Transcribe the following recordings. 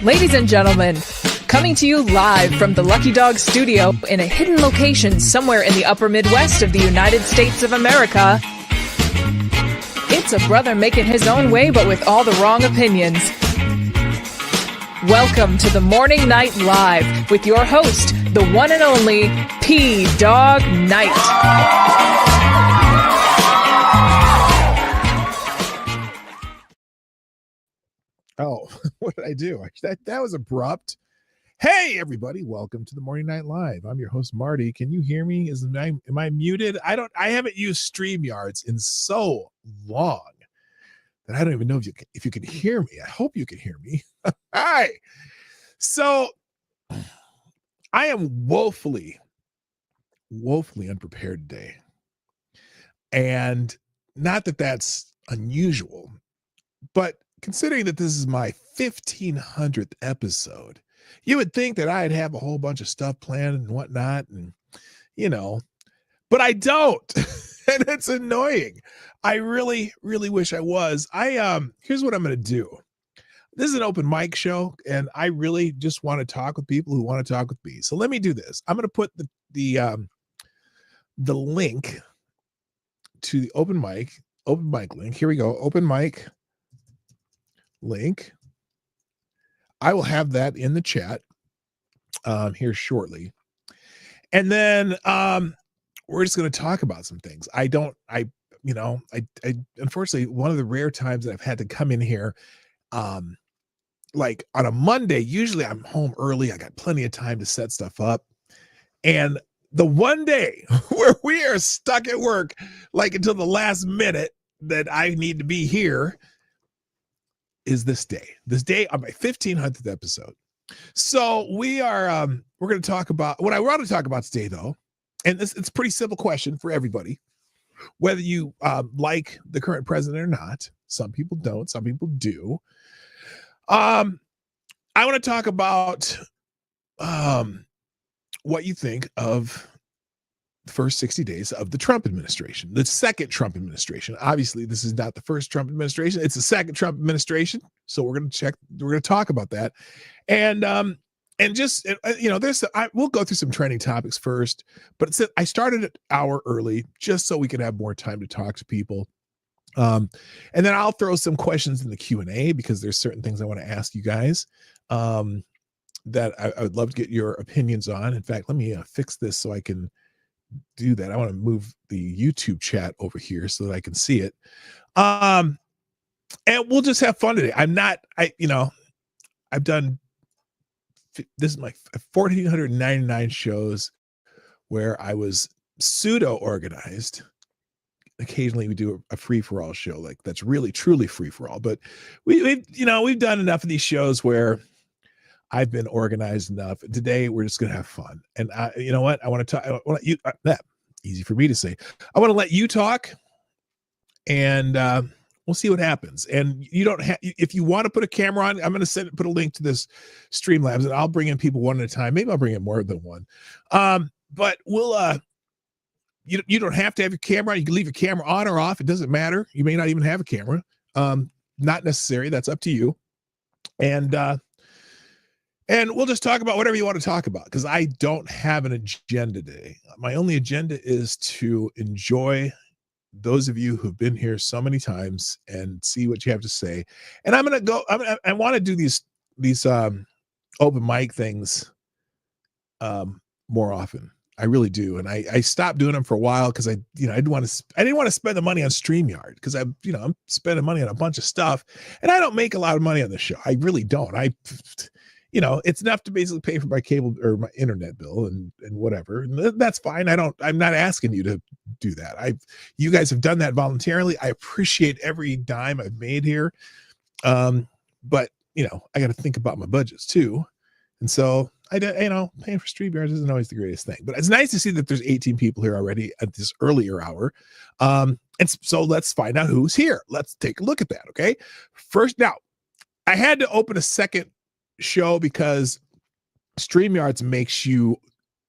Ladies and gentlemen, coming to you live from the Lucky Dog studio in a hidden location somewhere in the upper Midwest of the United States of America, it's a brother making his own way but with all the wrong opinions. Welcome to the Morning Night Live with your host, the one and only P-Dog Knight. Oh, what did I do? That was abrupt. Hey, everybody. Welcome to the Morning Night Live. I'm your host, Marty. Can you hear me? Am I muted? I haven't used StreamYards in so long that I don't even know if you can hear me. I hope you can hear me. Hi. So I am woefully unprepared today. And not that that's unusual, but considering that this is my 1500th episode, you would think that I'd have a whole bunch of stuff planned and whatnot, and but I don't. And it's annoying. I really wish I was. Here's what I'm going to do. This is an open mic show, and I really just want to talk with people who want to talk with me. So let me do this. I'm going to put the link to the open mic link. Here we go. Open mic link. I will have that in the chat here shortly. And then we're just going to talk about some things. I unfortunately, one of the rare times that I've had to come in here, like on a Monday, usually I'm home early. I got plenty of time to set stuff up. And the one day where we are stuck at work, like until the last minute that I need to be here, is this day on my 1500th episode. So we're going to talk about what I want to talk about today, though. And it's a pretty simple question for everybody, whether you like the current president or not. Some people don't, some people do. I want to talk about what you think of the first 60 days of the Trump administration, the second Trump administration. Obviously, this is not the first Trump administration. It's the second Trump administration. So we're going to talk about that. And just, we'll go through some trending topics first, but I started an hour early just so we could have more time to talk to people. And then I'll throw some questions in the Q&A because there's certain things I want to ask you guys that I would love to get your opinions on. In fact, let me fix this so I can do that. I want to move the YouTube chat over here so that I can see it. And we'll just have fun today. I've done, this is my 1,499 shows where I was pseudo organized. Occasionally we do a free-for-all show, like that's really truly free-for-all, but we've done enough of these shows where I've been organized enough. Today, we're just going to have fun. And you know what? I want to talk. I want to let you, easy for me to say. I want to let you talk, and we'll see what happens. And you don't have, if you want to put a camera on, I'm going to put a link to this Streamlabs, and I'll bring in people one at a time. Maybe I'll bring in more than one. But we'll, you don't have to have your camera on. You can leave your camera on or off. It doesn't matter. You may not even have a camera. Not necessary. That's up to you. And we'll just talk about whatever you want to talk about, because I don't have an agenda today. My only agenda is to enjoy those of you who've been here so many times and see what you have to say. And I'm going to go, I want to do these open mic things more often. I really do. And I stopped doing them for a while because I didn't want to spend the money on StreamYard, because I'm spending money on a bunch of stuff, and I don't make a lot of money on this show. I really don't. It's enough to basically pay for my cable or my internet bill and whatever. And that's fine. I'm not asking you to do that. You guys have done that voluntarily. I appreciate every dime I've made here. But I got to think about my budgets too. And so paying for StreamYards isn't always the greatest thing, but it's nice to see that there's 18 people here already at this earlier hour. And so let's find out who's here. Let's take a look at that. Okay. First, now I had to open a second show because StreamYards makes you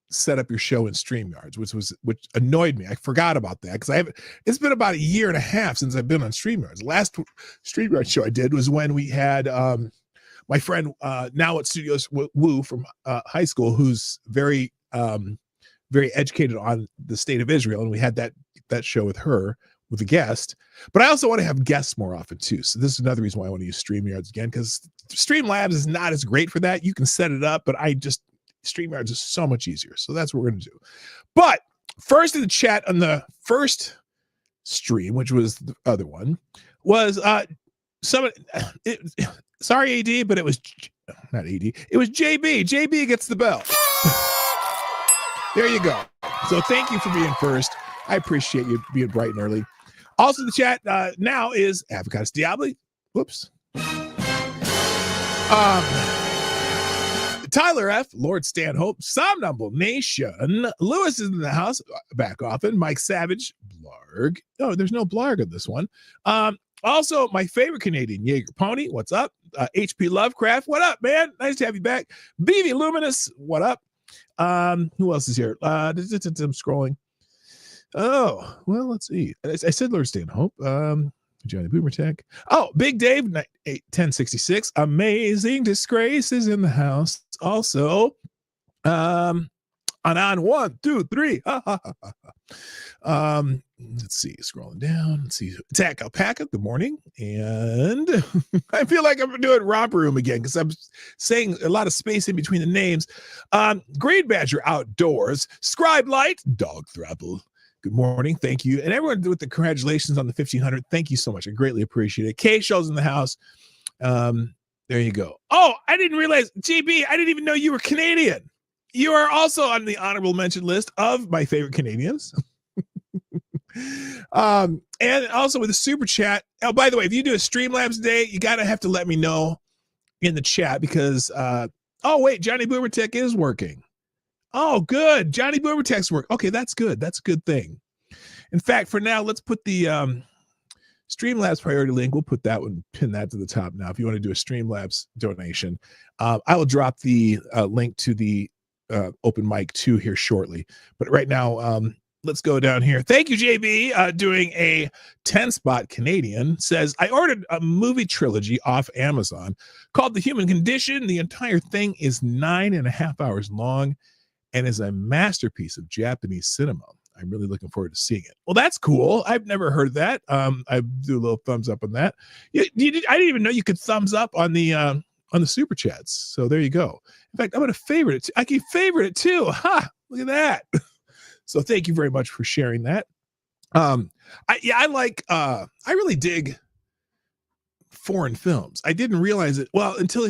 set up your show in StreamYards, which annoyed me. I forgot about that because it's been about a year and a half since I've been on StreamYards. The last StreamYards show I did was when we had my friend now at Studios Woo from high school, who's very educated on the state of Israel, and we had that show with her with a guest. But I also want to have guests more often too. So this is another reason why I want to use StreamYards again, because Streamlabs is not as great for that. You can set it up, but StreamYards is so much easier. So that's what we're going to do. But first in the chat on the first stream, which was the other one, was sorry AD, but it was not AD. It was JB. JB gets the bell. There you go. So thank you for being first. I appreciate you being bright and early. Also in the chat now is Avocados Diablo. Whoops. Tyler F, Lord Stanhope, Somnambul Nation, Lewis is in the house back often, Mike Savage, Blarg. Oh, there's no Blarg in this one. Also, my favorite Canadian, Jaeger Pony, what's up? HP Lovecraft, what up, man? Nice to have you back. BV Luminous, what up? Who else is here? I'm scrolling. Oh, well, let's see. I said Lord Stanhope. Johnny Boomer Tech. Oh, Big Dave, 1066. Amazing Disgrace is in the house. Also, on 1, 2, 3. Let's see, scrolling down. Let's see. Attack Alpaca, good morning. And I feel like I'm doing Romper Room again because I'm saying a lot of space in between the names. Green Badger Outdoors, Scribe Light, Dog Thrapple. Good morning. Thank you. And everyone with the congratulations on the 1500. Thank you so much. I greatly appreciate it. K-Show's in the house. There you go. Oh, I didn't realize, JB, I didn't even know you were Canadian. You are also on the honorable mention list of my favorite Canadians. And also with the super chat. Oh, by the way, if you do a Streamlabs day, you gotta have to let me know in the chat because oh wait, Johnny Boomer Tech is working. Oh, good. Johnny Boomer Tech's work. Okay, that's good. That's a good thing. In fact, for now, let's put the Streamlabs priority link. We'll put that one, pin that to the top now. If you want to do a Streamlabs donation, I will drop the link to the open mic 2 here shortly. But right now, let's go down here. Thank you, JB. Doing a 10-spot Canadian. Says, I ordered a movie trilogy off Amazon called The Human Condition. The entire thing is 9.5 hours long and is a masterpiece of Japanese cinema. I'm really looking forward to seeing it. Well, that's cool. I've never heard of that. I do a little thumbs up on that. I didn't even know you could thumbs up on the super chats. So there you go. In fact, I'm going to favorite it. I can favorite it too. Ha! Look at that. So thank you very much for sharing that. I really dig foreign films. I didn't realize it well until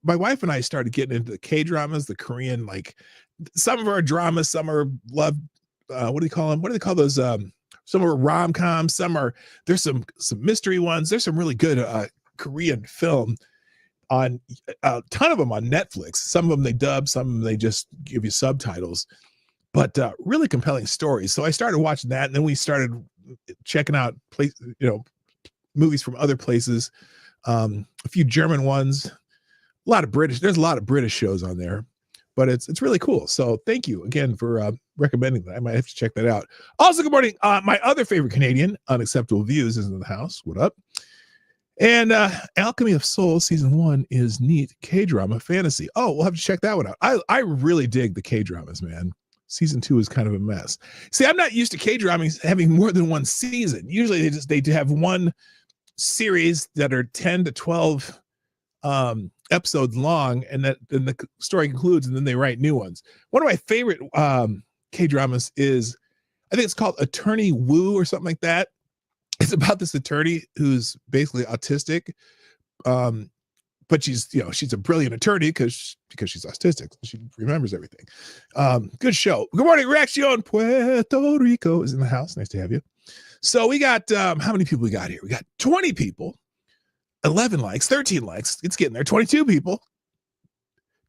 my wife and I started getting into the K-dramas, the Korean, like some of our dramas, some are love. What do you call them? What do they call those? Some are rom-coms. There's some mystery ones. There's some really good Korean film on a ton of them on Netflix. Some of them they dub, some of them they just give you subtitles, but really compelling stories. So I started watching that, and then we started checking out movies from other places, a few German ones, a lot of British. There's a lot of British shows on there, but it's really cool. So thank you again for recommending that. I might have to check that out. Also, good morning. My other favorite Canadian, Unacceptable Views, is in the house. What up? And Alchemy of Souls season 1 is neat K-drama fantasy. Oh, we'll have to check that one out. I really dig the K-dramas, man. Season 2 is kind of a mess. See, I'm not used to K-dramas having more than one season. Usually they have one series that are 10 to 12 episodes long, and then the story concludes, and then they write new ones. One of my favorite K-dramas is, I think it's called Attorney Woo or something like that. It's about this attorney who's basically autistic, but she's a brilliant attorney because she's autistic. She remembers everything. Good show. Good morning, Reaction. Puerto Rico is in the house. Nice to have you. So we got how many people we got here? We got 20 people, 11 likes, 13 likes. It's getting there. 22 people.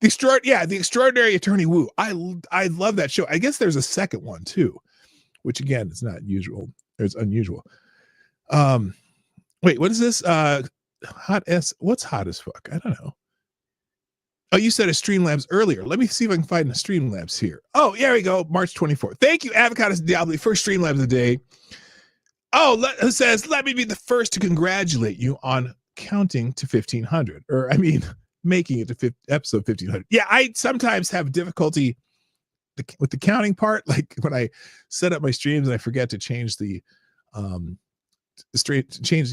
The Extraordinary Attorney Woo. I love that show. I guess there's a second one too, which again is not usual. It's unusual. Wait, what is this? What's hot as fuck? I don't know. Oh, you said a Streamlabs earlier. Let me see if I can find a Streamlabs here. Oh, here we go. March 24th. Thank you, Avocados Diablo, first Streamlabs of the day. Oh, it says, let me be the first to congratulate you on counting to 1,500. Or, I mean, making it to episode 1500. Yeah, I sometimes have difficulty with the counting part, like when I set up my streams and I forget to change the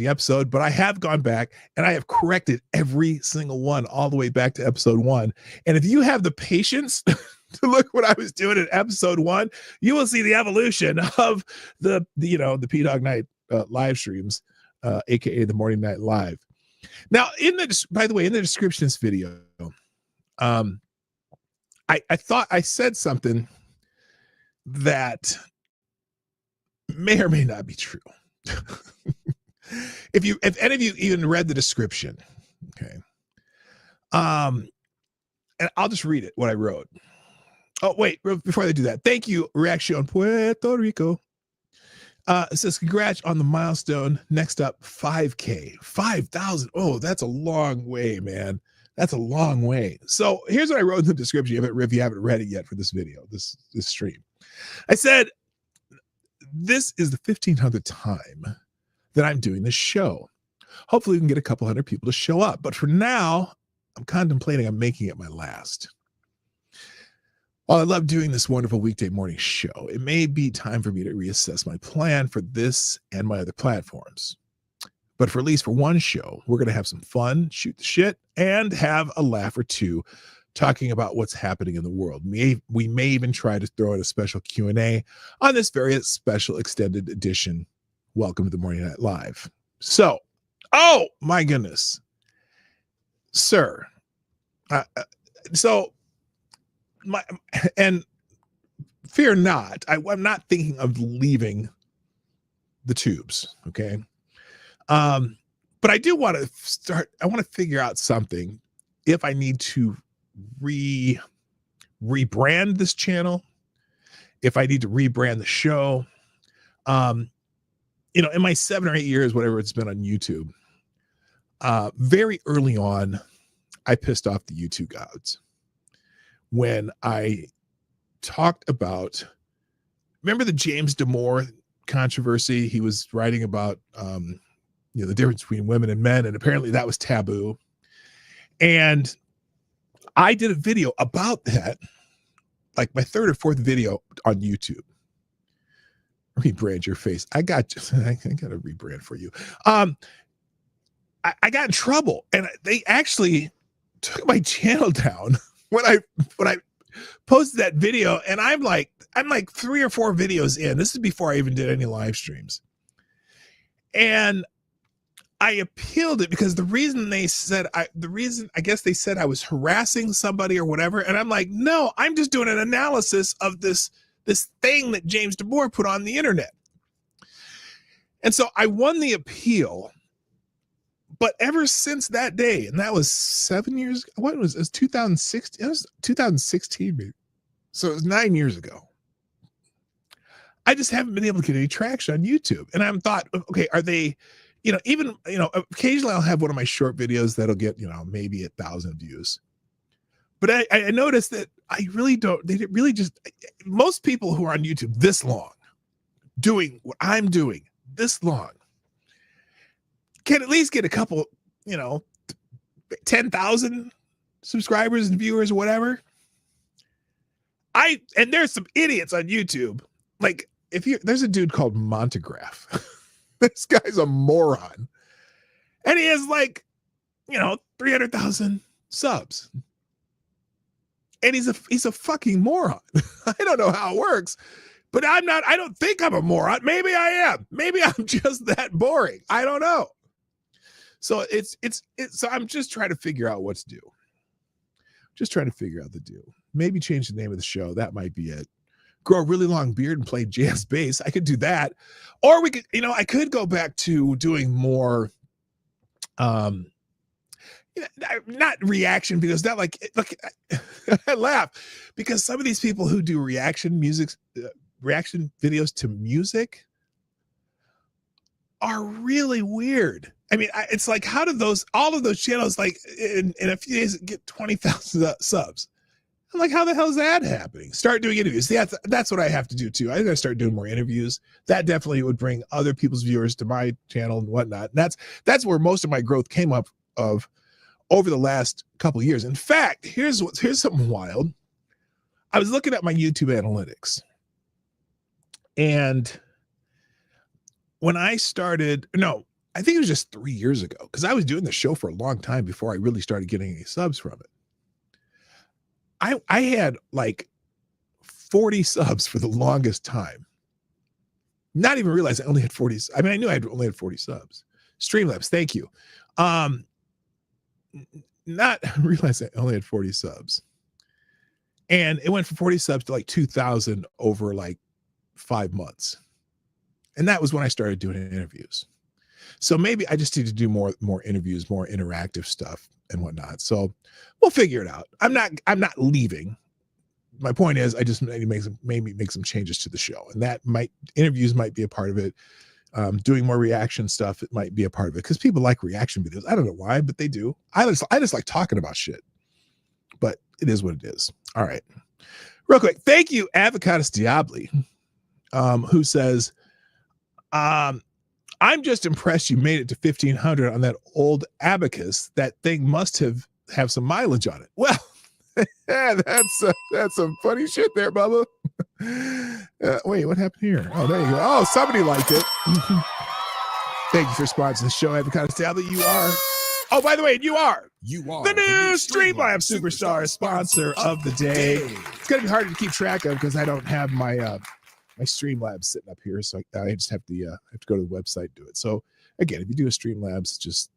episode, but I have gone back and I have corrected every single one all the way back to episode 1. And if you have the patience to look what I was doing in episode 1, you will see the evolution of the P Dog Night live streams, aka the Morning Night Live. Now, by the way, in the description of this video, I thought I said something that may or may not be true. If any of you even read the description, okay. And I'll just read it, what I wrote. Oh, wait, before I do that, thank you, Reaction Puerto Rico. It says, congrats on the milestone. Next up, 5K, 5,000. Oh, that's a long way, man. That's a long way. So here's what I wrote in the description if you haven't read it yet for this video, this stream. I said, this is the 1500th time that I'm doing this show. Hopefully we can get a couple hundred people to show up. But for now, I'm contemplating on making it my last. While I love doing this wonderful weekday morning show, it may be time for me to reassess my plan for this and my other platforms. But for at least for one show, we're going to have some fun, shoot the shit, and have a laugh or two talking about what's happening in the world. We may even try to throw in a special Q&A on this very special extended edition. Welcome to the Morning Night Live. So, oh my goodness, sir. And fear not, I'm not thinking of leaving the tubes, okay? But I do want to I want to figure out something if I need to rebrand this channel, if I need to rebrand the show. In my 7 or 8 years, whatever it's been on YouTube, very early on, I pissed off the YouTube gods when I talked about, remember the James Damore controversy? He was writing about, the difference between women and men, and apparently that was taboo. And I did a video about that, like my 3rd or 4th video on YouTube. Rebrand your face. I got a rebrand for you. I got in trouble, and they actually took my channel down when I posted that video. And I'm like 3 or 4 videos in. This is before I even did any live streams. And I appealed it because the reason I guess they said I was harassing somebody or whatever. And I'm like, no, I'm just doing an analysis of this thing that James Damore put on the internet. And so I won the appeal. But ever since that day, and that was 7 years, it was 2016, it was 2016 maybe. So it was 9 years ago. I just haven't been able to get any traction on YouTube. And I'm thought, okay, are they, occasionally I'll have one of my short videos that'll get, maybe 1,000 views. But I noticed that most people who are on YouTube this long, doing what I'm doing this long, can at least get a couple, 10,000 subscribers and viewers or whatever. And there's some idiots on YouTube. Like there's a dude called Montegraph. This guy's a moron. And he has 300,000 subs. And he's a fucking moron. I don't know how it works, but I don't think I'm a moron. Maybe I am. Maybe I'm just that boring. I don't know. So so I'm just trying to figure out what to do. Just trying to figure out the do. Maybe change the name of the show. That might be it. Grow a really long beard and play jazz bass. I could do that. Or we could, I could go back to doing more, not reaction videos. That I laugh because some of these people who do reaction videos to music are really weird. I mean, it's like, how did all of those channels, in a few days, get 20,000 subs? I'm like, how the hell is that happening? Start doing interviews. Yeah, that's what I have to do too. I gotta start doing more interviews. That definitely would bring other people's viewers to my channel and whatnot. And that's where most of my growth came up of over the last couple of years. In fact, here's something wild. I was looking at my YouTube analytics, and when I started, no, I think it was just 3 years ago, because I was doing the show for a long time before I really started getting any subs from it. I had like 40 subs for the longest time. Not even realize I only had 40. I mean, I knew I only had 40 subs. Streamlabs, thank you. Not realize I only had 40 subs. And it went from 40 subs to like 2,000 over like 5 months. And that was when I started doing interviews. So maybe I just need to do more interviews, more interactive stuff and whatnot. So we'll figure it out. I'm not leaving. My point is, I just maybe make some changes to the show, and interviews might be a part of it. Doing more reaction stuff, it might be a part of it, because people like reaction videos. I don't know why, but they do. I just like talking about shit, but it is what it is. All right, real quick, thank you, Avocados Diabli, who says, I'm just impressed you made it to 1,500 on that old Abacus. That thing must have some mileage on it. Well, yeah, that's some funny shit there, Bubba. Wait, what happened here? Oh, there you go. Oh, somebody liked it. Thank you for sponsoring the show, Avocado Tablet. You are. Oh, by the way, you are the new Streamlabs Superstar sponsor of the day. It's gonna be hard to keep track of because I don't have my my Streamlabs sitting up here, so I just have to go to the website and do it. So again, if you do a Streamlabs, just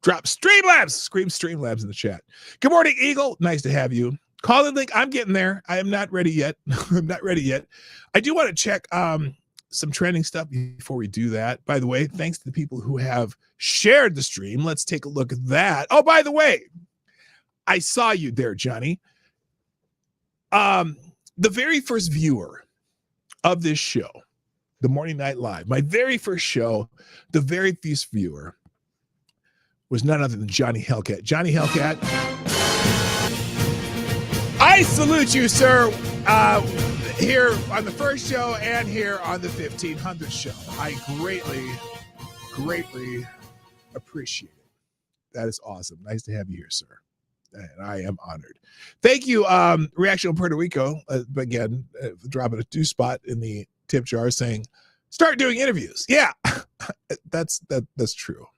drop Streamlabs, scream Streamlabs in the chat. Good morning, Eagle. Nice to have you. Call in link. I'm getting there. I am not ready yet. I'm not ready yet. I do want to check some trending stuff before we do that. By the way, thanks to the people who have shared the stream. Let's take a look at that. Oh, by the way, I saw you there, Johnny. The very first viewer of this show, the Morning Night Live, my very first show, the very first viewer was none other than Johnny Hellcat. Johnny Hellcat, I salute you, sir, here on the first show and here on the 1500 show. I greatly appreciate it. That is awesome. Nice to have you here, sir. And I am honored. Thank you, Reaction on Puerto Rico, again, dropping a 2 spot in the tip jar saying, start doing interviews. Yeah, that's true.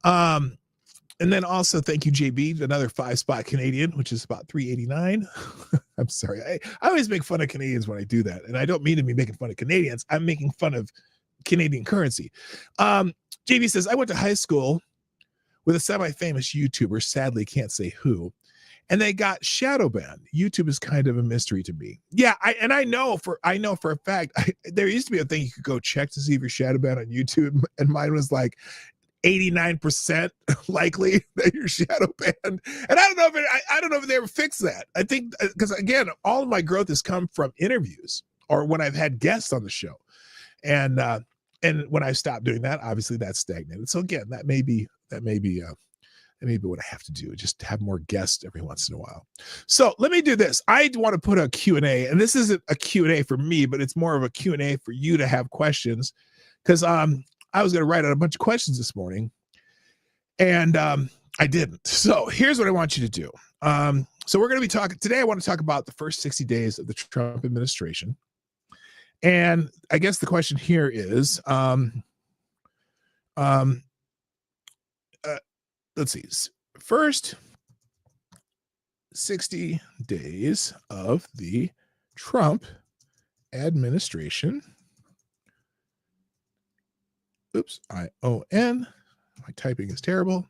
And then also thank you, JB, another 5 spot Canadian, which is about $3.89. I'm sorry. I always make fun of Canadians when I do that. And I don't mean to be making fun of Canadians. I'm making fun of Canadian currency. JB says, I went to high school with a semi-famous YouTuber, sadly can't say who, and they got shadow banned. YouTube is kind of a mystery to me. Yeah, I know for a fact, there used to be a thing you could go check to see if you're shadow banned on YouTube, and mine was like 89% likely that you're shadow banned. And I don't know if they ever fix that. I think because again, all of my growth has come from interviews or when I've had guests on the show, and when I stopped doing that, obviously that's stagnated. So again, that may be what I have to do, just have more guests every once in a while. So let me do this. I want to put a Q&A, and this isn't a Q&A for me, but it's more of a Q&A for you to have questions, because I was going to write out a bunch of questions this morning, and I didn't. So here's what I want you to do. So we're going to be talking today. I want to talk about the first 60 days of the Trump administration. And I guess the question here is, let's see, first 60 days of the Trump administration. Oops, ION. My typing is terrible.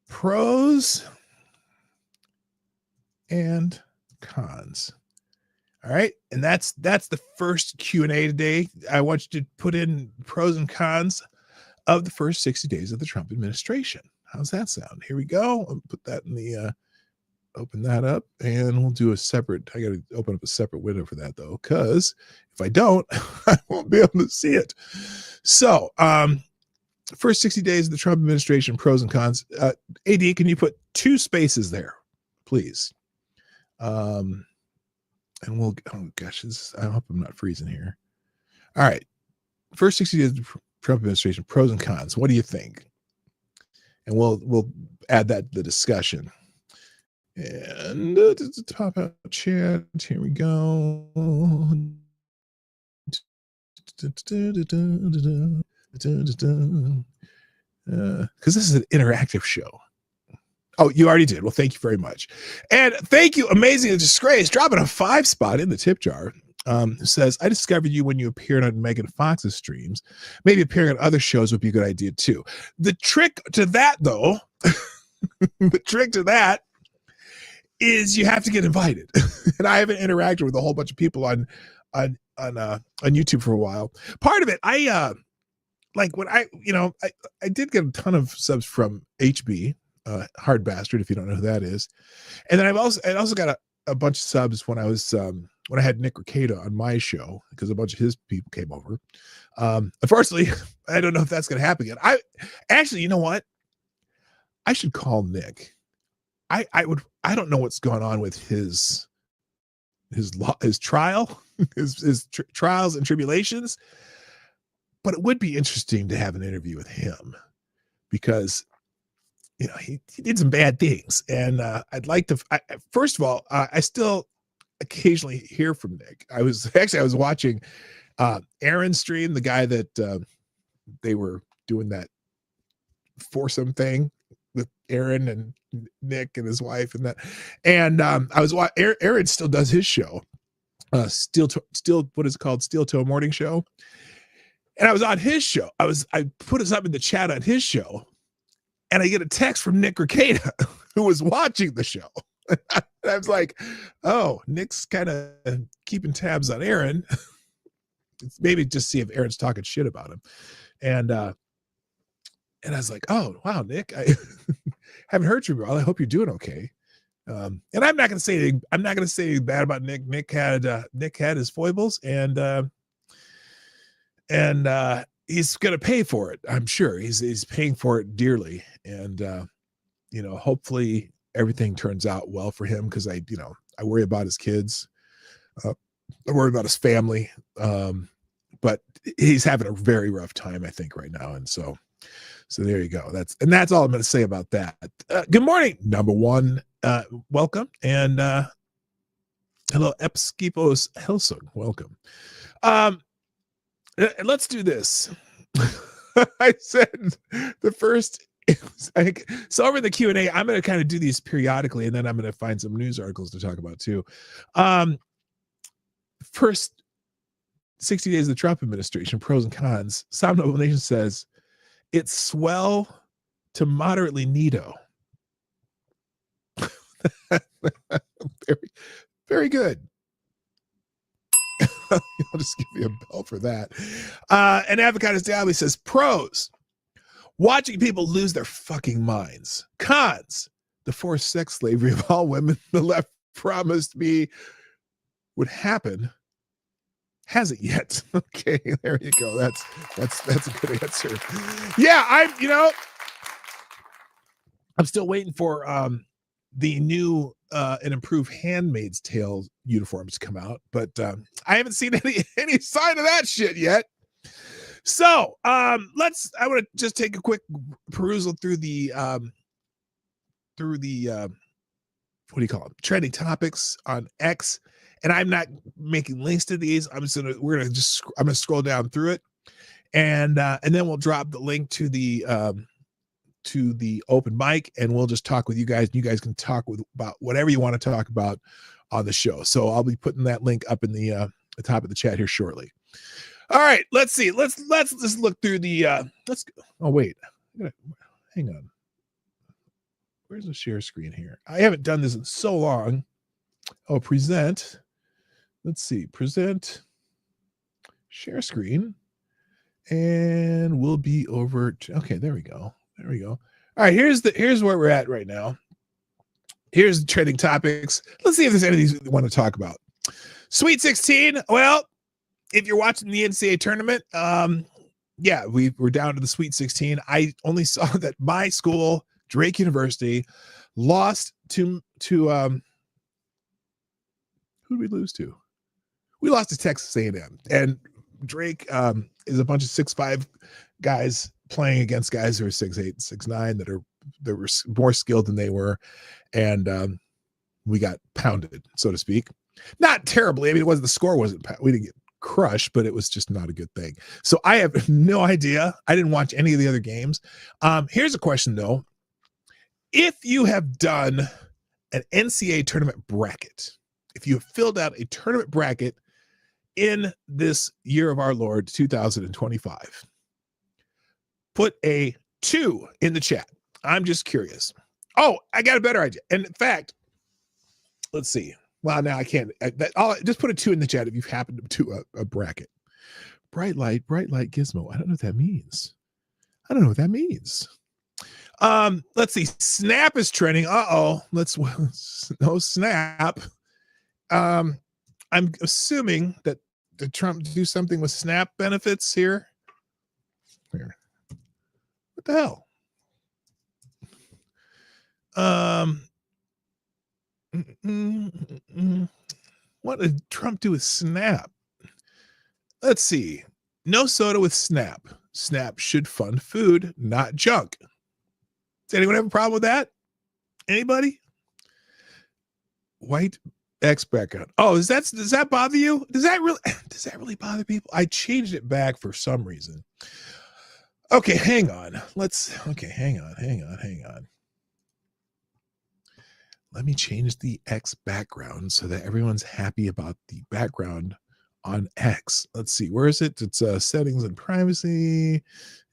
Pros and cons. All right, and that's the first Q&A today. I want you to put in pros and cons of the first 60 days of the Trump administration. How's that sound? Here we go. I'll put that in the open that up, and we'll do a separate. I got to open up a separate window for that though, because if I don't, I won't be able to see it. So, first 60 days of the Trump administration, pros and cons. AD, can you put 2 spaces there, please? And we'll. Oh gosh, I hope I'm not freezing here. All right, first 60 days of the Trump administration, pros and cons. What do you think? and we'll add that to the discussion. And pop out chat. Here we go. Because this is an interactive show. Oh, you already did. Well, thank you very much. And thank you, Amazing Disgrace, dropping a 5 spot in the tip jar. Says, I discovered you when you appeared on Megan Fox's streams. Maybe appearing on other shows would be a good idea too. The trick to that, though, the trick to that is you have to get invited. And I haven't interacted with a whole bunch of people on YouTube for a while. Part of it, I did get a ton of subs from HB, Hard Bastard, if you don't know who that is. And then I also got a bunch of subs when I was when I had Nick Rekieta on my show, because a bunch of his people came over. Unfortunately, I don't know if that's going to happen again. You know what? I should call Nick. I don't know what's going on with his trial, his trials and tribulations, but it would be interesting to have an interview with him, because he did some bad things, and I'd like to. First of all, I still occasionally hear from Nick. I was watching Aaron's stream, the guy that they were doing that foursome thing with Aaron and Nick and his wife and that. And I was watching. Aaron still does his show, still what is it called, Steel Toe Morning Show. And I was on his show. I put us up in the chat on his show, and I get a text from Nick Rekieta, who was watching the show. And I was like, oh, Nick's kind of keeping tabs on Aaron. Maybe just see if Aaron's talking shit about him. And I was like, oh, wow, Nick, I haven't heard you, bro. I hope you're doing okay. And I'm not going to say anything. I'm not going to say anything bad about Nick. Nick had his foibles, and he's going to pay for it. I'm sure he's paying for it dearly. And, hopefully everything turns out well for him. Cause I worry about his kids. I worry about his family. But he's having a very rough time, I think, right now. And so there you go. That's all I'm going to say about that. Good morning, number one. Welcome. And, hello, Epskipos Helsung. Welcome. Let's do this. I said the first, so over the Q&A, I'm going to kind of do these periodically, and then I'm going to find some news articles to talk about too. First 60 days of the Trump administration, pros and cons. Sound Noble Nation says it's swell to moderately neato. Very, very good. I'll just give you a bell for that. And Avocados Daily says, pros, watching people lose their fucking minds. Cons, the forced sex slavery of all women the left promised me would happen hasn't yet. Okay, there you go. That's a good answer. Yeah, I'm still waiting for the new and improved Handmaid's Tale uniforms to come out, but I haven't seen any sign of that shit yet. So I want to just take a quick perusal through the what do you call them, trending topics on X, and I'm not making links to these. I'm gonna scroll down through it, and then we'll drop the link to the open mic, and we'll just talk with you guys, and you guys can talk about whatever you want to talk about on the show. So I'll be putting that link up in the top of the chat here shortly. All right, let's see. Let's just look through the let's go. Oh wait, hang on. Where's the share screen here? I haven't done this in so long. Oh, present. Let's see. Present. Share screen. And we'll be over. Okay, there we go. There we go. All right, here's where we're at right now. Here's the trending topics. Let's see if there's anything we want to talk about. Sweet 16. Well, if you're watching the NCAA tournament, yeah, we're down to the Sweet 16. I only saw that my school, Drake University, lost to who did we lose to? We lost to Texas A&M, and Drake is a bunch of 6'5" guys playing against guys who are 6'8", 6'9", that are they were more skilled than they were, and we got pounded, so to speak. Not terribly. I mean, the score wasn't, we didn't get crushed, but it was just not a good thing. So I have no idea. I didn't watch any of the other games. Here's a question though. If you have done an NCAA tournament bracket, if you have filled out a tournament bracket in this year of our Lord 2025, put a 2 in the chat. I'm just curious. Oh, I got a better idea. And in fact, let's see. Well, now I can't. I'll just put a 2 in the chat if you've happened to a bracket. Bright light gizmo. I don't know what that means. Let's see. Snap is trending. No Snap. I'm assuming that did Trump do something with Snap benefits here? Here. What the hell? What did Trump do with Snap? Let's see. No soda with Snap. Snap should fund food, not junk. Does anyone have a problem with that? Anybody? White X background. Oh, does that bother you? Does that really bother people? I changed it back for some reason. Okay, hang on. Hang on. Let me change the X background so that everyone's happy about the background on X. Let's see. Where is it? It's settings and privacy.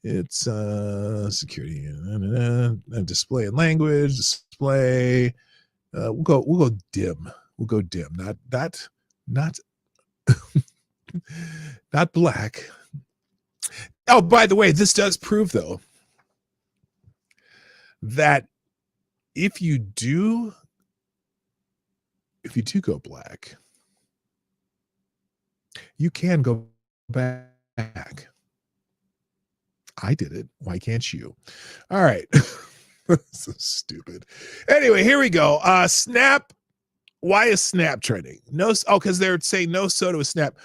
It's security and display and language. Display. We'll go dim. We'll go dim. Not not black. Oh, by the way, this does prove though that if you do go black, you can go back. I did it. Why can't you? All right. So stupid. Anyway, here we go. Snap. Why is Snap trending? Because they're saying no soda with Snap.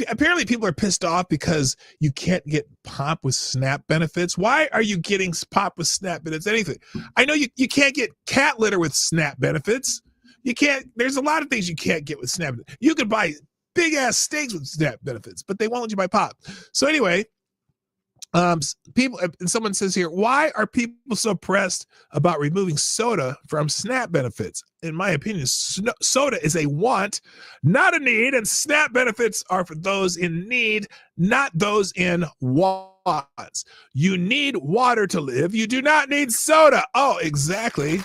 Apparently people are pissed off because you can't get pop with Snap benefits. Why are you getting pop with Snap benefits? Anything? I know you can't get cat litter with Snap benefits. You can't. There's a lot of things you can't get with Snap. You could buy big ass steaks with Snap benefits, but they won't let you buy pop. So anyway, people. And someone says here, why are people so pressed about removing soda from Snap benefits? In my opinion, soda is a want, not a need, and Snap benefits are for those in need, not those in wants. You need water to live. You do not need soda. Oh, exactly.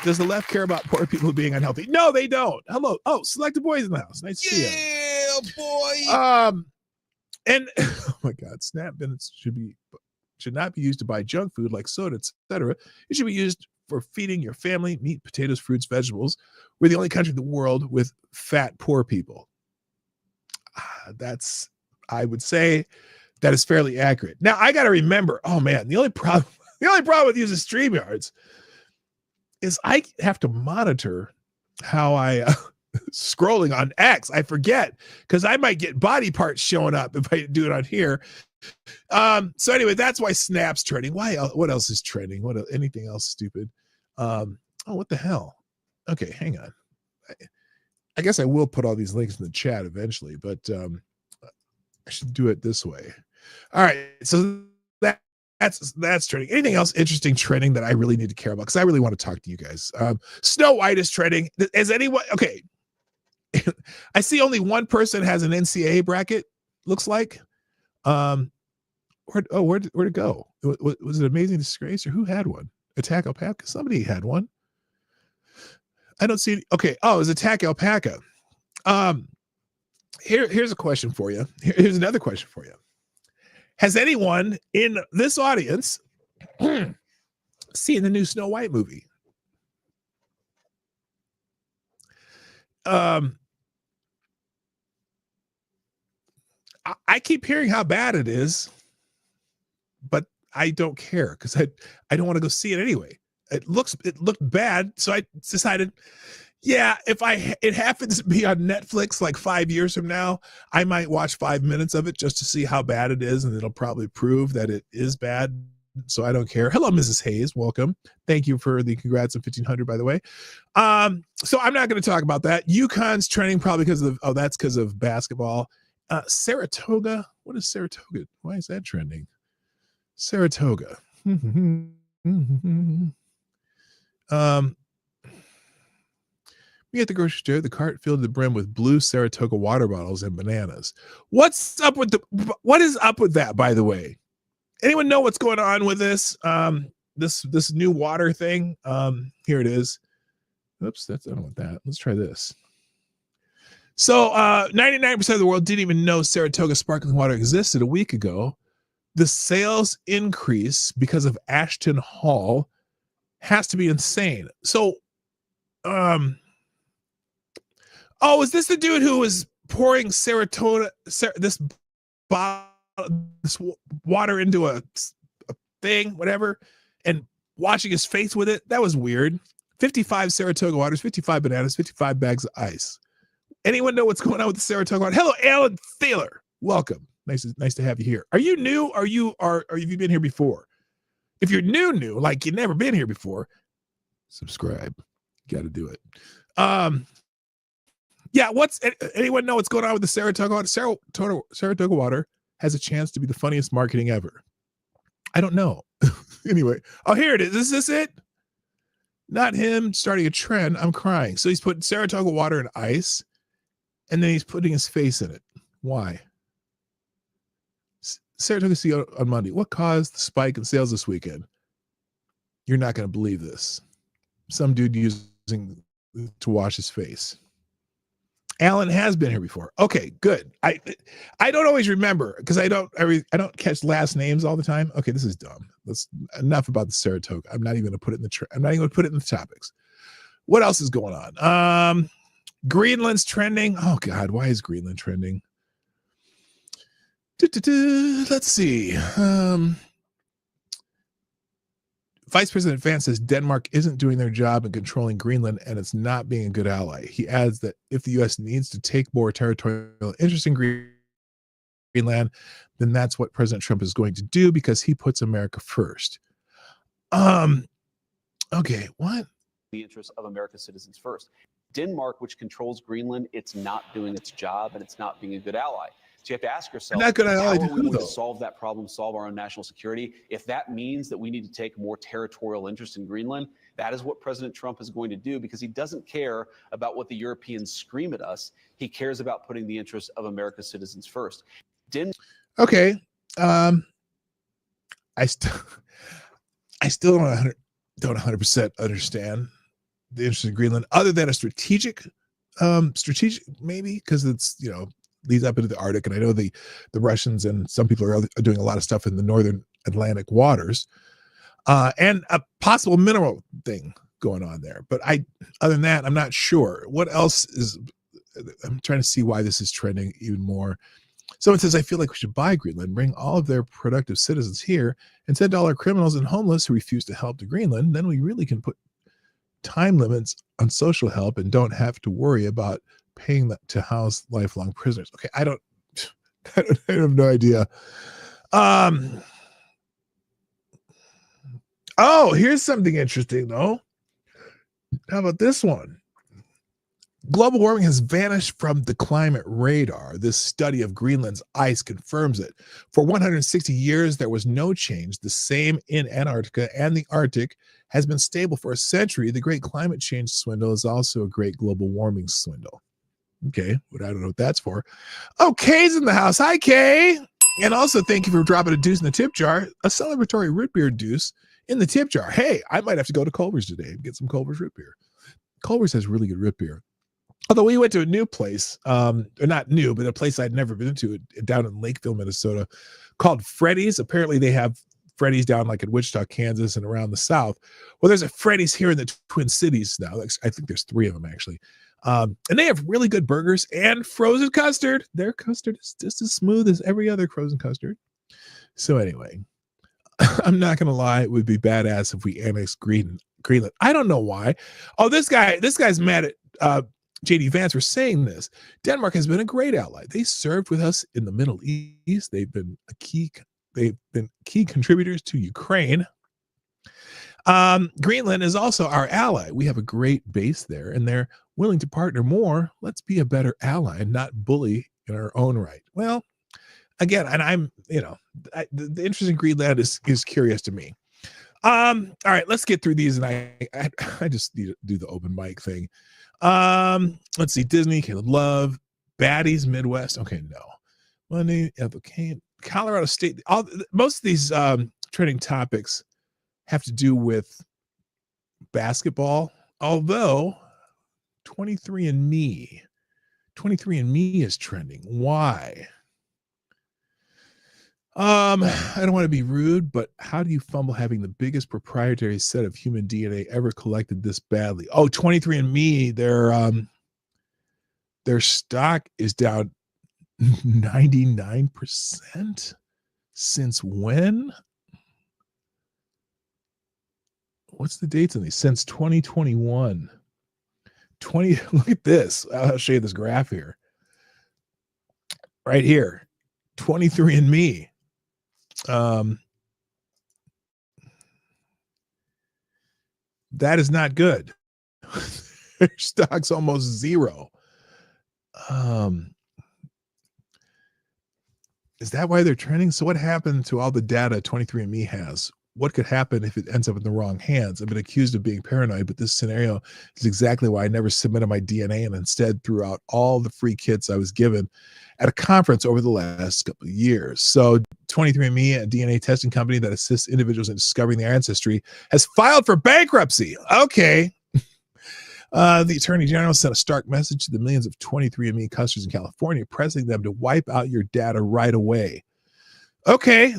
Does the left care about poor people being unhealthy? No, they don't. Hello. Oh, Selected Boys in the house. Nice to see you. Yeah, boy. And oh my God, Snap benefits should not be used to buy junk food like soda, etc. It should be used for feeding your family meat, potatoes, fruits, vegetables. We're the only country in the world with fat poor people. I would say that is fairly accurate. Now I got to remember. Oh man, the only problem with using StreamYards is I have to monitor how I scrolling on X. I forget because I might get body parts showing up if I do it on here. So anyway, that's why Snap's trending. What else is trending? Anything else stupid? What the hell? Okay, hang on. I guess I will put all these links in the chat eventually, but I should do it this way. All right, so that's trending. Anything else interesting trending that I really need to care about? Because I really want to talk to you guys. Snow White is trending. Is anyone okay? I see only one person has an NCAA bracket. Looks like. Where'd it go? Was it Amazing Disgrace or who had one? Attack Alpaca? Somebody had one. I don't see it. Okay. Oh, it was Attack Alpaca. Here's a question for you. Here's another question for you. Has anyone in this audience seen the new Snow White movie? I keep hearing how bad it is, but I don't care because I don't want to go see it anyway. It looked bad, so I decided, yeah, if it happens to be on Netflix like 5 years from now, I might watch 5 minutes of it just to see how bad it is, and it'll probably prove that it is bad. so I don't care. Hello, Mrs. Hayes. Welcome. Thank you for the congrats on 1500, by the way. So I'm not going to talk about that. UConn's trending probably because of, that's because of basketball. Saratoga. What is Saratoga? Why is that trending? Saratoga. Me at the grocery store, the cart filled to the brim with blue Saratoga water bottles and bananas. What is up with that, by the way? Anyone know what's going on with this? This new water thing. Here it is. Oops, I don't want that. Let's try this. So 99% of the world didn't even know Saratoga sparkling water existed a week ago. The sales increase because of Ashton Hall has to be insane. So, oh, is this the dude who was pouring this water into a thing, whatever, and washing his face with it? That was weird. 55 Saratoga waters, 55 bananas, 55 bags of ice. Anyone know what's going on with the Saratoga water? Hello, Alan Thaler. Welcome. Nice to have you here. Are you new? Or have you been here before? If you're new, like you've never been here before, subscribe. Got to do it. Yeah, anyone know what's going on with the Saratoga water? Saratoga water has a chance to be the funniest marketing ever. I don't know. Anyway, oh, here it is. Is this it? Not him starting a trend. I'm crying. So he's putting Saratoga water in ice, and then he's putting his face in it. Why? Saratoga CEO on Monday. What caused the spike in sales this weekend? You're not going to believe this. Some dude using to wash his face. Alan has been here before. Okay, good. I don't always remember because I don't catch last names all the time. Okay, this is dumb. That's enough about the Saratoga. I'm not even going to put it in I'm not even going to put it in the topics. What else is going on? Greenland's trending. Oh God, why is Greenland trending? Let's see. Vice President Vance says Denmark isn't doing their job in controlling Greenland and it's not being a good ally. He adds that if the U.S. needs to take more territorial interest in Greenland, then that's what President Trump is going to do because he puts America first. Okay, what? The interests of America's citizens first. Denmark, which controls Greenland, it's not doing its job and it's not being a good ally. So you have to ask yourself, how are we going to solve that problem, solve our own national security? If that means that we need to take more territorial interest in Greenland, that is what President Trump is going to do because he doesn't care about what the Europeans scream at us. He cares about putting the interests of America's citizens first. Okay. I still don't 100% understand the interest in Greenland other than a strategic maybe because it's, leads up into the Arctic, and I know the Russians and some people are doing a lot of stuff in the northern Atlantic waters, and a possible mineral thing going on there. But other than that, I'm not sure. What else is? I'm trying to see why this is trending even more. Someone says, I feel like we should buy Greenland, bring all of their productive citizens here, and send all our criminals and homeless who refuse to help to Greenland. Then we really can put time limits on social help and don't have to worry about paying that to house lifelong prisoners. Okay, I have no idea. Oh, here's something interesting though. How about this one? Global warming has vanished from the climate radar. This study of Greenland's ice confirms it. For 160 years, there was no change. The same in Antarctica, and the Arctic has been stable for a century. The great climate change swindle is also a great global warming swindle. Okay, but I don't know what that's for. Oh, Kay's in the house. Hi, Kay. And also thank you for dropping a deuce in the tip jar, a celebratory root beer deuce in the tip jar. Hey, I might have to go to Culver's today and get some Culver's root beer. Culver's has really good root beer. Although we went to a new place, or not new, but a place I'd never been to down in Lakeville, Minnesota, called Freddy's. Apparently they have Freddy's down like in Wichita, Kansas, and around the South. Well, there's a Freddy's here in the Twin Cities now. I think there's 3 of them actually. And they have really good burgers and frozen custard. Their custard is just as smooth as every other frozen custard. So anyway, I'm not going to lie. It would be badass if we annexed Greenland. I don't know why. Oh, this guy's mad at JD Vance for saying this. Denmark has been a great ally. They served with us in the Middle East. They've been a key they've been key contributors to Ukraine. Greenland is also our ally. We have a great base there, and they're willing to partner more. Let's be a better ally and not bully in our own right. Well, again, and I'm, the interest in Greenland is curious to me. All right, let's get through these, and I just need to do the open mic thing. Let's see, Disney, Caleb Love, Baddies, Midwest. Okay, no. Money, okay, Colorado State. Most of these trending topics have to do with basketball, although 23andMe is trending. Why? I don't want to be rude, but how do you fumble having the biggest proprietary set of human DNA ever collected this badly? Oh, 23andMe, their stock is down 99%. Since when? What's the dates on these? Since 2021. Look at this. I'll show you this graph here. Right here. 23andMe. That is not good. Their stock's almost zero. Is that why they're trending? So what happened to all the data 23andMe has? What could happen if it ends up in the wrong hands? I've been accused of being paranoid, but this scenario is exactly why I never submitted my DNA and instead threw out all the free kits I was given at a conference over the last couple of years. So 23andMe, a DNA testing company that assists individuals in discovering their ancestry, has filed for bankruptcy. Okay. The Attorney General sent a stark message to the millions of 23andMe customers in California, pressing them to wipe out your data right away. Okay,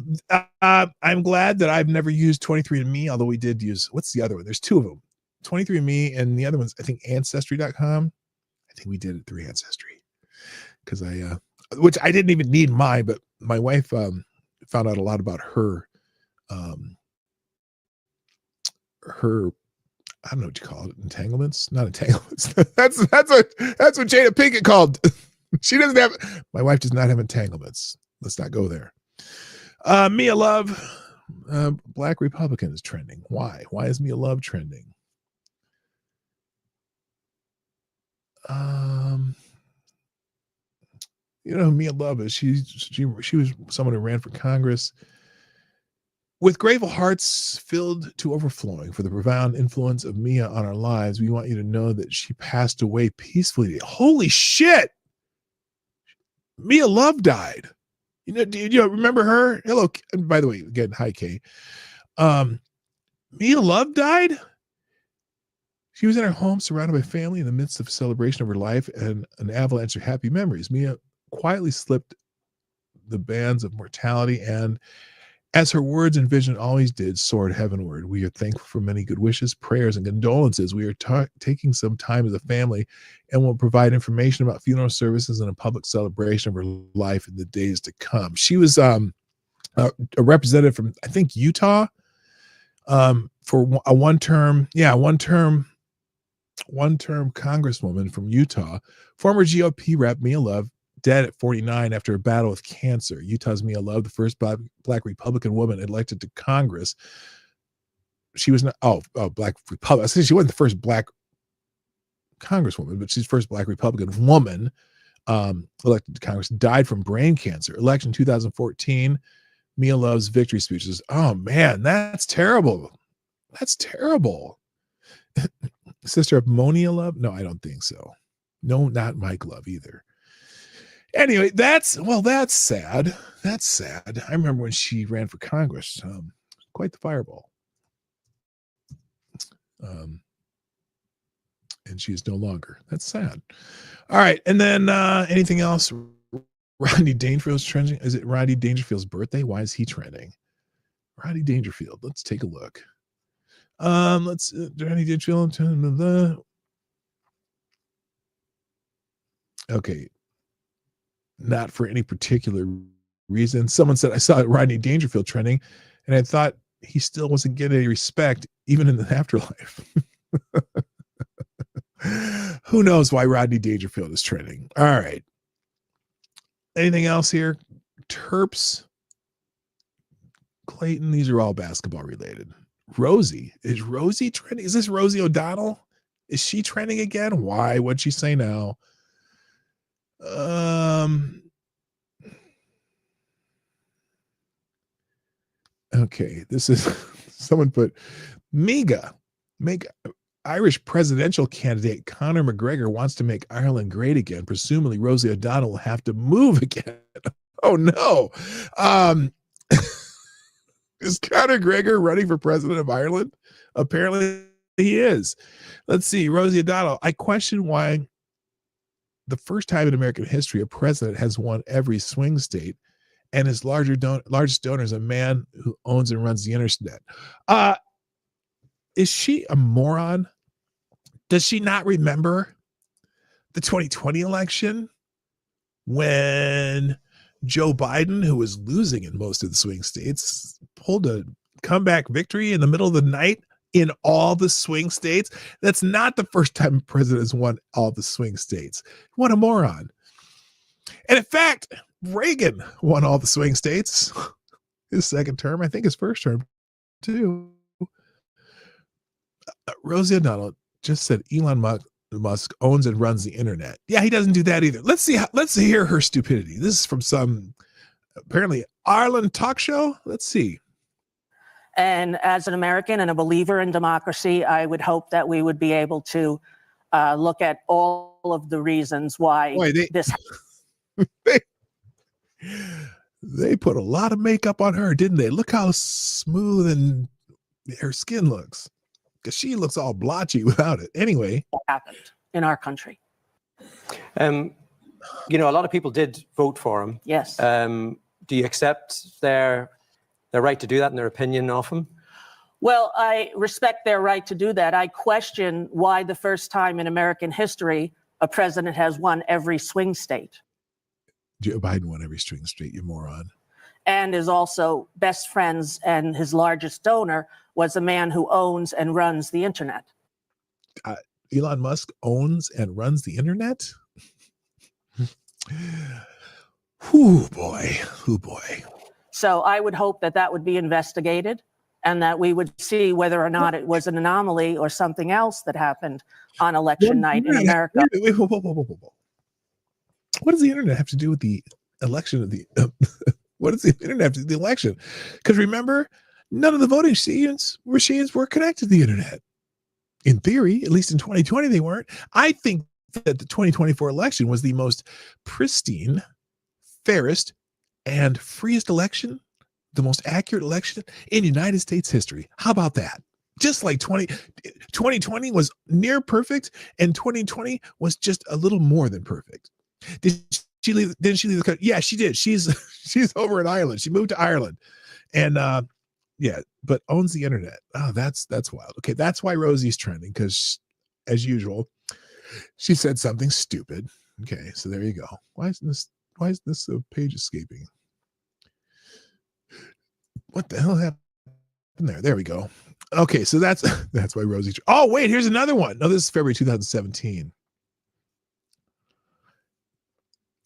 I'm glad that I've never used 23andMe, although we did use, what's the other one? There's two of them, 23andMe, and the other one's, I think, Ancestry.com. I think we did it through Ancestry because which I didn't even need mine, but my wife found out a lot about her, I don't know what you call it, entanglements, not entanglements. that's what Jada Pinkett called. She doesn't have, my wife does not have entanglements. Let's not go there. Mia Love, Black Republican is trending. Why? Why is Mia Love trending? You know who Mia Love is? She was someone who ran for Congress with grateful hearts filled to overflowing for the profound influence of Mia on our lives. We want you to know that she passed away peacefully. Holy shit! Mia Love died. Do you remember her? Hello. And by the way, again, hi, Kay. Mia Love died. She was in her home surrounded by family in the midst of celebration of her life and an avalanche of happy memories. Mia quietly slipped the bands of mortality and, as her words and vision always did, soared heavenward. We are thankful for many good wishes, prayers, and condolences. We are taking some time as a family and will provide information about funeral services and a public celebration of her life in the days to come. She was a representative from, I think, Utah for a one-term congresswoman from Utah. Former GOP rep Mia Love, dead at 49 after a battle with cancer. Utah's Mia Love, the first black Republican woman elected to Congress. She was not, black Republican. I said she wasn't the first black congresswoman, but she's the first black Republican woman elected to Congress, died from brain cancer. Election 2014, Mia Love's victory speeches. Oh man, that's terrible. That's terrible. Sister of Monia Love? No, I don't think so. No, not Mike Love either. Anyway, that's sad. That's sad. I remember when she ran for Congress. Quite the fireball. And she is no longer. That's sad. All right. And then anything else? Rodney Dangerfield's trending. Is it Rodney Dangerfield's birthday? Why is he trending? Rodney Dangerfield. Let's take a look. Let's Rodney Dangerfield. Okay. Not for any particular reason. Someone said, I saw Rodney Dangerfield trending, and I thought he still wasn't getting any respect, even in the afterlife. Who knows why Rodney Dangerfield is trending? All right. Anything else here? Terps Clayton, these are all basketball related. Rosie, is Rosie trending? Is this Rosie O'Donnell? Is she trending again? Why? What'd she say now? Okay, this is someone put Mega Irish presidential candidate Conor McGregor wants to make Ireland great again. Presumably Rosie O'Donnell will have to move again. Oh no. Is Conor McGregor running for president of Ireland? Apparently he is. Let's see, Rosie O'Donnell. I question why the first time in American history a president has won every swing state and his largest donor is a man who owns and runs the internet. Is she a moron? Does she not remember the 2020 election when Joe Biden, who was losing in most of the swing states, pulled a comeback victory in the middle of the night in all the swing states? That's not the first time a president has won all the swing states. What a moron. And in fact, Reagan won all the swing states his second term, I think his first term too. Rosie O'Donnell just said Elon Musk owns and runs the internet. Yeah, he doesn't do that either. Let's hear her stupidity. This is from some apparently Ireland talk show. Let's see. And as an American and a believer in democracy, I would hope that we would be able to look at all of the reasons why this. They put a lot of makeup on her, didn't they? Look how smooth and her skin looks. Because she looks all blotchy without it. Anyway. What happened in our country? A lot of people did vote for him. Yes. Do you accept their right to do that and their opinion of him? Well, I respect their right to do that. I question why the first time in American history a president has won every swing state. Joe Biden won every swing state, you moron. And is also best friends, and his largest donor was a man who owns and runs the internet. Elon Musk owns and runs the internet? Whew, boy. So I would hope that would be investigated and that we would see whether or not it was an anomaly or something else that happened on election night in America. Wait, whoa. What does the internet have to do with the election of the... What does the internet have to do with the election? Because remember, none of the voting machines were connected to the internet. In theory, at least in 2020, they weren't. I think that the 2024 election was the most pristine, fairest, and freest election, the most accurate election in United States history. How about that? Just like 2020 was near perfect, and 2020 was just a little more than perfect. Didn't she leave the country? Yeah, she did. She's over in Ireland. She moved to Ireland, and but owns the internet. Oh, that's wild. Okay, that's why Rosie's trending, because as usual, she said something stupid. Okay, so there you go. Why is this page escaping? What the hell happened there? There we go. Okay, so that's why Rosie. Oh wait, here's another one. No, this is February 2017.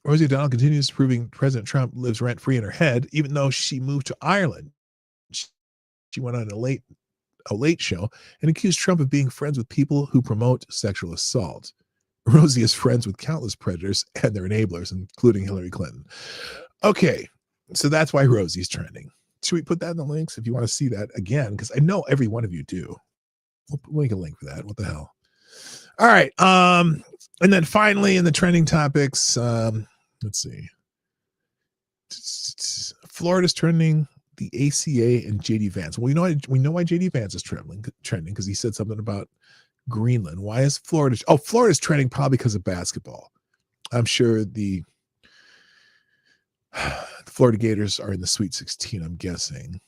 Rosie O'Donnell continues proving President Trump lives rent-free in her head, even though she moved to Ireland. She went on a late show and accused Trump of being friends with people who promote sexual assault. Rosie is friends with countless predators and their enablers, including Hillary Clinton. Okay, so that's why Rosie's trending. Should we put that in the links if you want to see that again? Because I know every one of you do. We'll make a link for that. What the hell? All right. And then finally in the trending topics, let's see. Florida's trending, the ACA and JD Vance. Well, we know why JD Vance is trending because he said something about Greenland. Why is Florida? Oh, Florida's trending probably because of basketball. I'm sure the Florida Gators are in the Sweet 16, I'm guessing.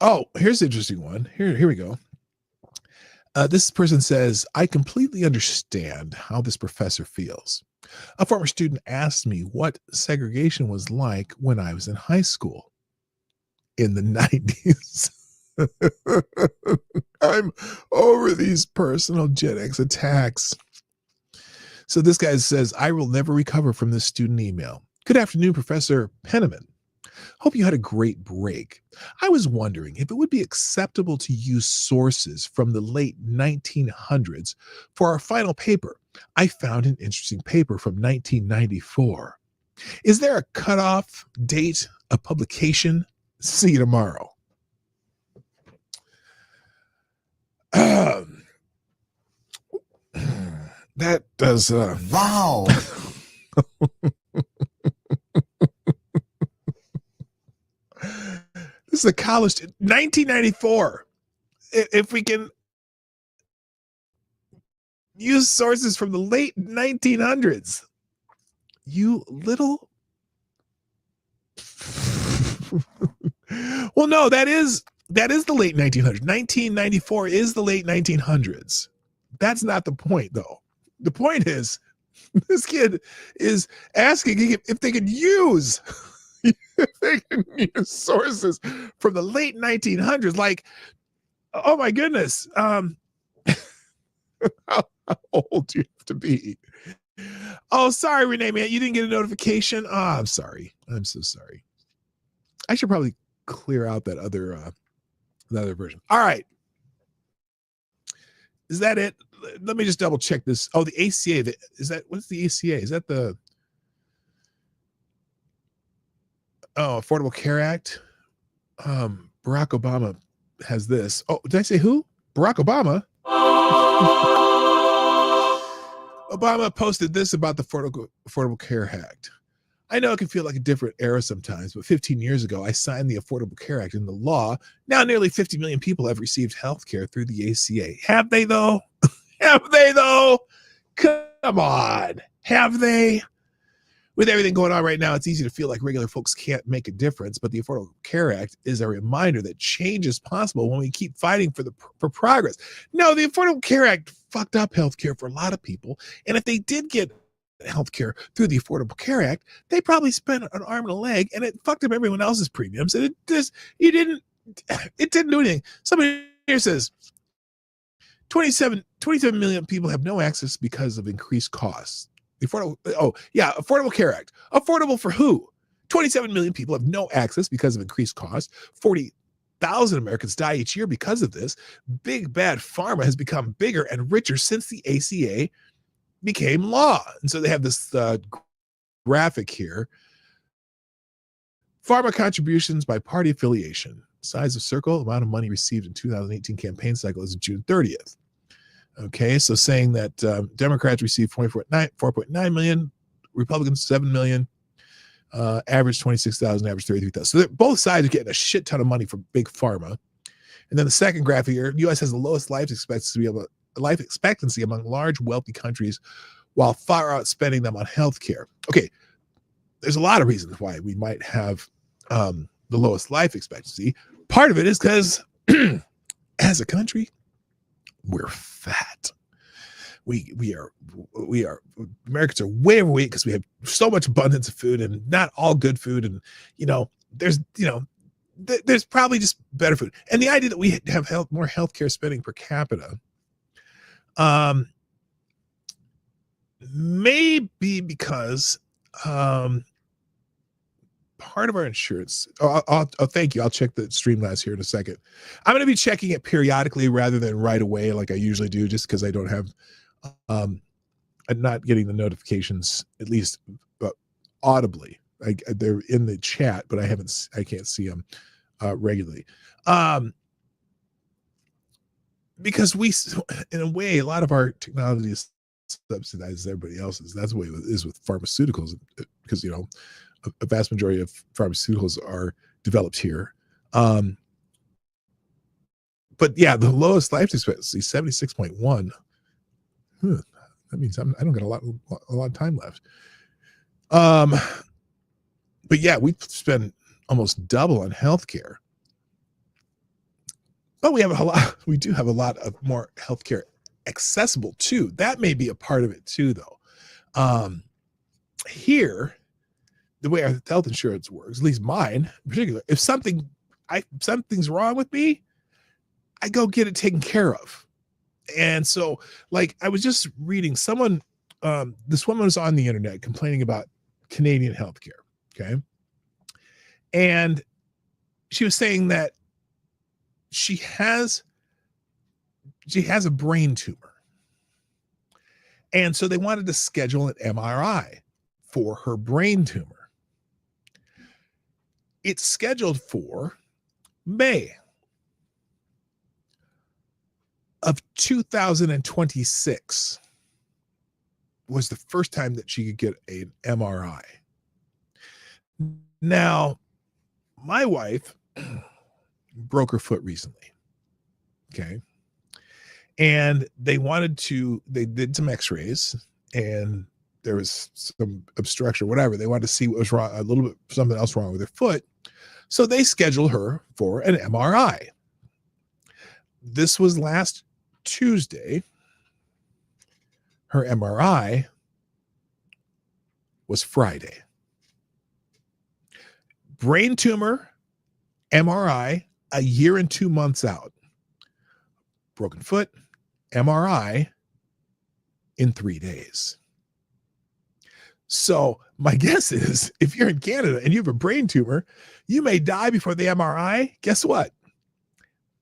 Oh, here's an interesting one. Here we go. This person says, I completely understand how this professor feels. A former student asked me what segregation was like when I was in high school in the 90s. I'm over these personal Gen X attacks. So this guy says, I will never recover from this student email. Good afternoon, Professor Penniman. Hope you had a great break. I was wondering if it would be acceptable to use sources from the late 1900s for our final paper. I found an interesting paper from 1994. Is there a cutoff date of publication? See you tomorrow. That does. Wow. This is a college 1994. If we can use sources from the late 1900s, you little. Well, no, that is the late 1900s. 1994 is the late 1900s. That's not the point, though. The point is, this kid is asking if they can use sources from the late 1900s. Like, oh my goodness, how old do you have to be? Oh, sorry, Renee, man, you didn't get a notification. Oh, I'm sorry. I'm so sorry. I should probably clear out that other version. All right. Is that it? Let me just double check this. Oh, the ACA. What's the ACA? Is that the Affordable Care Act? Barack Obama has this. Oh, did I say who? Barack Obama? Obama posted this about the Affordable Care Act. I know it can feel like a different era sometimes, but 15 years ago, I signed the Affordable Care Act into law. Now nearly 50 million people have received health care through the ACA. Have they, though? Have they, though? Come on. Have they? With everything going on right now, it's easy to feel like regular folks can't make a difference, but the Affordable Care Act is a reminder that change is possible when we keep fighting for progress. No, the Affordable Care Act fucked up healthcare for a lot of people, and if they did get healthcare through the Affordable Care Act, they probably spent an arm and a leg, and it fucked up everyone else's premiums, and it didn't do anything. Somebody here says 27 million people have no access because of increased costs. The Affordable Care Act. Affordable for who? 27 million people have no access because of increased costs. 40,000 Americans die each year because of this. Big bad pharma has become bigger and richer since the ACA became law. And so they have this graphic here. Pharma contributions by party affiliation. Size of circle, amount of money received in 2018 campaign cycle is June 30th. Okay, so saying that Democrats received 4.9 million, Republicans 7 million, average 26,000, average 33,000. So both sides are getting a shit ton of money from big pharma. And then the second graphic here, U.S. has the lowest life expectancy among large, wealthy countries, while far outspending them on healthcare. Okay, there's a lot of reasons why we might have the lowest life expectancy. Part of it is because as a country, we're fat. We are Americans are way overweight because we have so much abundance of food, and not all good food. And there's probably just better food. And the idea that we have more healthcare spending per capita, maybe because part of our insurance. Oh, thank you. I'll check the Streamlabs here in a second. I'm going to be checking it periodically rather than right away like I usually do, just because I don't have, I'm not getting the notifications, at least audibly. They're in the chat, but I can't see them regularly. Because in a way, a lot of our technology is subsidizes everybody else's. That's the way it is with pharmaceuticals, because a vast majority of pharmaceuticals are developed here. But yeah, the lowest life expectancy, 76.1. That means I don't got a lot of time left. But yeah, we spend almost double on healthcare. But we do have a lot of more healthcare accessible too. That may be a part of it too, though. Here, the way our health insurance works, at least mine in particular, if something's wrong with me, I go get it taken care of. And so, like, I was just reading someone, this woman was on the internet complaining about Canadian healthcare. Okay. And she was saying that she has a brain tumor. And so they wanted to schedule an MRI for her brain tumor. It's scheduled for May of 2026 was the first time that she could get an MRI. Now, my wife broke her foot recently. Okay. And they did some x-rays, and there was some obstruction or whatever. They wanted to see what was wrong, something else wrong with her foot. So they scheduled her for an MRI. This was last Tuesday. Her MRI was Friday. Brain tumor, MRI, a year and 2 months out. Broken foot, MRI in 3 days. So my guess is if you're in Canada and you have a brain tumor, you may die before the MRI. Guess what?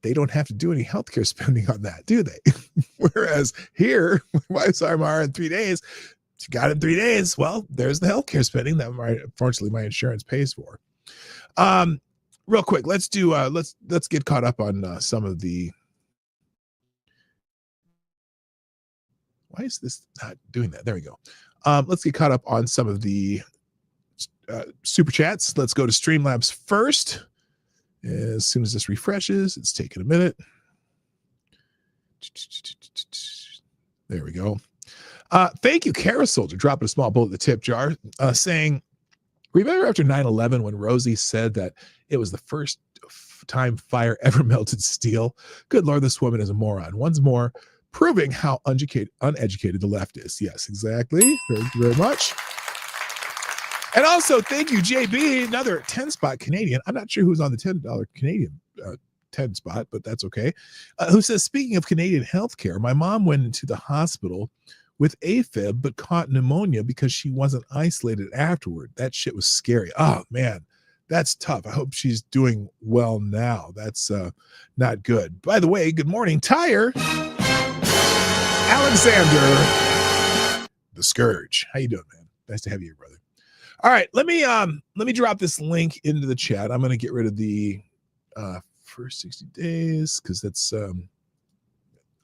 They don't have to do any healthcare spending on that, do they? Whereas here, my wife's MRI in 3 days, she got it in 3 days. Well, there's the healthcare spending that unfortunately my insurance pays for. Real quick, let's get caught up on some of the. Why is this not doing that? There we go. Let's get caught up on some of the super chats. Let's go to Streamlabs first. As soon as this refreshes, it's taking a minute. There we go. Thank you, Kara Soldier, dropping a small bullet in the tip jar, saying, remember after 9/11 when Rosie said that it was the first time fire ever melted steel? Good Lord, this woman is a moron. Once more, proving how uneducated the left is. Yes, exactly. Thank you very much. And also, thank you, JB, another 10-spot Canadian. I'm not sure who's on the $10 Canadian 10 spot, but that's okay. Who says, speaking of Canadian healthcare, my mom went into the hospital with AFib, but caught pneumonia because she wasn't isolated afterward. That shit was scary. Oh, man, that's tough. I hope she's doing well now. That's not good. By the way, good morning, Tyre. Alexander, the Scourge. How you doing, man? Nice to have you here, brother. All right, let me drop this link into the chat. I'm going to get rid of the first 60 days because that's oh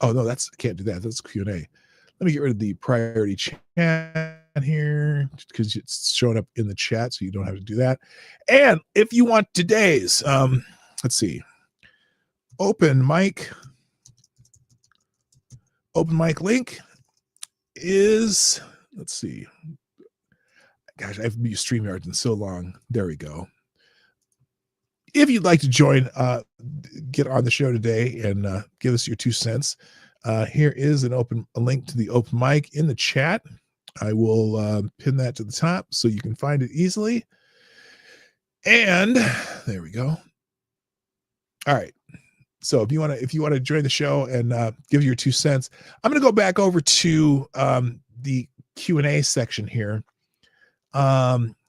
no, I can't do that. That's Q&A. Let me get rid of the priority chat here because it's showing up in the chat, so you don't have to do that. And if you want today's let's see, open mic link is, let's see. Gosh, I've used StreamYard in so long. There we go. If you'd like to join, get on the show today and give us your 2 cents. Here is a link to the open mic in the chat. I will pin that to the top so you can find it easily. And there we go. All right. So if you want to join the show and give your 2 cents, I'm going to go back over to the Q&A section here.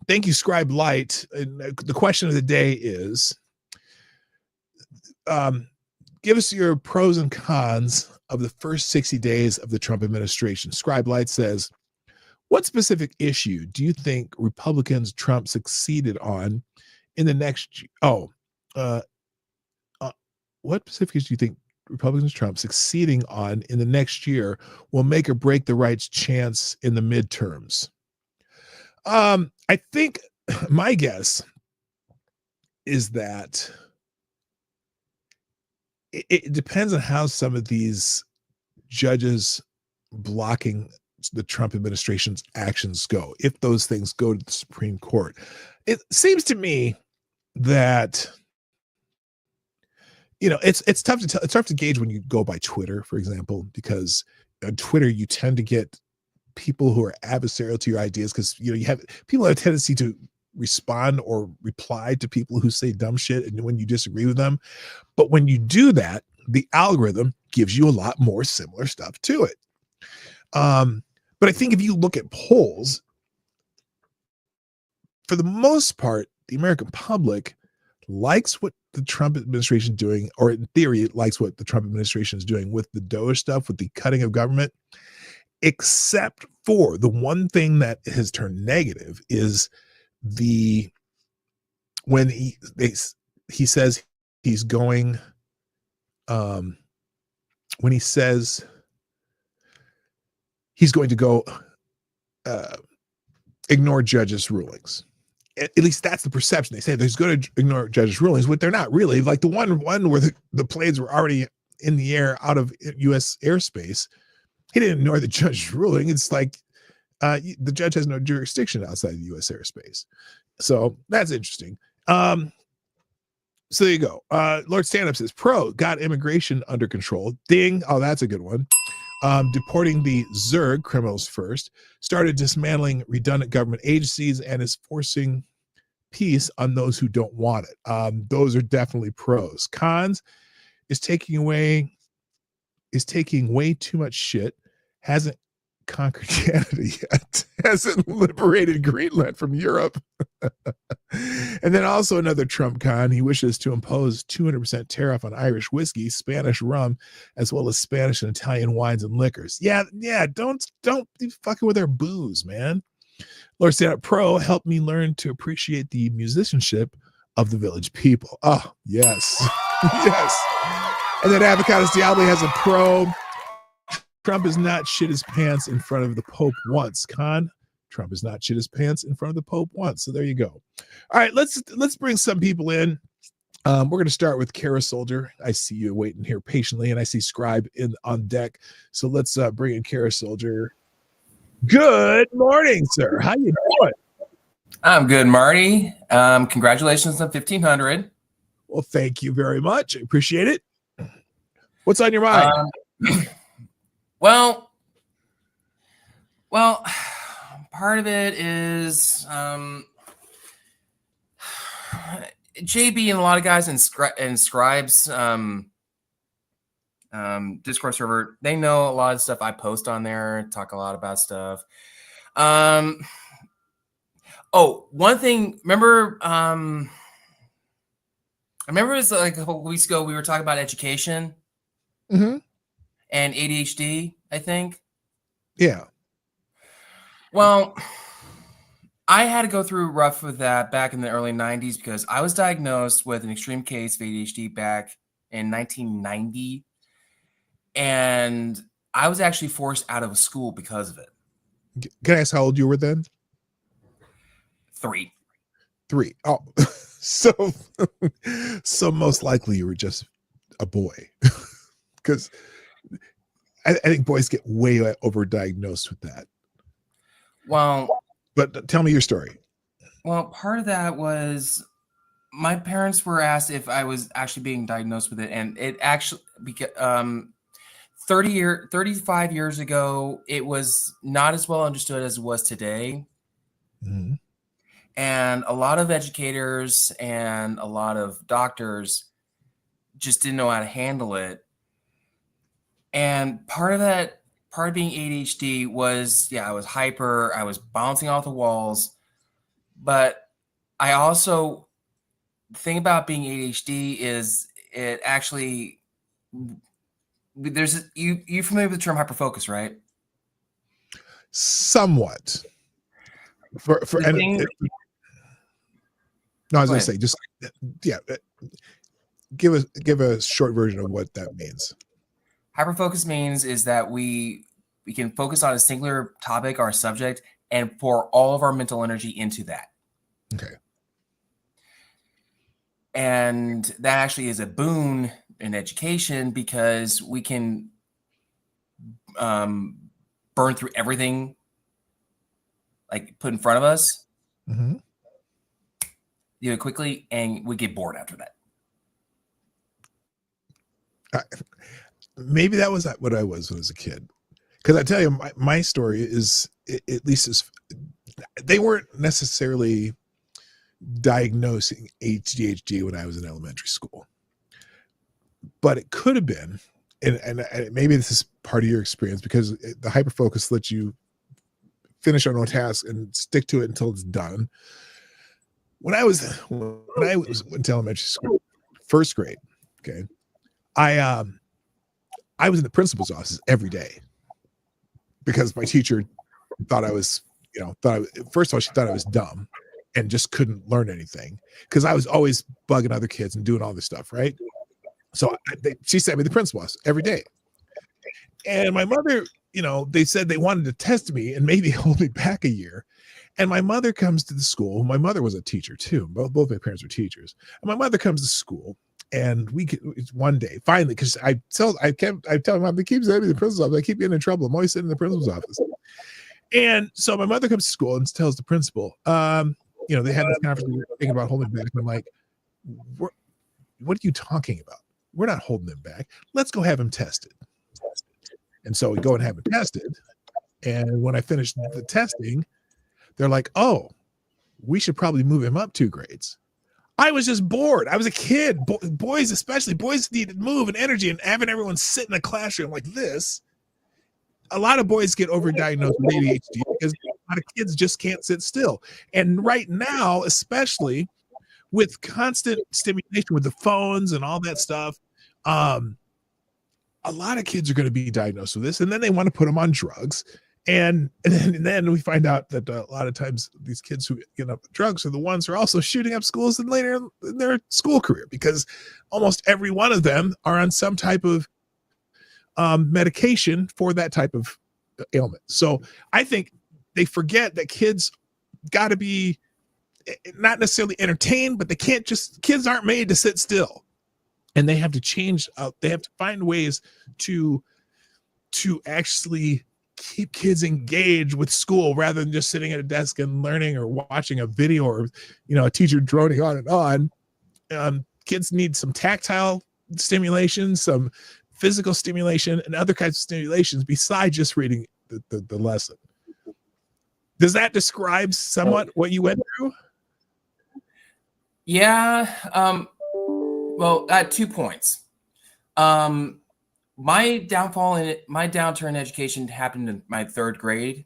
Thank you, Scribe Light. And the question of the day is, give us your pros and cons of the first 60 days of the Trump administration. Scribe Light says, what specific issue do you think Republicans Trump succeeded on in the next? What specific issue do you think Republicans Trump succeeding on in the next year will make or break the right's chance in the midterms? I think my guess is that it depends on how some of these judges blocking the Trump administration's actions go. If those things go to the Supreme Court, it seems to me that, you know, it's tough to tell. It's tough to gauge when you go by Twitter, for example, because on Twitter you tend to get people who are adversarial to your ideas because, you know, you have people have a tendency to respond or reply to people who say dumb shit and when you disagree with them. But when you do that, the algorithm gives you a lot more similar stuff to it. But I think if you look at polls, for the most part, the American public likes what the Trump administration is doing, or in theory, likes what the Trump administration is doing with the DOGE stuff, with the cutting of government, except for the one thing that has turned negative is when he says he's going, when he says he's going to go ignore judges' rulings. At least that's the perception. They say he's going to ignore judges' rulings, but they're not really. Like the one where the planes were already in the air out of U.S. airspace, he didn't ignore the judge's ruling. It's like the judge has no jurisdiction outside the U.S. airspace. So that's interesting. So there you go. Lord Stanhope says, pro, got immigration under control. Ding. Oh, that's a good one. Deporting the Zerg criminals first, started dismantling redundant government agencies, and is forcing peace on those who don't want it. Those are definitely pros. Cons is taking way too much shit, hasn't conquered Canada yet, hasn't liberated Greenland from Europe. And then also another Trump con, he wishes to impose 200% tariff on Irish whiskey, Spanish rum, as well as Spanish and Italian wines and liquors. Yeah, don't be fucking with our booze, man. Lord Stand Up Pro helped me learn to appreciate the musicianship of the village people. Oh, yes. Yes. And then Avocados Diablo has a pro. Trump has not shit his pants in front of the Pope once. Con, Trump has not shit his pants in front of the Pope once. So there you go. All right, let's bring some people in. We're going to start with Kara Soldier. I see you waiting here patiently, and I see Scribe on deck. So let's bring in Kara Soldier. Good morning, sir. How you doing? I'm good, Marty. Congratulations on 1,500. Well, thank you very much. I appreciate it. What's on your mind? Well, part of it is JB and a lot of guys in Scribe's Discord server, they know a lot of stuff I post on there, talk a lot about stuff. Oh, one thing, remember, I remember it was like a couple weeks ago, we were talking about education. Mm-hmm. And ADHD, I think. Yeah. Well, I had to go through rough with that back in the early 90s because I was diagnosed with an extreme case of ADHD back in 1990. And I was actually forced out of school because of it. Can I ask how old you were then? 3. Oh, so most likely you were just a boy. Because I think boys get way overdiagnosed with that. Well, but tell me your story. Well, part of that was my parents were asked if I was actually being diagnosed with it, and it actually 35 years ago, it was not as well understood as it was today. Mm-hmm. And a lot of educators and a lot of doctors just didn't know how to handle it. And part of being ADHD was, I was hyper, I was bouncing off the walls. But I also, the thing about being ADHD is it actually, you familiar with the term hyperfocus, right? Somewhat. No, I was going to say, just, give a short version of what that means. Hyperfocus means is that we can focus on a singular topic or subject and pour all of our mental energy into that. Okay. And that actually is a boon in education because we can burn through everything like put in front of us, mm-hmm. do it quickly, and we get bored after that. Maybe that was what I was when I was a kid. Because I tell you, my story is, at least they weren't necessarily diagnosing ADHD when I was in elementary school. But it could have been, and maybe this is part of your experience, because the hyperfocus lets you finish on one task and stick to it until it's done. when I was went to elementary school, first grade, okay, I was in the principal's office every day because my teacher thought I was, first of all, she thought I was dumb and just couldn't learn anything because I was always bugging other kids and doing all this stuff, right? So she sent me to the principal's office every day. And my mother, they said they wanted to test me and maybe hold me back a year. And my mother comes to the school. My mother was a teacher too. Both my parents were teachers. And my mother comes to school, and one day finally, because I tell my mom, they keep sending me to the principal's office. I keep getting in trouble. I'm always sitting in the principal's office. And so my mother comes to school and tells the principal, they had this conversation thinking about holding back. And I'm like, what are you talking about? We're not holding him back. Let's go have him tested. And so we go and have him tested. And when I finished the testing, they're like, oh, we should probably move him up 2 grades. I was just bored. I was a kid. Boys, especially, boys needed move and energy, and having everyone sit in a classroom like this. A lot of boys get overdiagnosed with ADHD because a lot of kids just can't sit still. And right now, especially with constant stimulation with the phones and all that stuff, a lot of kids are going to be diagnosed with this, and then they want to put them on drugs. And then we find out that a lot of times these kids who get up drugs are the ones who are also shooting up schools and later in their school career, because almost every one of them are on some type of medication for that type of ailment. So I think they forget that kids got to be not necessarily entertained, but kids aren't made to sit still, and they have to change. They have to find ways to actually keep kids engaged with school rather than just sitting at a desk and learning or watching a video or, a teacher droning on and on. Kids need some tactile stimulation, some physical stimulation, and other kinds of stimulations besides just reading the lesson. Does that describe somewhat what you went through? Yeah. Well, at 2 points. My downturn in education happened in my 3rd grade.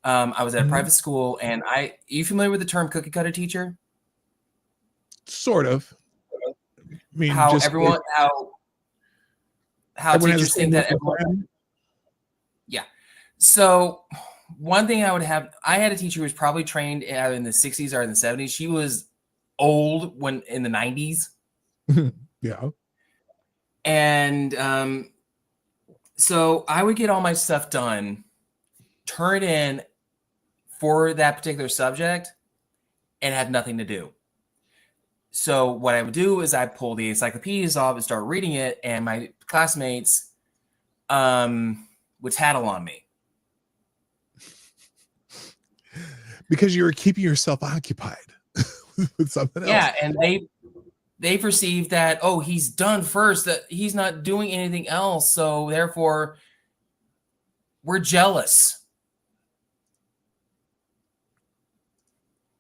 I was at a private school, and are you familiar with the term cookie cutter teacher? Sort of. I mean, how just everyone, how teachers think that everyone. Yeah. So one thing I had a teacher who was probably trained either in the 60s or in the 70s. She was old when in the 90s. Yeah. And so I would get all my stuff done, turn it in for that particular subject, and have nothing to do. So what I would do is I'd pull the encyclopedias off and start reading it, and my classmates would tattle on me. Because you were keeping yourself occupied with something else. Yeah, and they perceive that, oh, he's done first, that he's not doing anything else, so therefore we're jealous.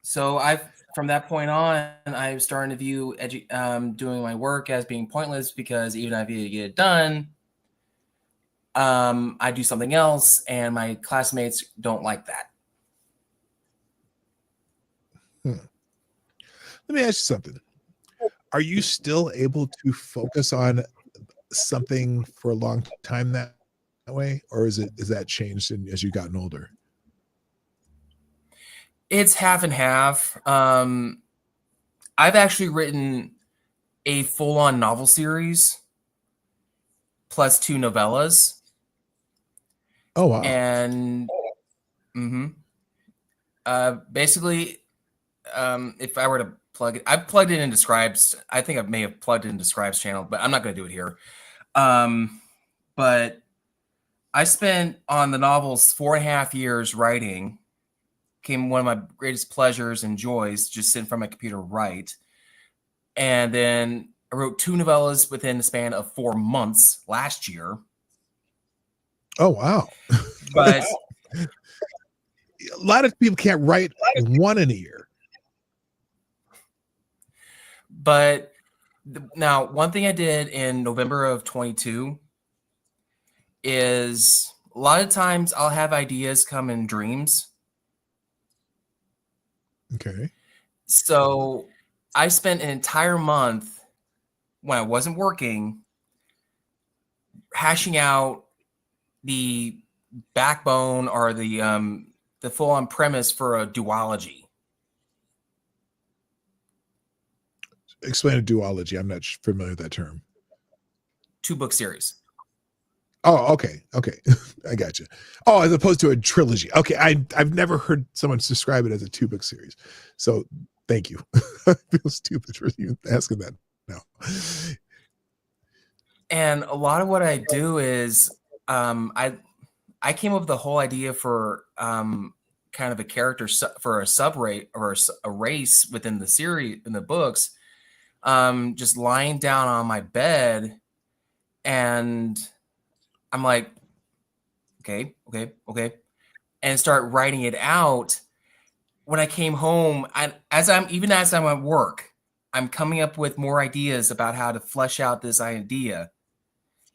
So from that point on, I was starting to view doing my work as being pointless, because even if I get it done, I do something else, and my classmates don't like that. Let me ask you something. Are you still able to focus on something for a long time that way, or is that changed as you've gotten older? It's half and half. I've actually written a full-on novel series plus 2 novellas. Oh, wow. And basically, if I were to plug it, I've plugged it into Scribe's. I think I may have plugged it into Scribe's channel, but I'm not going to do it here. But I spent on the novels 4.5 years writing. Became one of my greatest pleasures and joys, just sit in front of my computer and write. And then I wrote 2 novellas within the span of 4 months last year. Oh, wow. But a lot of people can't write one in a year. But now, one thing I did in November of 22 is a lot of times I'll have ideas come in dreams. Okay. So I spent an entire month when I wasn't working hashing out the backbone or the full-on premise for a duology. Explain a duology. I'm not familiar with that term. 2-book series. Oh, okay. I got you. Oh, as opposed to a trilogy. Okay, I've never heard someone describe it as a 2-book series. So thank you. I feel stupid for you asking that now. And a lot of what I do is I came up with the whole idea for kind of a character for a sub-race or a race within the series in the books. Just lying down on my bed, and I'm like, okay, and start writing it out. When I came home, as I'm at work, I'm coming up with more ideas about how to flesh out this idea.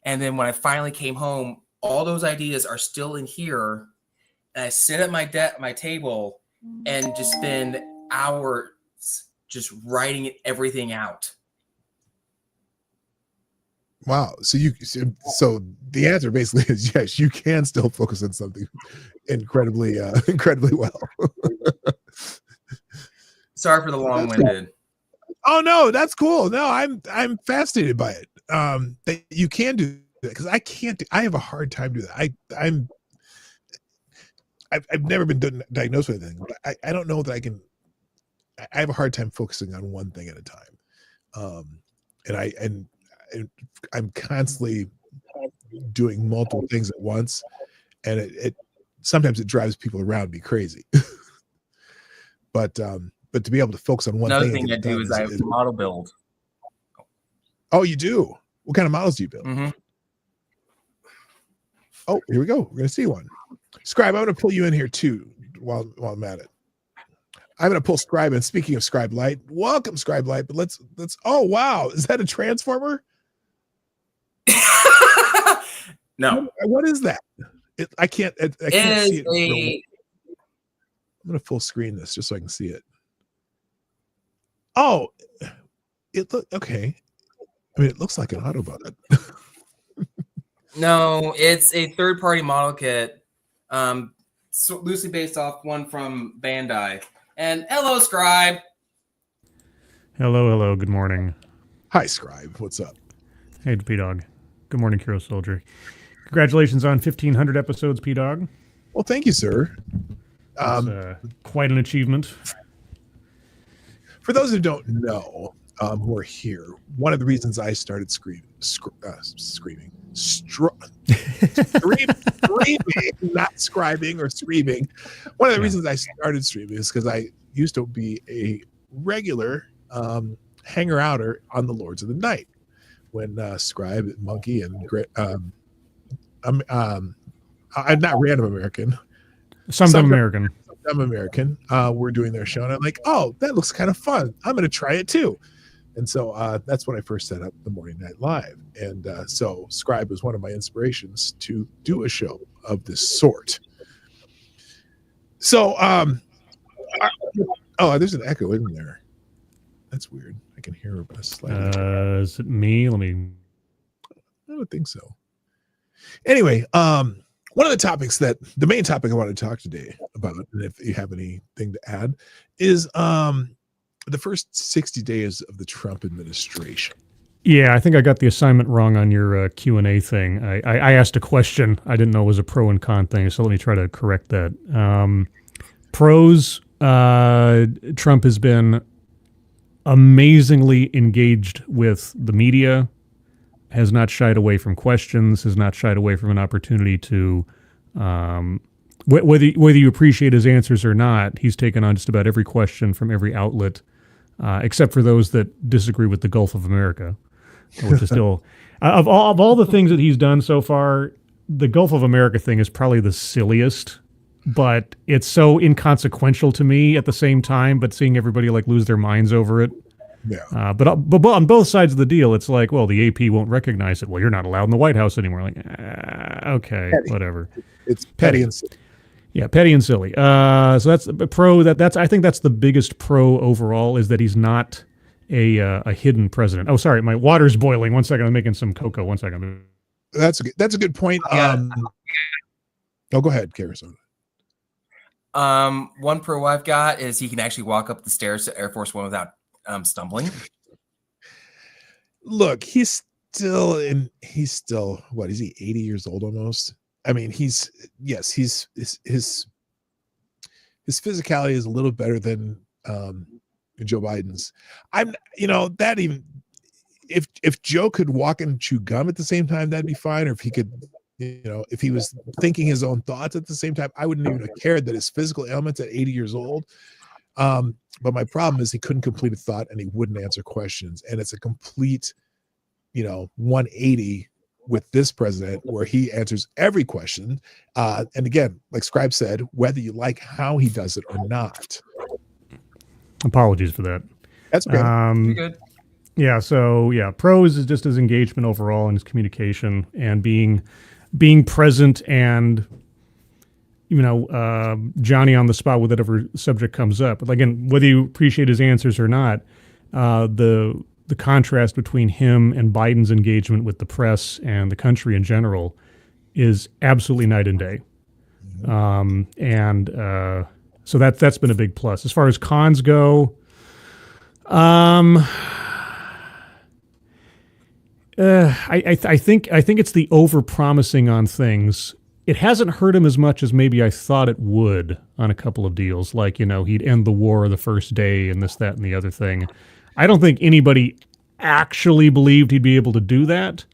And then when I finally came home, all those ideas are still in here. And I sit at my table and just spend hours just writing everything out. Wow. So the answer basically is yes, you can still focus on something incredibly well. Sorry for the long-winded. Oh no, that's cool. No, I'm fascinated by it. That you can do that, because I can't. I have a hard time doing that. I've never been diagnosed with anything, but I don't know that I can. I have a hard time focusing on one thing at a time. And I'm constantly doing multiple things at once, and it sometimes it drives people around me crazy. But to be able to focus on one Another thing I do is I model build. Oh, you do? What kind of models do you build? Mm-hmm. Oh, here we go. We're going to see one. Scribe, I'm going to pull you in here too while I'm at it. I'm going to pull Scribe in. Speaking of Scribe Light, welcome Scribe Light. But let's. Oh wow, is that a transformer? No. What is that? I can't see it. I'm going to full screen this just so I can see it. Oh, okay. I mean, it looks like an Autobot. No, it's a third-party model kit, so loosely based off one from Bandai. And hello, Scribe. Hello. Good morning. Hi, Scribe. What's up? Hey, P-Dog. Good morning, Hero Soldier. Congratulations on 1,500 episodes, P-Dog. Well, thank you, sir. Quite an achievement. For those who don't know, who are here, one of the reasons I started screaming, not scribing or screaming. One of the reasons I started streaming is because I used to be a regular hanger-outer on the Lords of the Night when Scribe, Monkey, and I'm not Random American. Some American. Were doing their show, and I'm like, oh, that looks kind of fun. I'm going to try it too. And so that's when I first set up the Morning Night Live. And so Scribe was one of my inspirations to do a show of this sort. So, there's an echo in there. That's weird. I can hear a slight. Is it me? I don't think so. Anyway, one of the main topic I want to talk today about, and if you have anything to add, is the first 60 days of the Trump administration. Yeah, I think I got the assignment wrong on your Q&A thing. I asked a question. I didn't know it was a pro and con thing, so let me try to correct that. Pros, Trump has been amazingly engaged with the media, has not shied away from questions, has not shied away from an opportunity to, whether you appreciate his answers or not, he's taken on just about every question from every outlet, except for those that disagree with the Gulf of America, which is still, of all the things that he's done so far, the Gulf of America thing is probably the silliest, but it's so inconsequential to me at the same time, but seeing everybody lose their minds over it. Yeah. But on both sides of the deal, it's like, well, the AP won't recognize it. Well, you're not allowed in the White House anymore. Okay, petty. Whatever. It's petty and silly. Yeah, petty and silly. So that's a pro. That's I think that's the biggest pro overall is that he's not a hidden president. Oh, sorry, my water's boiling. 1 second, I'm making some cocoa. 1 second. That's a good point. Oh, go ahead, Karis. One pro I've got is he can actually walk up the stairs to Air Force One without stumbling. Look, he's still what is he, 80 years old almost? I mean, his physicality is a little better than Joe Biden's. That even if Joe could walk and chew gum at the same time, that'd be fine. Or if he could, if he was thinking his own thoughts at the same time, I wouldn't even have cared that his physical ailments at 80 years old. But my problem is he couldn't complete a thought and he wouldn't answer questions. And it's a complete, 180 with this president where he answers every question. And again, like Scribe said, whether you like how he does it or not. Apologies for that. That's okay. You're good. Yeah. So yeah, pros is just his engagement overall and his communication and being present and, Johnny on the spot with whatever subject comes up. But again, whether you appreciate his answers or not, the contrast between him and Biden's engagement with the press and the country in general is absolutely night and day. So that's been a big plus. As far as cons go, I think it's the over-promising on things. It hasn't hurt him as much as maybe I thought it would on a couple of deals, like, he'd end the war the first day and this, that, and the other thing. I don't think anybody actually believed he'd be able to do that.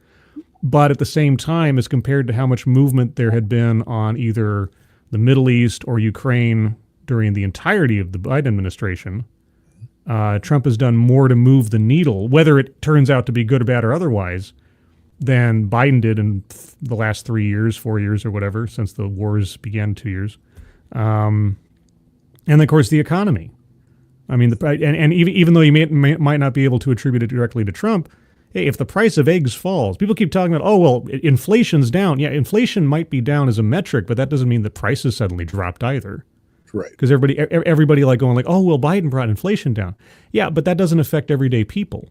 But at the same time, as compared to how much movement there had been on either the Middle East or Ukraine during the entirety of the Biden administration, Trump has done more to move the needle, whether it turns out to be good or bad or otherwise, than Biden did in the last 3 years, 4 years, or whatever, since the wars began 2 years. And of course, the economy. I mean, even though you might not be able to attribute it directly to Trump, hey, if the price of eggs falls, people keep talking about, inflation's down. Yeah, inflation might be down as a metric, but that doesn't mean the prices suddenly dropped either. Right. Because everybody Biden brought inflation down. Yeah, but that doesn't affect everyday people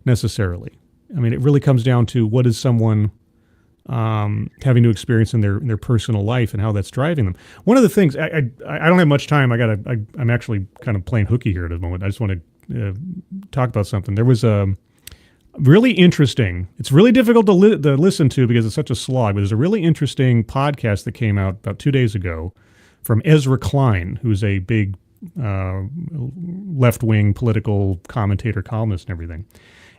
necessarily. I mean, it really comes down to what is someone having to experience in their personal life and how that's driving them. One of the things I don't have much time. I'm actually kind of playing hooky here at the moment. I just want to talk about something. There was a really interesting. It's really difficult to listen to because it's such a slog. But there's a really interesting podcast that came out about 2 days ago from Ezra Klein, who's a big left-wing political commentator, columnist, and everything.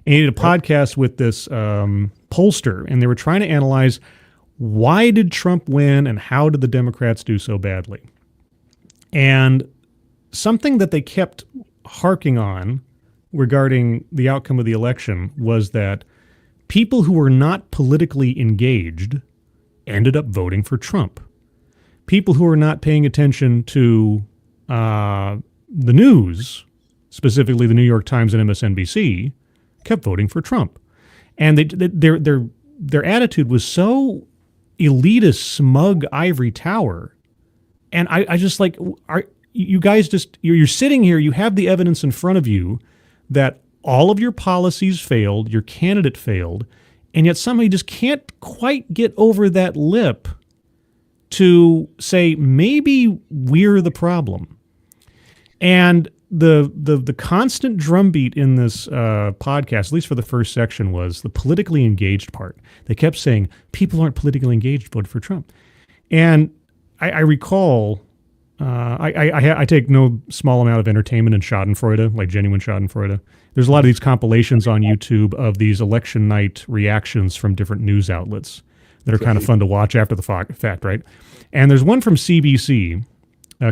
And he did a podcast with this pollster, and they were trying to analyze why did Trump win and how did the Democrats do so badly. And something that they kept harking on regarding the outcome of the election was that people who were not politically engaged ended up voting for Trump. People who were not paying attention to the news, specifically the New York Times and MSNBC, kept voting for Trump. And their attitude was so elitist, smug, ivory tower. And I just are you guys you're sitting here, you have the evidence in front of you that all of your policies failed, your candidate failed, and yet somehow you just can't quite get over that lip to say, maybe we're the problem. And the constant drumbeat in this podcast, at least for the first section, was the politically engaged part. They kept saying, people aren't politically engaged, vote for Trump. And I recall, I take no small amount of entertainment in Schadenfreude, like genuine Schadenfreude. There's a lot of these compilations on YouTube of these election night reactions from different news outlets that are kind of fun to watch after the fact, right? And there's one from CBC,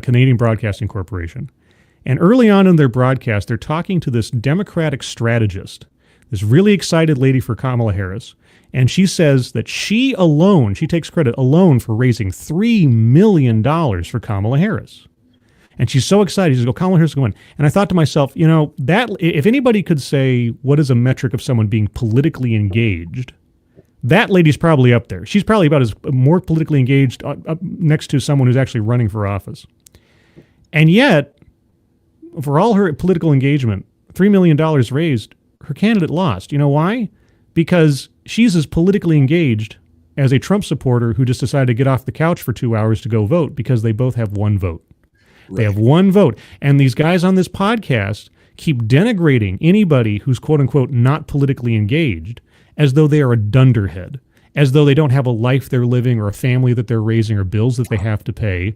Canadian Broadcasting Corporation. And early on in their broadcast, they're talking to this Democratic strategist, this really excited lady for Kamala Harris. And she says that she takes credit alone for raising $3 million for Kamala Harris. And she's so excited. She's Kamala Harris is going. And I thought to myself, that if anybody could say what is a metric of someone being politically engaged, That lady's probably up there. She's probably about as more politically engaged up next to someone who's actually running for office. And yet, for all her political engagement, $3 million raised, her candidate lost. You know why? Because she's as politically engaged as a Trump supporter who just decided to get off the couch for 2 hours to go vote, because they both have one vote. Right. They have one vote. And these guys on this podcast keep denigrating anybody who's quote unquote not politically engaged as though they are a dunderhead, as though they don't have a life they're living or a family that they're raising or bills that they have to pay.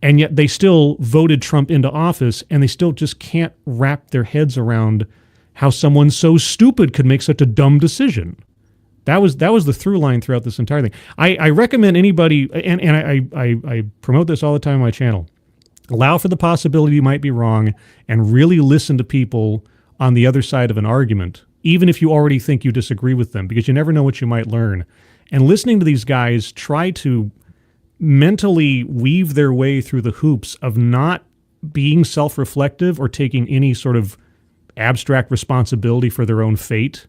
And yet they still voted Trump into office, and they still just can't wrap their heads around how someone so stupid could make such a dumb decision. That was the through line throughout this entire thing. I recommend anybody, and I promote this all the time on my channel, allow for the possibility you might be wrong and really listen to people on the other side of an argument, even if you already think you disagree with them, because you never know what you might learn. And listening to these guys try to mentally weave their way through the hoops of not being self-reflective or taking any sort of abstract responsibility for their own fate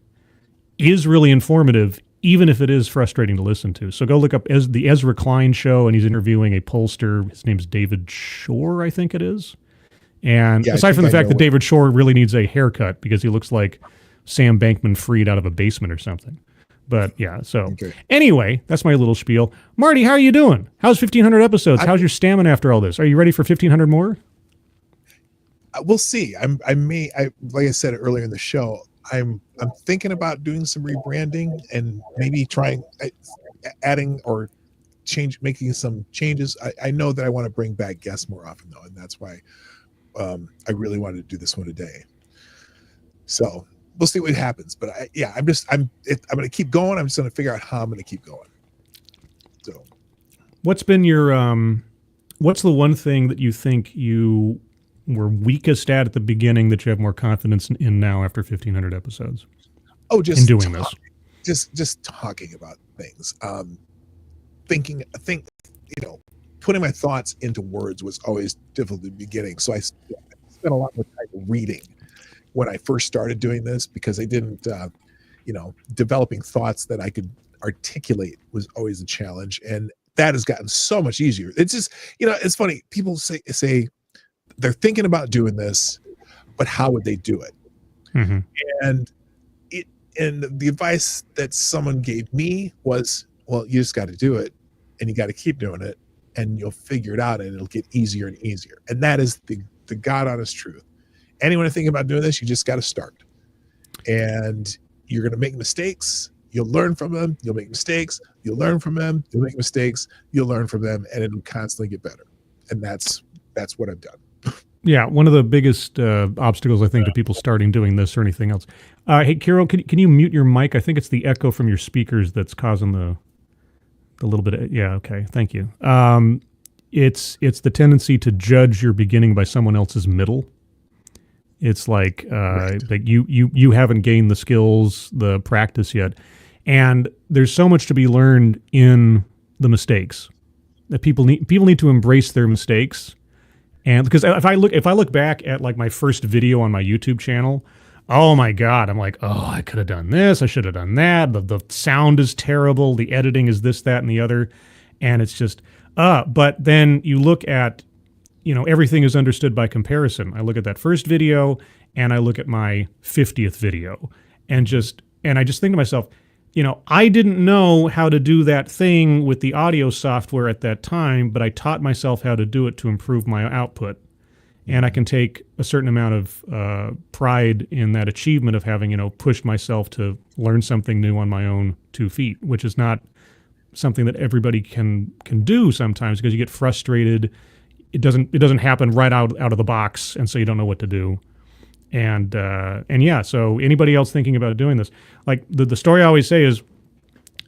is really informative, even if it is frustrating to listen to. So go look up the Ezra Klein show, and he's interviewing a pollster. His name's David Shore, I think it is. And aside from the fact that David Shore really needs a haircut because he looks like Sam Bankman-Fried out of a basement or something. But yeah, so anyway, that's my little spiel. Marty, how are you doing? How's 1,500 episodes? How's your stamina after all this? Are you ready for 1,500 more? We'll see. Like I said earlier in the show, I'm thinking about doing some rebranding and maybe trying adding or making some changes. I know that I want to bring back guests more often though, and that's why I really wanted to do this one today. So we'll see what happens, but I'm going to keep going. I'm just going to figure out how I'm going to keep going. So what's been your, what's the one thing that you think you were weakest at the beginning that you have more confidence in now after 1,500 episodes? Oh, just in doing this. Just talking about things. Putting my thoughts into words was always difficult at the beginning. So I spent a lot more time reading when I first started doing this, because I didn't, developing thoughts that I could articulate was always a challenge. And that has gotten so much easier. It's just, it's funny. People say they're thinking about doing this, but how would they do it? Mm-hmm. And the advice that someone gave me was, well, you just got to do it, and you got to keep doing it, and you'll figure it out, and it'll get easier and easier. And that is the God honest truth. Anyone thinking about doing this, you just got to start. And you're going to make mistakes. You'll learn from them. You'll make mistakes. You'll learn from them. You'll make mistakes. You'll learn from them, and it'll constantly get better. And that's what I've done. Yeah, one of the biggest obstacles, I think, to people starting doing this or anything else. Hey, Carol, can you mute your mic? I think it's the echo from your speakers that's causing the little bit of, yeah, okay, thank you. It's the tendency to judge your beginning by someone else's middle. It's like like you haven't gained the skills, the practice yet, and there's so much to be learned in the mistakes that people need to embrace their mistakes. And because if I look back at like my first video on my YouTube channel, oh my God, I'm like, oh, I could have done this, I should have done that. The sound is terrible, the editing is this, that, and the other, and it's just but then you look at, everything is understood by comparison. I look at that first video and I look at my 50th video and I just think to myself, I didn't know how to do that thing with the audio software at that time, but I taught myself how to do it to improve my output. And I can take a certain amount of pride in that achievement of having, pushed myself to learn something new on my own 2 feet, which is not something that everybody can do sometimes, because you get frustrated. It doesn't happen right out of the box, and so you don't know what to do. And yeah, so anybody else thinking about doing this, like the story I always say is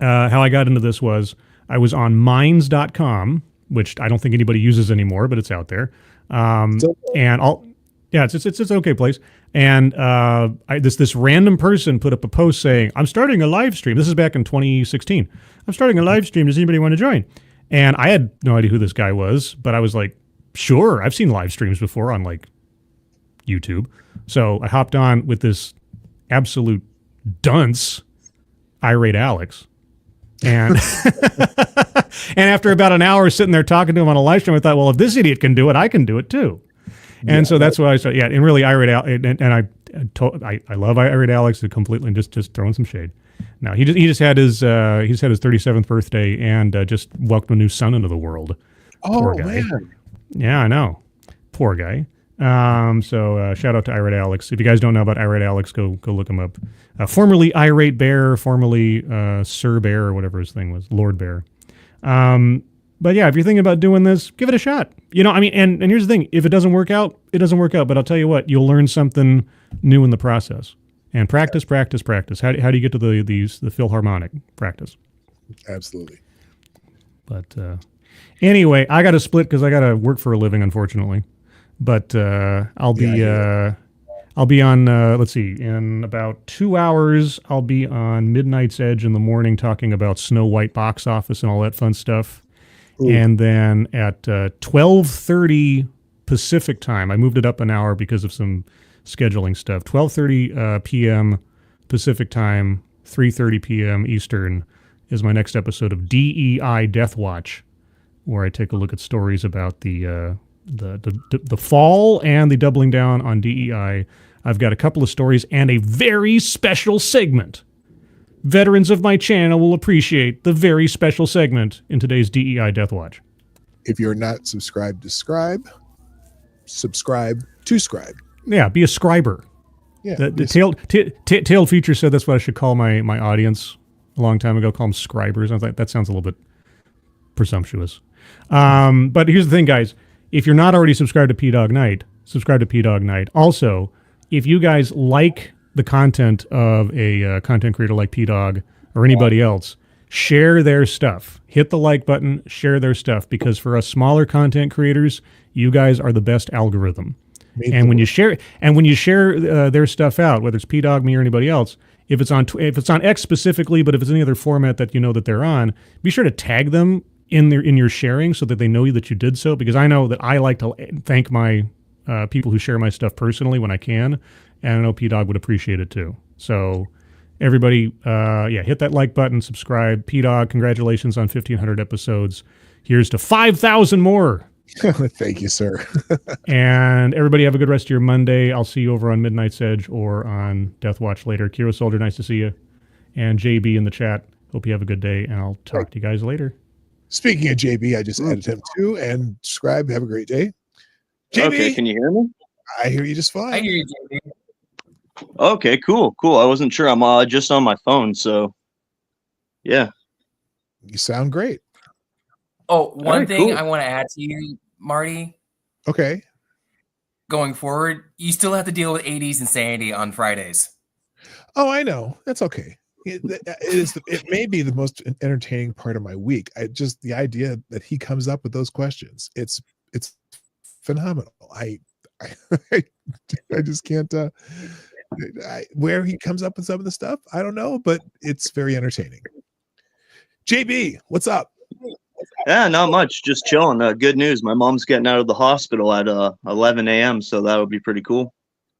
how I got into this was I was on minds.com, which I don't think anybody uses anymore, but it's out there. It's an okay place. And this random person put up a post saying, I'm starting a live stream. This is back in 2016. I'm starting a live stream. Does anybody want to join? And I had no idea who this guy was, but I was like, sure, I've seen live streams before on like YouTube. So I hopped on with this absolute dunce, Irate Alex, And and after about an hour sitting there talking to him on a live stream, I thought, well, if this idiot can do it, I can do it too. And so that's why I started. Yeah, and really, Irate I love Irate Alex completely, and just throwing some shade. No, he just had his 37th birthday and just welcomed a new son into the world. Oh, poor guy. Man. Yeah, I know. Poor guy. So shout out to Irate Alex. If you guys don't know about Irate Alex, go look him up. Formerly Irate Bear, formerly Sir Bear, or whatever his thing was, Lord Bear. But yeah, if you're thinking about doing this, give it a shot. I mean, and here's the thing: if it doesn't work out, it doesn't work out. But I'll tell you what, you'll learn something new in the process. And practice. How do you get to the Philharmonic? Practice. Absolutely. But anyway, I got to split because I got to work for a living, unfortunately. But I'll be on. Let's see, in about 2 hours, I'll be on Midnight's Edge in the morning talking about Snow White box office and all that fun stuff. Ooh. And then at 12:30 Pacific time, I moved it up an hour because of some scheduling stuff. 12:30 p.m. Pacific time, 3:30 p.m. Eastern is my next episode of DEI Death Watch, where I take a look at stories about the fall and the doubling down on DEI. I've got a couple of stories and a very special segment. Veterans of my channel will appreciate the very special segment in today's DEI Death Watch. If you're not subscribed to Scribe, subscribe to Scribe. Yeah, be a scriber. Yeah, the tailed feature said that's what I should call my audience a long time ago. Call them scribers. I was like, that sounds a little bit presumptuous. But here's the thing, guys. If you're not already subscribed to P-Dog Night, subscribe to P-Dog Night. Also, if you guys like the content of a content creator like P-Dog or anybody else, share their stuff. Hit the like button, share their stuff, because for us smaller content creators, you guys are the best algorithm. And when you share their stuff out, whether it's P-Dog, me, or anybody else, if it's on X specifically, but if it's any other format that you know that they're on, be sure to tag them in your sharing so that they know that you did so, because I know that I like to thank my people who share my stuff personally when I can, and I know P-Dog would appreciate it too. So everybody, hit that like button, subscribe. P-Dog, congratulations on 1,500 episodes. Here's to 5,000 more. Thank you, sir. And everybody have a good rest of your Monday. I'll see you over on Midnight's Edge or on Death Watch later. Kiro Soldier, nice to see you. And JB in the chat, hope you have a good day, and I'll talk to you guys later. Speaking of JB, I just added him too, and Scribe, have a great day. JB, okay, can you hear me? I hear you just fine. I hear you, JB. Okay, cool. I wasn't sure. I'm just on my phone, so yeah. You sound great. Oh, one thing cool. I want to add to you, Marty. Okay. Going forward, you still have to deal with 80s insanity on Fridays. Oh, I know. That's okay. It may be the most entertaining part of my week. Just the idea that he comes up with those questions. It's phenomenal. I just can't. Where he comes up with some of the stuff, I don't know, but it's very entertaining. JB, what's up? Yeah, not much. Just chilling. Good news. My mom's getting out of the hospital at 11 a.m., so that would be pretty cool.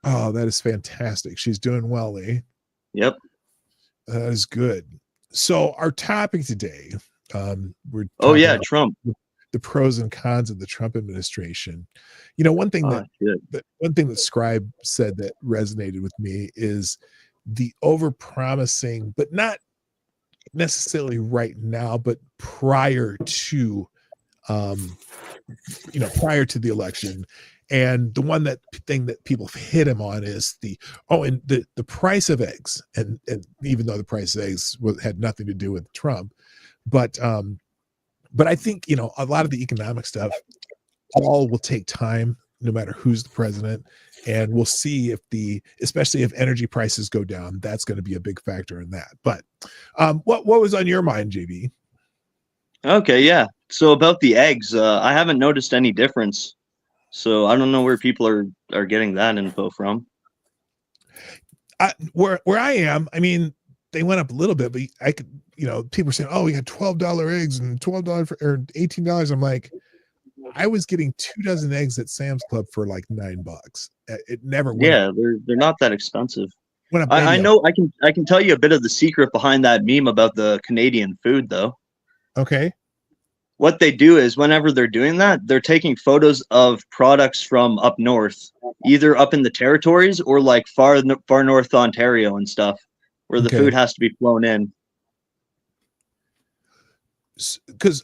Oh, that is fantastic. She's doing well, eh? Yep. That is good. So our topic today, we're Trump. The pros and cons of the Trump administration. One thing that Scribe said that resonated with me is the over-promising, but not necessarily right now, but prior to the election. And the thing that people hit him on is the price of eggs, and even though the price of eggs had nothing to do with Trump, but I think a lot of the economic stuff all will take time, no matter who's the president, and we'll see especially if energy prices go down, that's going to be a big factor in that. But what was on your mind, JB? Okay, yeah. So about the eggs, I haven't noticed any difference. So I don't know where people are getting that info from. Where I am, I mean, they went up a little bit, but I could, people are saying, oh, we had $12 eggs and $12 or $18. I'm like, I was getting 2 dozen eggs at Sam's Club for like $9. It never went. Yeah, they're not that expensive. I know I can tell you a bit of the secret behind that meme about the Canadian food, though. Okay. What they do is whenever they're doing that, they're taking photos of products from up north, either up in the territories or like far north Ontario and stuff, where the food has to be flown in. Because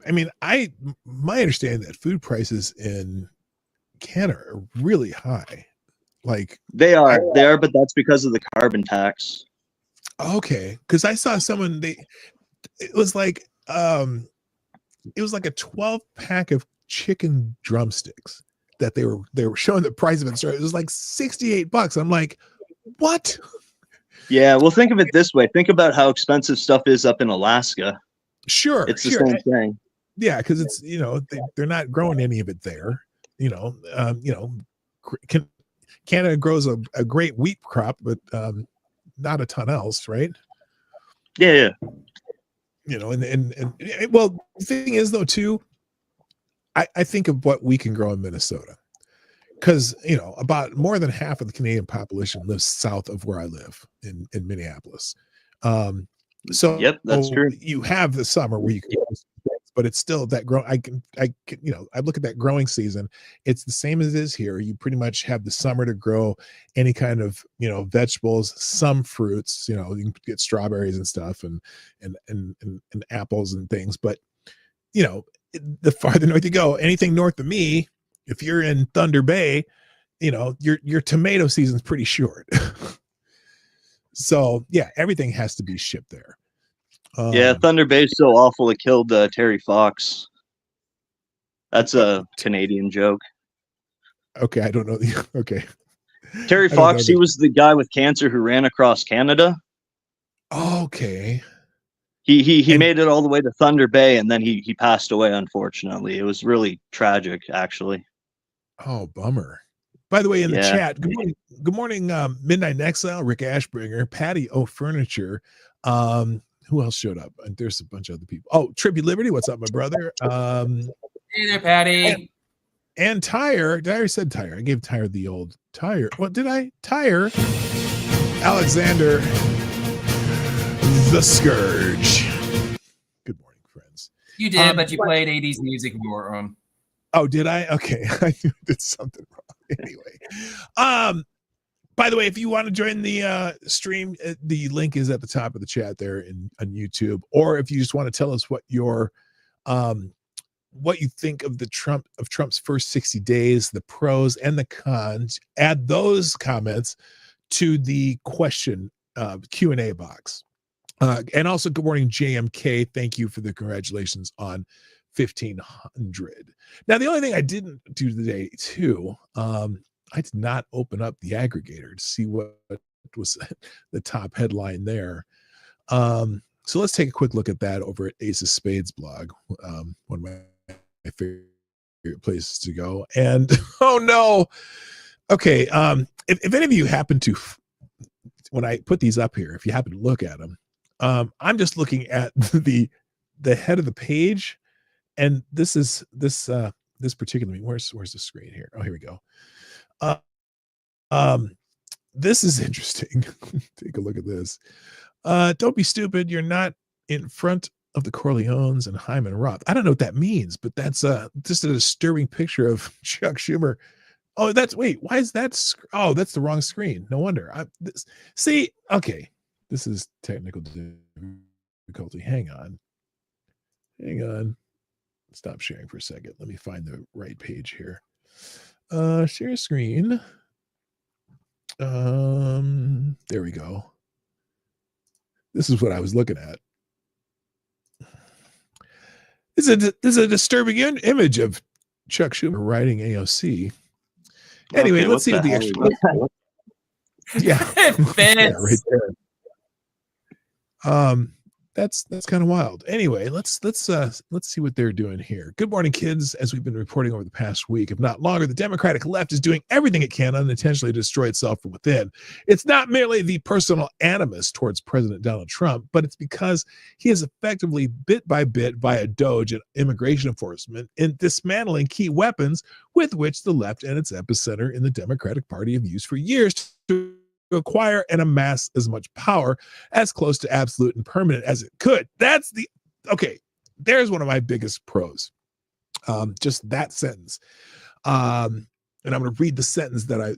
I mean, my understanding that food prices in Canada are really high. Like they are, but that's because of the carbon tax. Okay, because I saw someone it was like a 12-pack of chicken drumsticks that they were showing the price of it. So it was like $68. I'm like, what? Yeah, well, think of it this way. Think about how expensive stuff is up in Alaska. Sure, it's the same thing. Yeah, because it's they're not growing any of it there. Canada grows a great wheat crop, but not a ton else, right? Yeah. And well, the thing is though too, I think of what we can grow in Minnesota, because about more than half of the Canadian population lives south of where I live in Minneapolis. So yep, that's true. You have the summer where you can grow some things, but it's still that I look at that growing season. It's the same as it is here. You pretty much have the summer to grow any kind of vegetables, some fruits. You can get strawberries and stuff, and apples and things. But the farther north you go, anything north of me, if you're in Thunder Bay, your tomato season's pretty short. So yeah, everything has to be shipped there. Yeah, Thunder Bay's so awful it killed Terry Fox. That's a Canadian joke. Okay, I don't know. Okay. Terry Fox, he was the guy with cancer who ran across Canada. Okay. He made it all the way to Thunder Bay, and then he passed away, unfortunately. It was really tragic, actually. Oh, bummer. By the way, in the chat, good morning, Midnight Exile, Rick Ashbringer, Patty O Furniture. Who else showed up? And there's a bunch of other people. Oh, Tribute Liberty, what's up, my brother? Hey there, Patty. And Tyre. Did I already said Tyre? I gave Tyre the old Tyre. What did I? Tyre. Alexander the Scourge. Good morning, friends. You did, but you played 80s music more on. Oh, did I? Okay. I did something wrong. Anyway. By the way, if you want to join the stream, the link is at the top of the chat there on YouTube. Or if you just want to tell us what you think of Trump's first 60 days, the pros and the cons, add those comments to the question Q&A box. And also, good morning, JMK. Thank you for the congratulations on 1,500. Now, the only thing I didn't do today, too, I did not open up the aggregator to see what was the top headline there. So let's take a quick look at that over at Ace of Spades blog, one of my favorite places to go. And oh no, okay. If any of you happen to, when I put these up here, if you happen to look at them, I'm just looking at the head of the page, and this particular meme. Where's the screen here? Oh, here we go. This is interesting. Take a look at this. Don't be stupid. You're not in front of the Corleones and Hyman Roth. I don't know what that means, but that's just a disturbing picture of Chuck Schumer. Oh, why is that? Oh, that's the wrong screen. No wonder. See, okay. This is technical difficulty. Hang on. Stop sharing for a second. Let me find the right page here. Share screen. There we go. This is what I was looking at. This is a disturbing image of Chuck Schumer riding AOC. Anyway, okay, let's see what the extra. Yeah, yeah, right there. That's kind of wild. Anyway, let's see what they're doing here. Good morning, kids. As we've been reporting over the past week, if not longer, the Democratic left is doing everything it can unintentionally to destroy itself from within. It's not merely the personal animus towards President Donald Trump, but it's because he is effectively bit by bit via DOJ and immigration enforcement in dismantling key weapons with which the left and its epicenter in the Democratic Party have used for years to acquire and amass as much power as close to absolute and permanent as it could. Okay, there's one of my biggest pros. Just that sentence. And I'm going to read the sentence that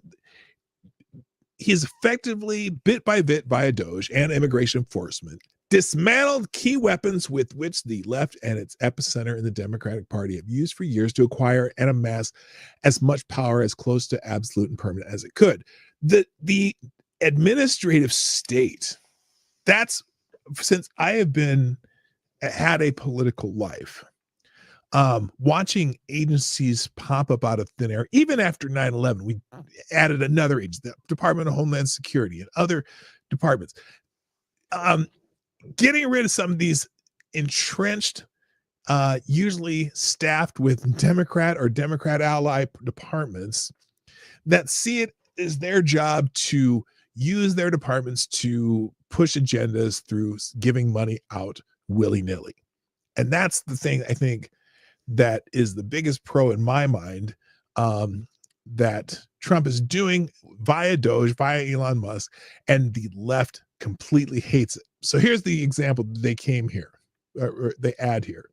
he is effectively, bit by bit, via Doge and immigration enforcement, dismantled key weapons with which the left and its epicenter in the Democratic Party have used for years to acquire and amass as much power as close to absolute and permanent as it could. The administrative state, that's, since I have had a political life, watching agencies pop up out of thin air, even after 9/11, we added another agency, the Department of Homeland Security and other departments. Getting rid of some of these entrenched, usually staffed with Democrat or Democrat ally departments that see it as their job to use their departments to push agendas through giving money out willy-nilly. And that's the thing I think that is the biggest pro in my mind, that Trump is doing via Doge, via Elon Musk, and the left completely hates it. So here's the example they they add here.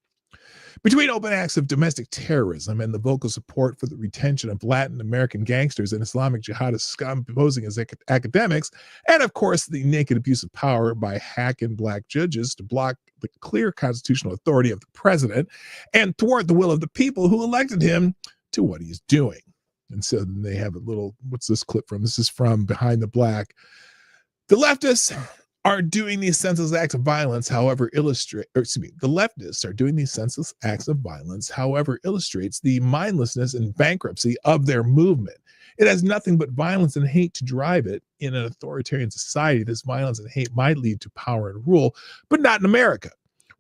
Between open acts of domestic terrorism and the vocal support for the retention of Latin American gangsters and Islamic jihadist scum posing as academics, and of course the naked abuse of power by hacking black judges to block the clear constitutional authority of the president and thwart the will of the people who elected him to what he's doing. And so then they have a little, what's this clip from? This is from Behind the Black. The leftists are doing these senseless acts of violence, the leftists are doing these senseless acts of violence, however, illustrates the mindlessness and bankruptcy of their movement. It has nothing but violence and hate to drive it. In an authoritarian society, this violence and hate might lead to power and rule, but not in America.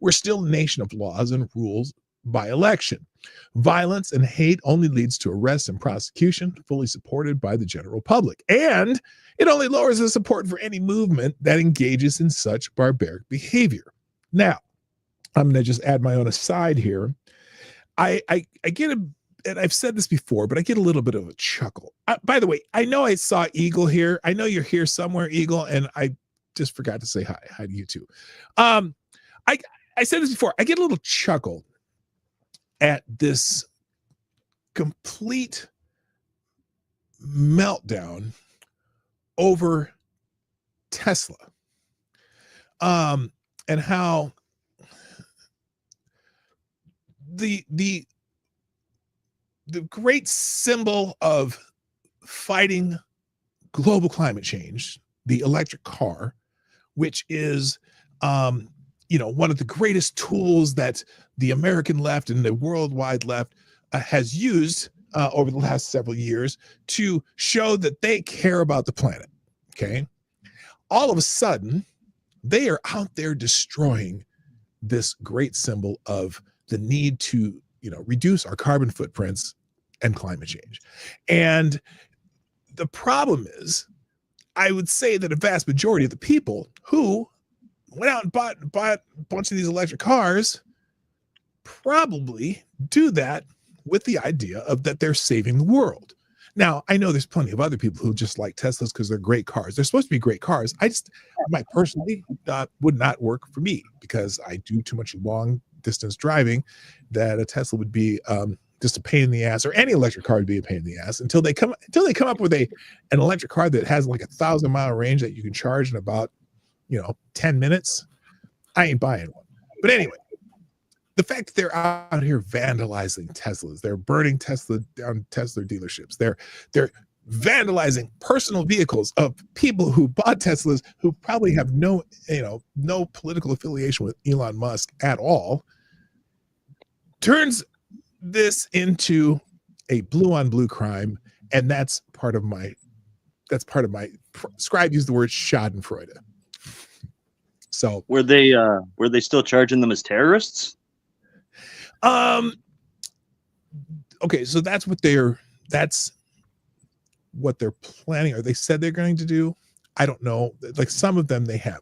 We're still a nation of laws and rules by election. Violence and hate only leads to arrest and prosecution, fully supported by the general public. And it only lowers the support for any movement that engages in such barbaric behavior. Now, I'm going to just add my own aside here. I get and I've said this before, but I get a little bit of a chuckle. By the way, I know I saw Eagle here. I know you're here somewhere, Eagle, and I just forgot to say hi. Hi to you too. I said this before. I get a little chuckle at this complete meltdown over Tesla, and how the great symbol of fighting global climate change, the electric car, which is one of the greatest tools that the American left and the worldwide left has used over the last several years to show that they care about the planet. Okay. All of a sudden, they are out there destroying this great symbol of the need to, reduce our carbon footprints and climate change. And the problem is, I would say that a vast majority of the people who went out and bought a bunch of these electric cars probably do that with the idea of that they're saving the world. Now, I know there's plenty of other people who just like Teslas because they're great cars. They're supposed to be great cars. My personally would not work for me because I do too much long distance driving, that a Tesla would be just a pain in the ass, or any electric car would be a pain in the ass until they come up with an electric car that has like 1,000-mile range that you can charge in about 10 minutes. I ain't buying one. But anyway, the fact that they're out here vandalizing Teslas, they're burning Tesla dealerships, they're vandalizing personal vehicles of people who bought Teslas who probably have no political affiliation with Elon Musk at all, turns this into a blue on blue crime. And that's part of my Scribe used the word Schadenfreude. So were they still charging them as terrorists? Okay, so that's what they're planning, or they said they're going to do. I don't know. Like some of them they have.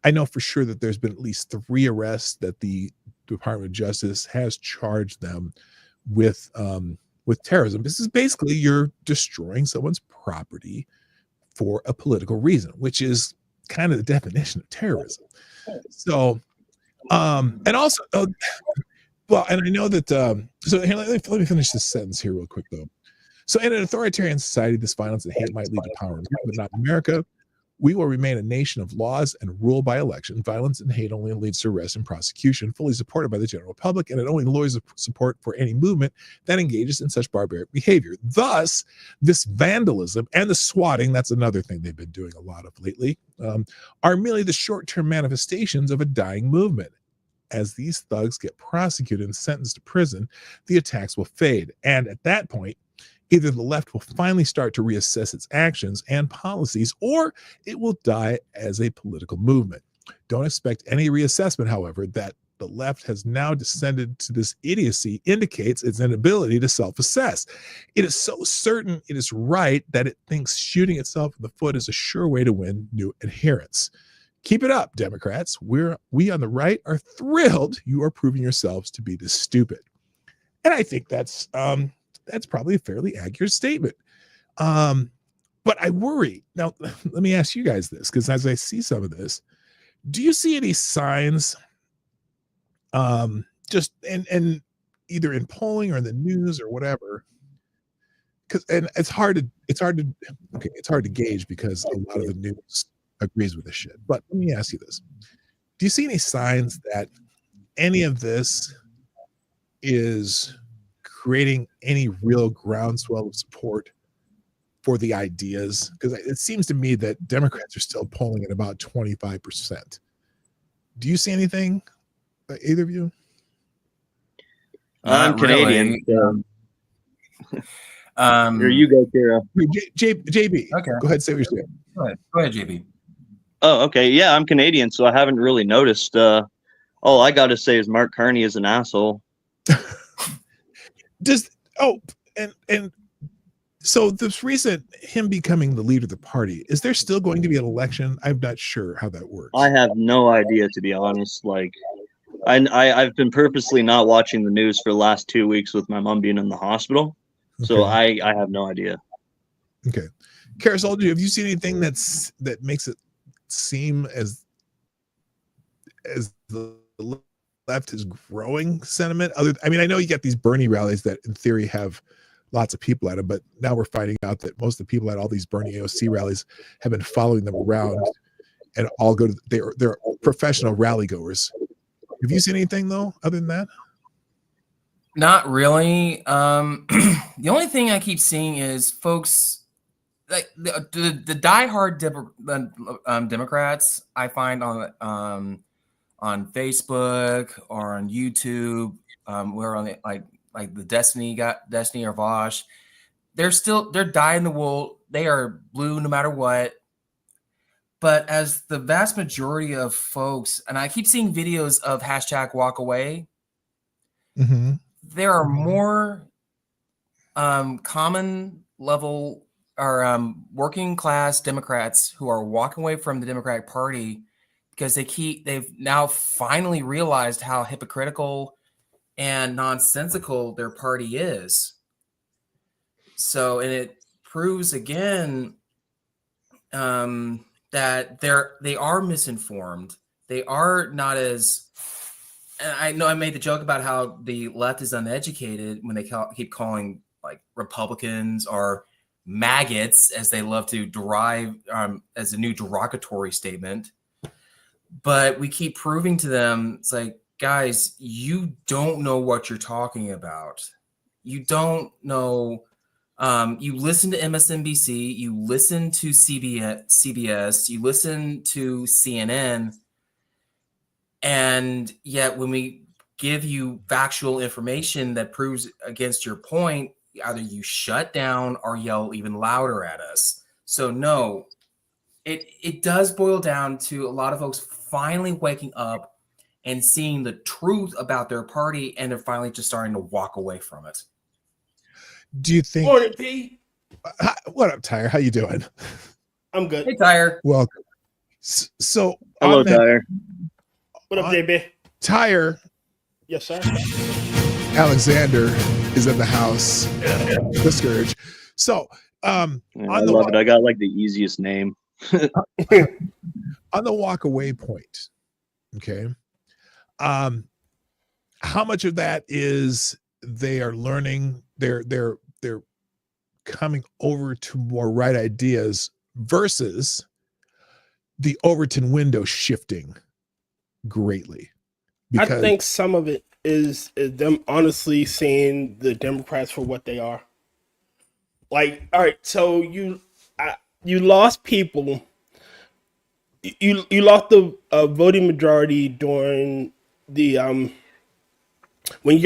I know for sure that there's been at least 3 arrests that the Department of Justice has charged them with terrorism. This is basically you're destroying someone's property for a political reason, which is kind of the definition of terrorism. So, and also, well, and I know that, so here, let me finish this sentence here real quick, though. So in an authoritarian society, this violence and hate might lead to power, but not in America. We will remain a nation of laws and rule by election. Violence and hate only leads to arrest and prosecution, fully supported by the general public, and it only lowers support for any movement that engages in such barbaric behavior. Thus, this vandalism and the swatting, that's another thing they've been doing a lot of lately, are merely the short-term manifestations of a dying movement. As these thugs get prosecuted and sentenced to prison, the attacks will fade. And at that point, either the left will finally start to reassess its actions and policies, or it will die as a political movement. Don't expect any reassessment, however. That the left has now descended to this idiocy indicates its inability to self-assess. It is so certain it is right that it thinks shooting itself in the foot is a sure way to win new adherents. Keep it up, Democrats. We on the right are thrilled you are proving yourselves to be this stupid. And I think that's probably a fairly accurate statement. But I worry. Now, let me ask you guys this, because as I see some of this, do you see any signs, just and either in polling or in the news or whatever? And it's hard to gauge because a lot of the news agrees with this shit. But let me ask you this: do you see any signs that any of this is creating any real groundswell of support for the ideas? Because it seems to me that Democrats are still polling at about 25%. Do you see anything, either of you? I'm Canadian. Really. Here you go, Kira. JB, okay. Go ahead, say what you're saying. Go ahead, JB. Oh, okay. Yeah, I'm Canadian, so I haven't really noticed. All I got to say is Mark Carney is an asshole. And so this recent him becoming the leader of the party, is there still going to be an election? I'm not sure how that works. I have no idea, to be honest. Like, I've been purposely not watching the news for the last 2 weeks with my mom being in the hospital, so I have no idea. Okay, Carousel, have you seen anything that makes it seem as the left is growing sentiment? I mean, I know you get these Bernie rallies that in theory have lots of people at them, but now we're finding out that most of the people at all these Bernie AOC rallies have been following them around and all go to they're professional rally goers. Have you seen anything though other than that? Not really. The only thing I keep seeing is folks like the diehard Democrats I find on Facebook or on YouTube. We're on the, like the Destiny or Vosh. They're dyed in the wool. They are blue no matter what. But as the vast majority of folks, and I keep seeing videos of #walkaway, there are more common level or working class Democrats who are walking away from the Democratic Party because they've now finally realized how hypocritical and nonsensical their party is. So, and it proves again that they are misinformed. They are not as, and I know I made the joke about how the left is uneducated when they keep calling like Republicans or maggots, as they love to derive as a new derogatory statement. But we keep proving to them, it's like, guys, you don't know what you're talking about. You don't know. You listen to MSNBC, you listen to CBS, you listen to CNN, and yet when we give you factual information that proves against your point, either you shut down or yell even louder at us. So no, it does boil down to a lot of folks finally waking up and seeing the truth about their party, and they're finally just starting to walk away from it. Do you think? Morning, P. What up, Tyre? How you doing? I'm good. Hey, Tyre. Welcome. So, hello, Tyre. What up, JB? Tyre. Yes, sir. Alexander is in the house. The Scourge. So, I love it. I got like the easiest name. On the walk away point, okay. How much of that is they are learning, they're coming over to more right ideas versus the Overton window shifting greatly? Because I think some of it is them honestly seeing the Democrats for what they are. Like, all right, so you lost people. You lost the voting majority during the when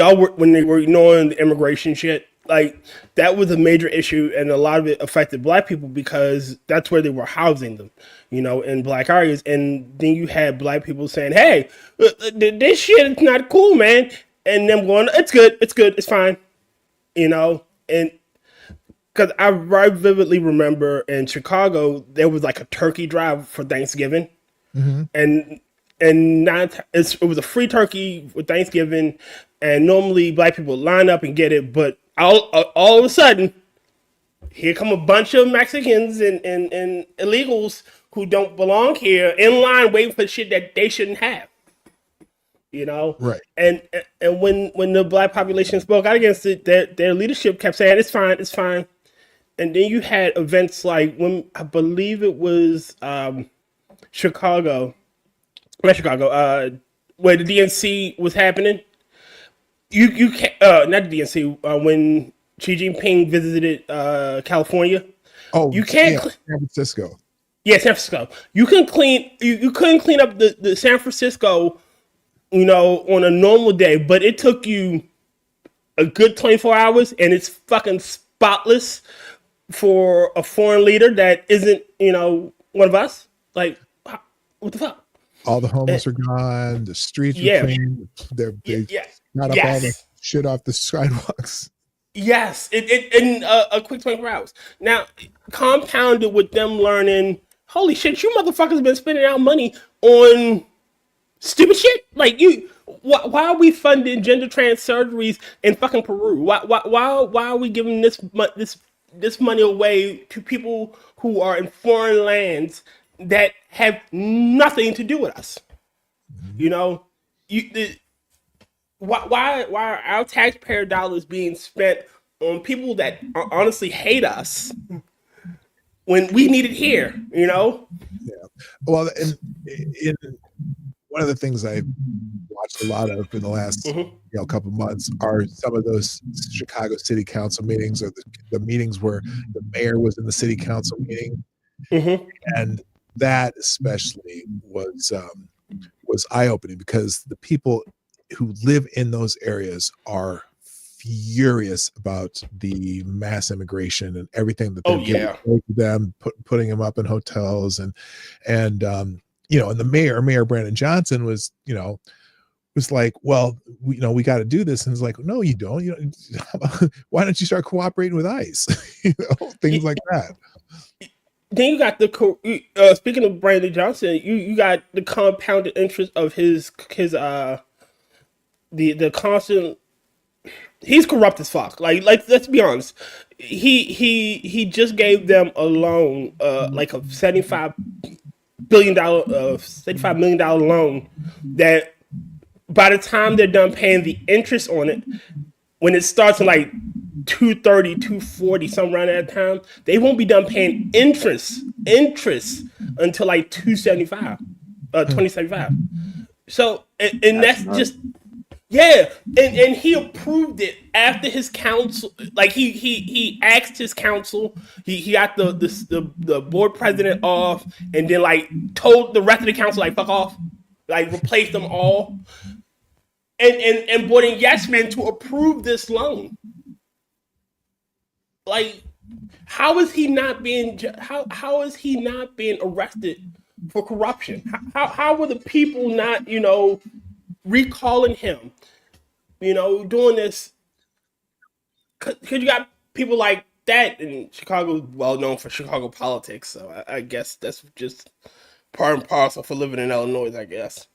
they were ignoring the immigration shit. Like, that was a major issue, and a lot of it affected Black people because that's where they were housing them, in Black areas. And then you had Black people saying, "Hey, this shit is not cool, man," and them going, "It's good, it's fine," and because I very vividly remember in Chicago there was like a turkey drive for Thanksgiving, and it was a free turkey for Thanksgiving, and normally Black people line up and get it, but all of a sudden, here come a bunch of Mexicans and illegals who don't belong here in line waiting for shit that they shouldn't have. Right. And when the Black population spoke out against it, their leadership kept saying it's fine. And then you had events like when I believe it was Chicago, where the DNC was happening. You can't not the DNC when Xi Jinping visited California. Oh, you can't San Francisco. Yeah, San Francisco. You couldn't clean up the San Francisco, on a normal day, but it took you a good 24 hours, and it's fucking spotless for a foreign leader that isn't, one of us. Like, what the fuck? All the homeless are gone. The streets are clean. They got up all the shit off the sidewalks. Yes, in a quick 24 hours. Now, compounded with them learning, holy shit, you motherfuckers have been spending our money on stupid shit. Like, why are we funding gender trans surgeries in fucking Peru? Why are we giving this money away to people who are in foreign lands that have nothing to do with us? Why are our taxpayer dollars being spent on people that honestly hate us when we need it here? Yeah. Well, in one of the things I've watched a lot of in the last couple months are some of those Chicago City Council meetings, or the meetings where the mayor was in the city council meeting, and that especially was eye-opening because the people who live in those areas are furious about the mass immigration and everything that they're giving to them, putting them up in hotels, and the Mayor Brandon Johnson was like, well, we got to do this, and it's like, no, you don't. Why don't you start cooperating with ICE? Things like that. Then you got speaking of Brandon Johnson, you got the compounded interest of his the constant. He's corrupt as fuck. Like let's be honest. He just gave them a loan, like a $75 million loan that by the time they're done paying the interest on it, when it starts at like 230, 240, somewhere around that time, they won't be done paying interest until like 2075. So, and that's just, and he approved it after his council, like he asked his council, he got the board president off, and then like told the rest of the council like fuck off, like replaced them all, and brought in yes men to approve this loan. Like, how is he not being arrested for corruption? How were the people not recalling him? Doing this, because you got people like that in Chicago, well known for Chicago politics. So I guess that's just part and parcel for living in Illinois, I guess.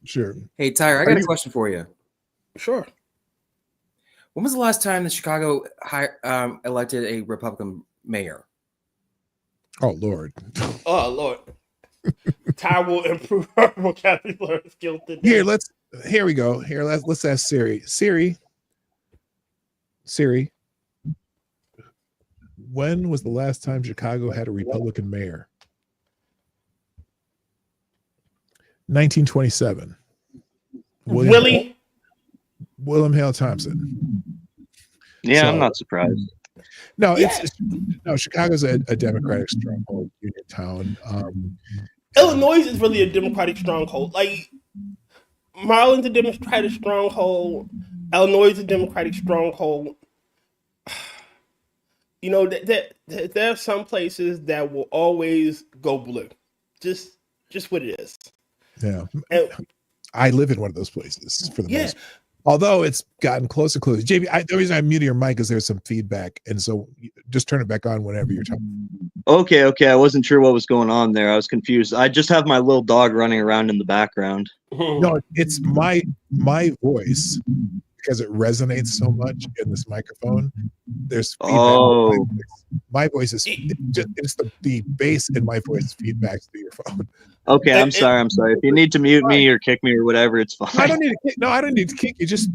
Sure. Hey, Tyre, I got a question for you. Sure. When was the last time that Chicago elected a Republican mayor. Oh Lord. Oh Lord. Ty will improve her vocabulary skills today. Here we go. Here, let's ask Siri. Siri, when was the last time Chicago had a Republican mayor? 1927. Willie William Hale Thompson. Yeah, So, I'm not surprised. No, Chicago's a Democratic stronghold, union town. Illinois is really a Democratic stronghold. Like Maryland's a Democratic stronghold. Illinois is a Democratic stronghold. You know, there are some places that will always go blue. Just what it is. Yeah. And, I live in one of those places for the most part. Although it's gotten closer and closer. JB, the reason I muted your mic is there's some feedback. And so just turn it back on whenever you're talking. Okay. I wasn't sure what was going on there. I was confused. I just have my little dog running around in the background. No, it's my voice because it resonates so much in this microphone. There's feedback. Oh. My voice is it's the bass in my voice feedback to your phone. Okay, I'm sorry. If you need to mute me or kick me or whatever, it's fine. I don't need to kick. No, I don't need to kick you. Just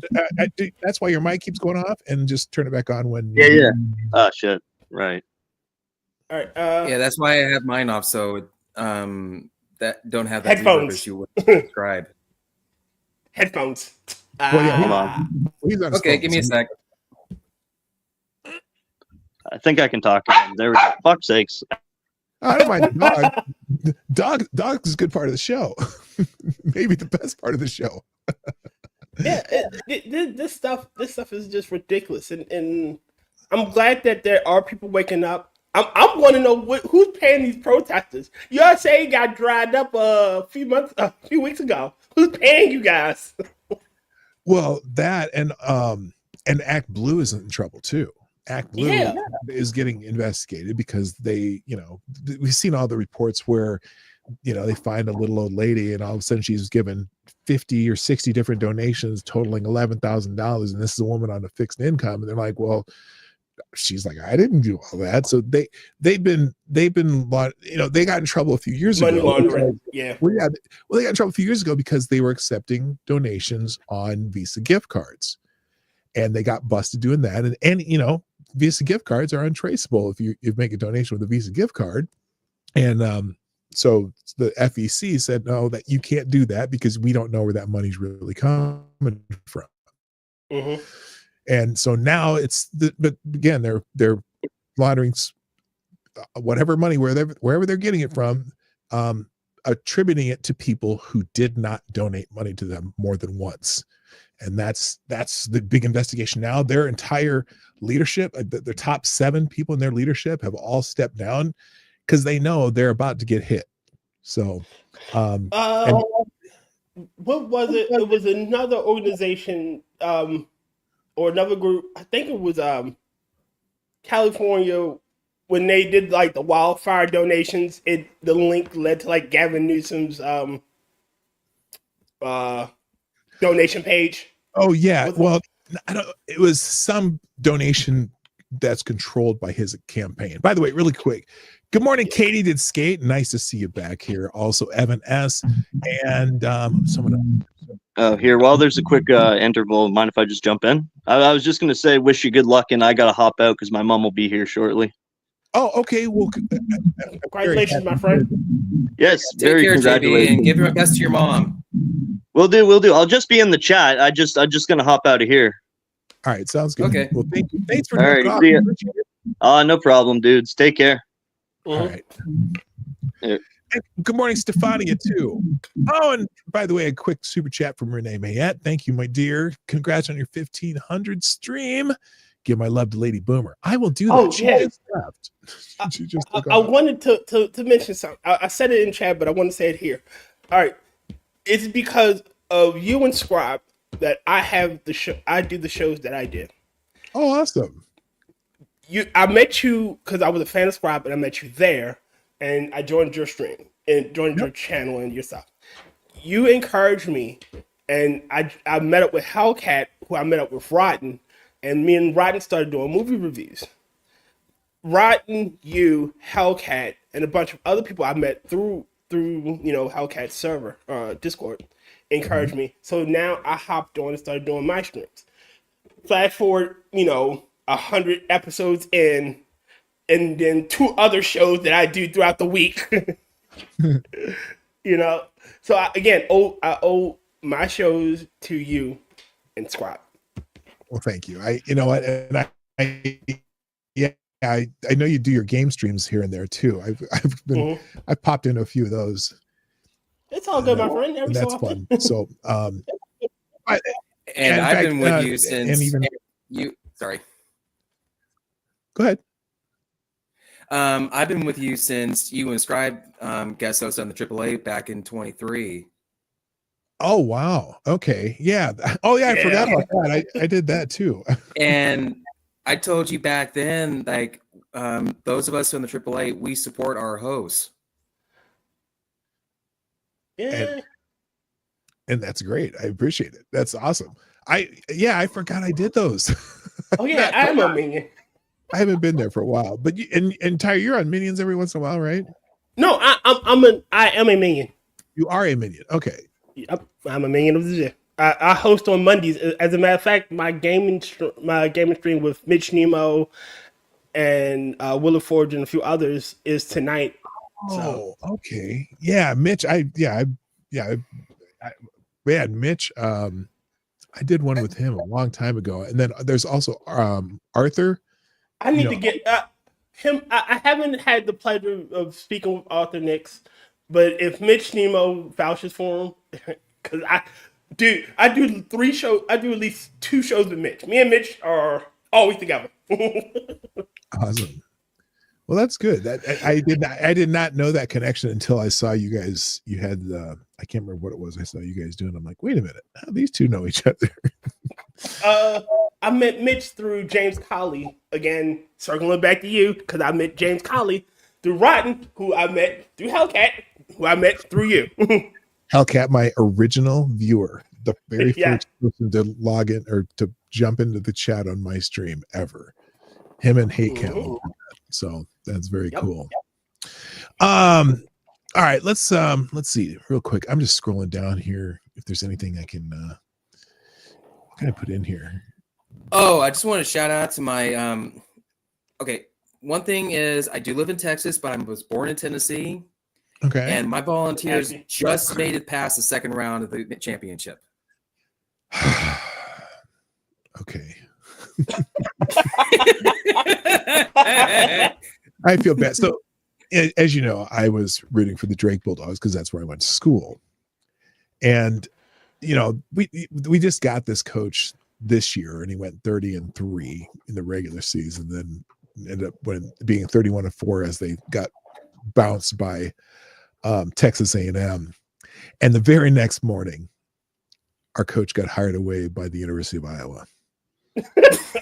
that's why your mic keeps going off, and just turn it back on when. Yeah. Oh shit! Right. All right. Yeah, that's why I have mine off. So that don't have that headphones. reverb issue with subscribe. Headphones. Well, yeah, hold on. Okay, give me a sec. I think I can talk again. There we go. Fuck's sakes. I don't mind the dog. Dog is a good part of the show. Maybe the best part of the show. Yeah, this stuff is just ridiculous, and I'm glad that there are people waking up. I'm want to know who's paying these protesters. USA got dried up a few weeks ago. Who's paying you guys? Well, that and Act Blue is in trouble too. Act Blue is getting investigated because we've seen all the reports where, they find a little old lady and all of a sudden she's given 50 or 60 different donations totaling $11,000. And this is a woman on a fixed income. And they're like, well, she's like, I didn't do all that. So they've been, they got in trouble a few years ago. Money laundering. Yeah. Well, they got in trouble a few years ago because they were accepting donations on Visa gift cards. And they got busted doing that. And Visa gift cards are untraceable if you make a donation with a Visa gift card. And so the FEC said, no, that you can't do that because we don't know where that money's really coming from. Mm-hmm. And so now but again, they're laundering whatever money, wherever they're getting it from, attributing it to people who did not donate money to them more than once. And that's the big investigation now. Their entire leadership, the top 7 people in their leadership have all stepped down because they know they're about to get hit. So, what was it? It was another organization or another group. I think it was California when they did like the wildfire donations. The link led to like Gavin Newsom's donation page. Oh yeah, well, it was some donation that's controlled by his campaign. By the way, really quick, good morning, Katie did skate. Nice to see you back here. Also, Evan S. and someone else. Here, while there's a quick interval, mind if I just jump in? I was just going to say, wish you good luck, and I got to hop out because my mom will be here shortly. Oh, okay. Well, congratulations, my friend. Yes, Take very care, congratulations. JB, and give your best to your mom. We'll do. I'll just be in the chat. I'm just going to hop out of here. All right, sounds good. Okay. Well, thank you. Thanks for All right, see ya. No problem, dudes. Take care. All right. And good morning, Stefania, too. Oh, and by the way, a quick super chat from Renee Mayette. Thank you, my dear. Congrats on your 1,500 stream. Give my love to Lady Boomer. I will do that. Oh, she yeah. just left. She just I wanted to mention something. I said it in chat, but I want to say it here. All right. It's because of you and Scribe that I have the show. I do the shows that I did. Oh, awesome. I met you because I was a fan of Scribe, and I met you there, and I joined your stream and joined your channel and your stuff. You encouraged me, and I met up with Hellcat, who I met up with Rotten, and me and Rotten started doing movie reviews. Rotten, you, Hellcat, and a bunch of other people I met through Hellcat's server, Discord, encouraged me. So now I hopped on and started doing my streams. Fast forward, 100 episodes in, and then 2 other shows that I do throughout the week. So I owe my shows to you and Squat. Well, thank you. I know you do your game streams here and there too. I've popped into a few of those. It's all good, my friend. That's fun. So, and I've been with you since sorry. Go ahead. I've been with you since you and Scribe guest host on the AAA back in 23. Oh wow. Okay. Yeah. Oh yeah. I forgot about that. I did that too. And I told you back then, like those of us on the AAA, we support our hosts. Yeah. And that's great. I appreciate it. That's awesome. I forgot I did those. Oh yeah, I'm a minion. I haven't been there for a while, but Ty, you're on Minions every once in a while, right? No, I am a minion. You are a minion. Okay. Yep, I'm a minion of the year. I host on Mondays. As a matter of fact, my gaming stream with Mitch Nemo and Willa Forge and a few others is tonight. Oh, okay. Yeah, Mitch. Mitch. I did one with him a long time ago, and then there's also Arthur. I need to get him. I haven't had the pleasure of speaking with Arthur Nix, but if Mitch Nemo vouches for him, because I do 3 shows. I do at least 2 shows with Mitch. Me and Mitch are always together. Awesome. Well, that's good. I did not know that connection until I saw you guys. You had I can't remember what it was. I saw you guys doing. I'm like, wait a minute, how do these two know each other? I met Mitch through James Colley. Again, circling back to you, because I met James Colley through Rotten, who I met through Hellcat, who I met through you. Hellcat, my original viewer, the very first person to log in or to jump into the chat on my stream ever. Him and Hate Camel. So that's very cool. All right, let's see real quick. I'm just scrolling down here if there's anything I can kind of put in here. Oh, I just want to shout out to my okay. One thing is I do live in Texas, but I was born in Tennessee. Okay. And my Volunteers just made it past the second round of the championship. Okay. I feel bad. So, as you know, I was rooting for the Drake Bulldogs because that's where I went to school. And, we just got this coach this year, and he went 30-3 in the regular season, then ended up being 31-4 as they got bounced by Texas A&M. And the very next morning, our coach got hired away by the University of Iowa.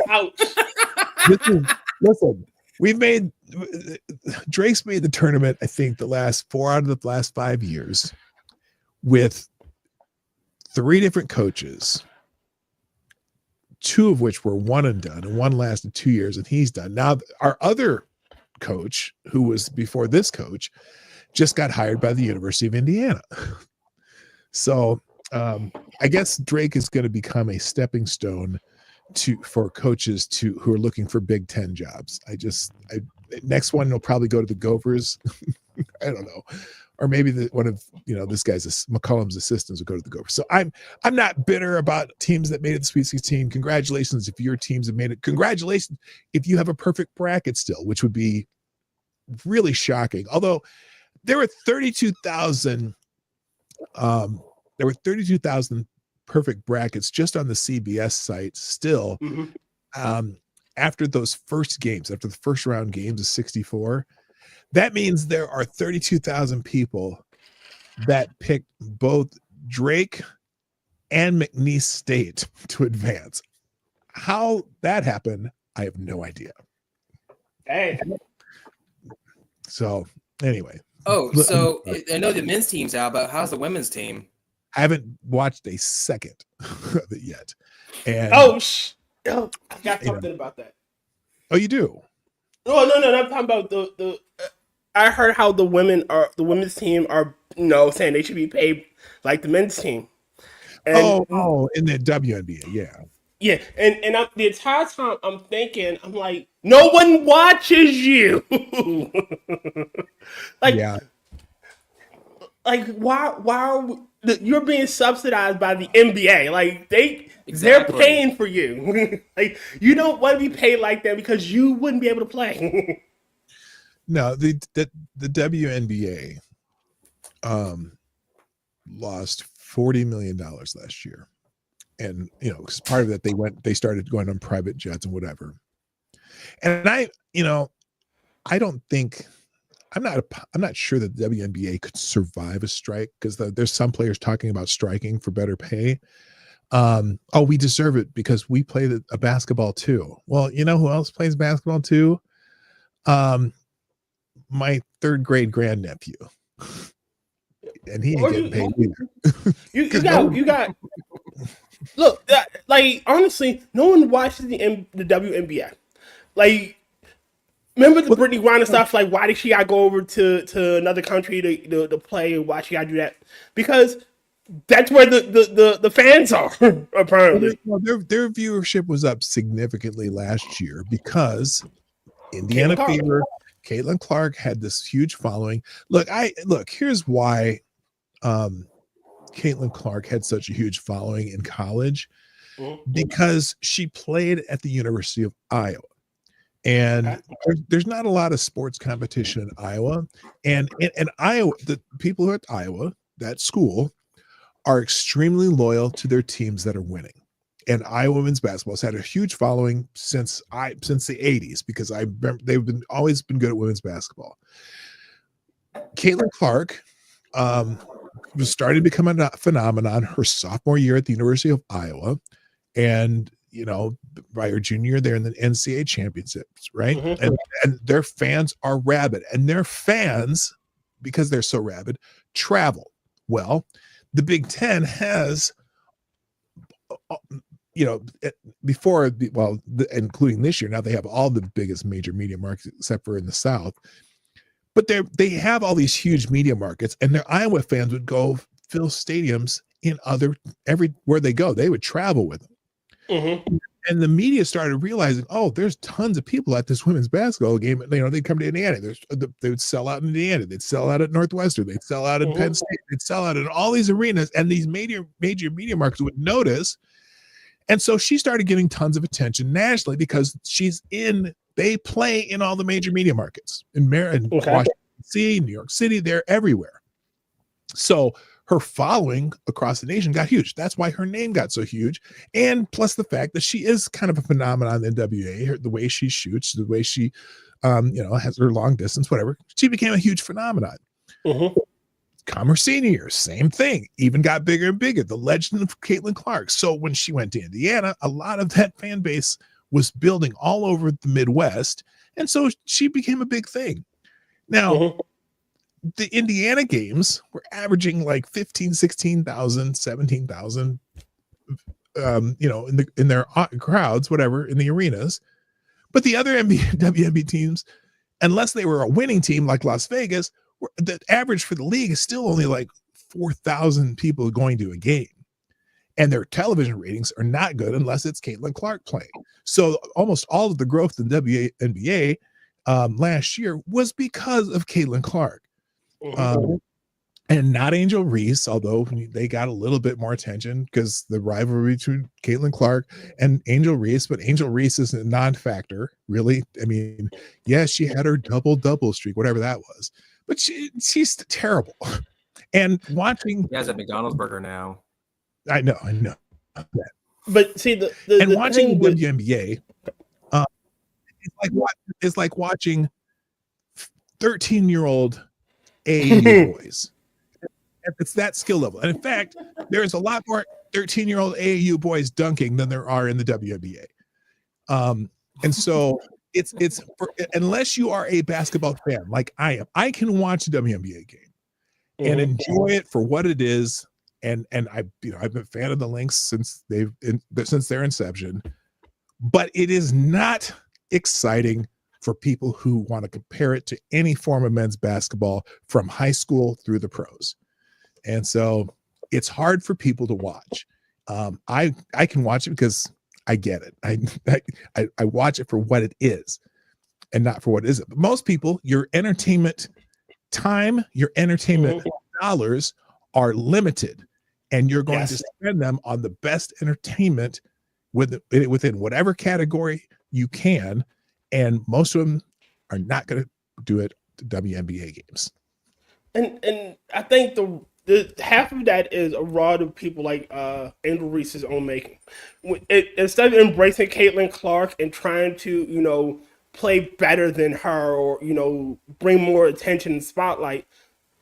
Ouch. Listen, Drake's made the tournament, I think, the last 4 out of the last 5 years with 3 different coaches, 2 of which were one and done, and 1 lasted 2 years, and he's done. Now, our other coach, who was before this coach, just got hired by the University of Indiana. So I guess Drake is going to become a stepping stone for coaches who are looking for Big Ten jobs. Next one will probably go to the Gophers. I don't know, or maybe one of this guy's McCollum's assistants will go to the Gophers. So I'm not bitter about teams that made it the Sweet 16. Congratulations if your teams have made it. Congratulations if you have a perfect bracket still, which would be really shocking. Although there were 32,000. There were 32,000 perfect brackets just on the CBS site still. After those first games, after the first round games of 64, that means there are 32,000 people that picked both Drake and McNeese State to advance. How that happened, I have no idea. Hey. So anyway. Oh, so I know the men's team's out, but how's the women's team? I haven't watched a second of it yet. And I got something about that. Oh, you do? No. I'm talking about the. I heard how the women's team are saying they should be paid like the men's team. And, in the WNBA, yeah. Yeah, and the entire time I'm thinking, I'm like, no one watches you. Yeah. Like why you're being subsidized by the NBA? Like they're paying for you. Like you don't want to be paid like that because you wouldn't be able to play. No, the WNBA lost $40 million last year. And because part of that they started going on private jets and whatever. And I don't think I'm not sure that the WNBA could survive a strike because there's some players talking about striking for better pay. We deserve it because we play a basketball too. Well, you know who else plays basketball too? My third grade grandnephew, and he ain't getting paid either. You got. Look, like honestly, no one watches the WNBA. Like, remember the Brittany Griner stuff? Like, why did she gotta go over to another country to play? Why she gotta do that? Because that's where the fans are. Apparently, their viewership was up significantly last year because Indiana Fever, Caitlin Clark had this huge following. Here's why Caitlin Clark had such a huge following in college, because she played at the University of Iowa. And there's not a lot of sports competition in Iowa. And Iowa, the people who are at Iowa, that school, are extremely loyal to their teams that are winning. And Iowa women's basketball has had a huge following since the 80s because they've always been good at women's basketball. Caitlin Clark was starting to become a phenomenon her sophomore year at the University of Iowa, and by her junior year, they're in the NCAA championships, right? And their fans are rabid, and their fans, because they're so rabid, travel. Well, the Big Ten has, including this year, now they have all the biggest major media markets except for in the South. But they have all these huge media markets, and their Iowa fans would go fill stadiums in everywhere they go. They would travel with them. And the media started realizing, there's tons of people at this women's basketball game. They'd come to Indiana. They would sell out in Indiana. They'd sell out at Northwestern. They'd sell out in Penn State. They'd sell out in all these arenas, and these major media markets would notice. And so she started getting tons of attention nationally because they play in all the major media markets in Washington, D.C., New York City. They're everywhere. So her following across the nation got huge. That's why her name got so huge. And plus the fact that she is kind of a phenomenon in the WA, the way she shoots, the way she, has her long distance, whatever. She became a huge phenomenon. Come her senior year, same thing, even got bigger and bigger. The legend of Caitlin Clark. So when she went to Indiana, a lot of that fan base was building all over the Midwest. And so she became a big thing. Now, the Indiana games were averaging like 15, 16,000, 17,000, in their crowds, whatever, in the arenas. But the other WNBA teams, unless they were a winning team like Las Vegas, the average for the league is still only like 4,000 people going to a game. And their television ratings are not good unless it's Caitlin Clark playing. So almost all of the growth in the WNBA last year was because of Caitlin Clark. And not Angel Reese, although they got a little bit more attention because the rivalry between Caitlin Clark and Angel Reese, but Angel Reese is a non-factor, really. I mean, yes, she had her double streak, whatever that was, but she's terrible. And watching, he has a McDonald's burger now. I know. But see, watching the WNBA, it's like watching 13-year-old AAU boys. It's that skill level. And in fact, there's a lot more 13-year-old AAU boys dunking than there are in the WNBA. And so unless you are a basketball fan like I am, I can watch a WNBA game and enjoy it for what it is. And I've been a fan of the Lynx since their inception, but it is not exciting for people who want to compare it to any form of men's basketball from high school through the pros. And so it's hard for people to watch. I can watch it because I get it. I watch it for what it is and not for what it isn't. But most people, your entertainment time, your entertainment dollars are limited, and you're going to spend them on the best entertainment within whatever category you can. And most of them are not going to do it to WNBA games. And I think the half of that is a rod of people like Angel Reese's own making. Instead of embracing Caitlin Clark and trying to, play better than her or, bring more attention and spotlight,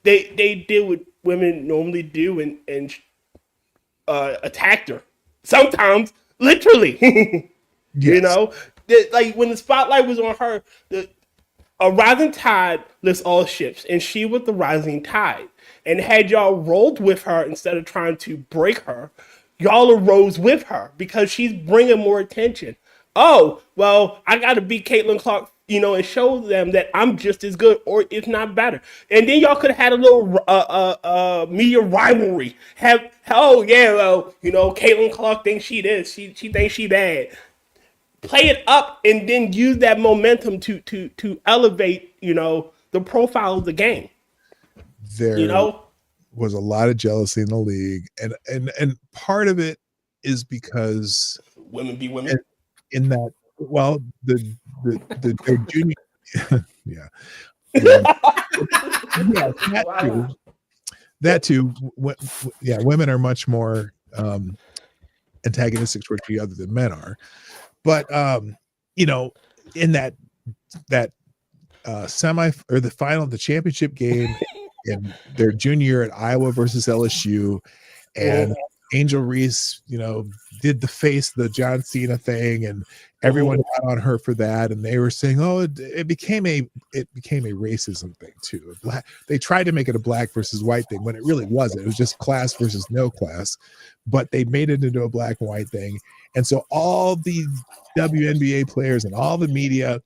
they did what women normally do and attacked her. Sometimes, literally. Like when the spotlight was on her, a rising tide lifts all ships, and she was the rising tide. And had y'all rolled with her instead of trying to break her, y'all arose with her because she's bringing more attention. Oh, well, I got to beat Caitlin Clark, and show them that I'm just as good or if not better. And then y'all could have had a little media rivalry. Caitlin Clark thinks she this, she thinks she bad. Play it up and then use that momentum to elevate, the profile of the game. There was a lot of jealousy in the league, and part of it is because women be women. In that, well, the junior, that too. Women are much more antagonistic towards each other than men are. But in that semi or the final, the championship game in their junior year at Iowa versus LSU, and Angel Reese, did the John Cena thing, and everyone got on her for that, and they were saying, it became a racism thing too. They tried to make it a black versus white thing when it really wasn't. It was just class versus no class, but they made it into a black and white thing. And so all the WNBA players and all the media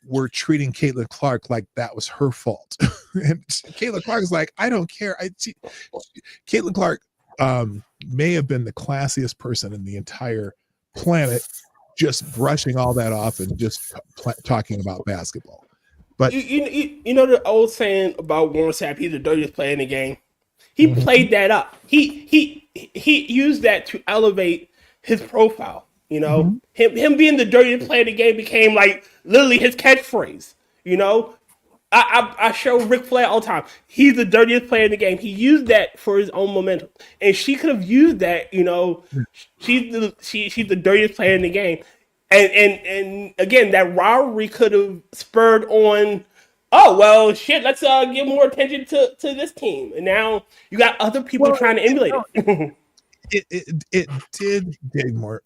were treating Caitlin Clark like that was her fault. And Caitlin Clark is like, I don't care. Caitlin Clark may have been the classiest person in the entire planet, just brushing all that off and just talking about basketball. But you know the old saying about Warren Sapp, he's the dirtiest player in the game. He played that up. He used that to elevate his profile. Him being the dirtiest player in the game became like literally his catchphrase. I show Ric Flair all the time. He's the dirtiest player in the game. He used that for his own momentum, and she could have used that. She's the dirtiest player in the game, and again, that rivalry could have spurred on. Oh well, shit. Let's give more attention to this team, and now you got other people trying to emulate it. It did get more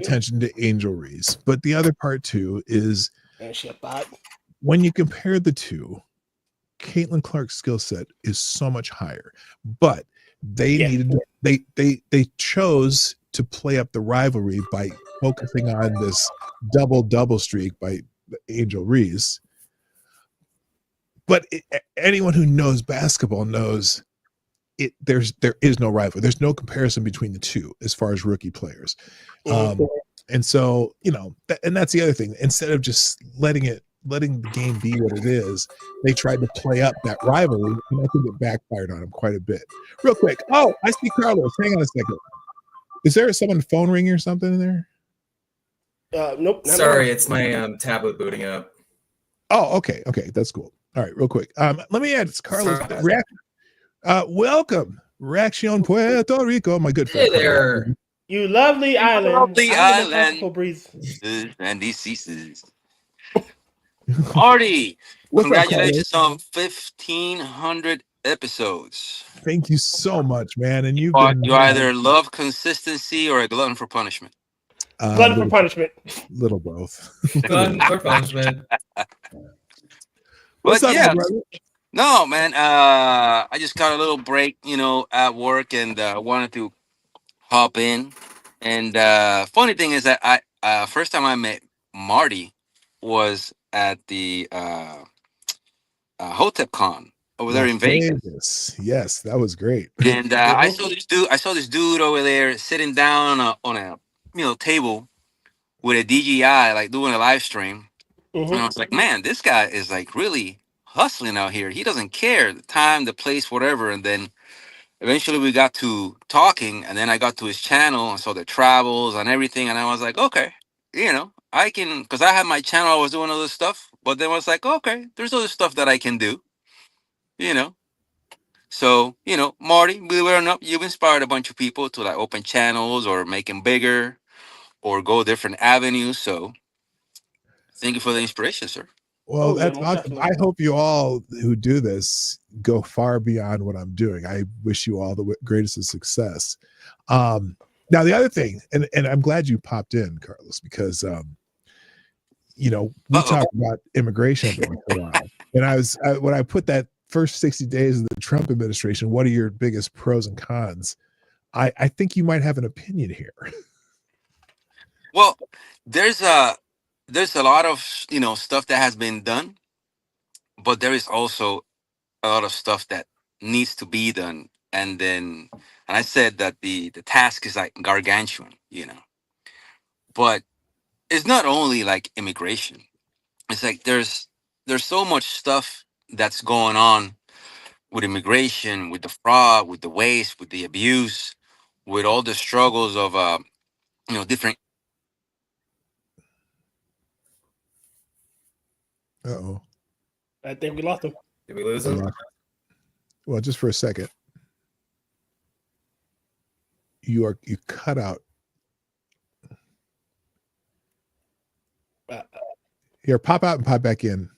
attention to Angel Reese, but the other part too is when you compare the two, Caitlin Clark's skill set is so much higher, but they chose to play up the rivalry by focusing on this double streak by Angel Reese. But anyone who knows basketball knows there is no rivalry. There's no comparison between the two as far as rookie players. And so, and that's the other thing. Instead of just letting the game be what it is, they tried to play up that rivalry, and I think it backfired on them quite a bit. Real quick. Oh, I see Carlos. Hang on a second. Is there someone phone ringing or something in there? Nope. Sorry, it's my tablet booting up. Oh, okay. That's cool. All right, real quick. Let me add, it's Carlos. Welcome, Reaction Puerto Rico, my good friend. Hey there. You lovely island. Lovely island. And these ceases. Artie, congratulations on 1,500 episodes. Thank you so much, man. And you either love consistency or a glutton for punishment. Glutton for punishment. Little both. Glutton for punishment. What's up, yeah. brother? No, man. I just got a little break, at work, and wanted to hop in. And funny thing is that I first time I met Marty was at the Hotep Con over there Las in Vegas. Vegas. Yes, that was great. And I saw this dude. I saw this dude over there sitting down on a table with a DJI, like doing a live stream. And I was like, man, this guy is like really hustling out here. He doesn't care the time, the place, whatever. And then eventually we got to talking, and then I got to his channel and saw the travels and everything. And I was like, okay, I can, because I had my channel, I was doing other stuff. But then I was like, okay, there's other stuff that I can do, you know. So, Marty, believe it or not, you've inspired a bunch of people to like open channels or make them bigger or go different avenues. So thank you for the inspiration, sir. Well, that's awesome. I hope you all who do this go far beyond what I'm doing. I wish you all the greatest of success. Now, the other thing, and I'm glad you popped in, Carlos, because, we talked about immigration for a while. And when I put that first 60 days of the Trump administration, what are your biggest pros and cons? I think you might have an opinion here. Well, there's a lot of stuff that has been done, but there is also a lot of stuff that needs to be done. And I said that the task is like gargantuan, but it's not only like immigration. It's like there's so much stuff that's going on with immigration, with the fraud, with the waste, with the abuse, with all the struggles of different. Uh-oh. I think we lost him. Did we lose him? Well, just for a second. You cut out. Here, pop out and pop back in.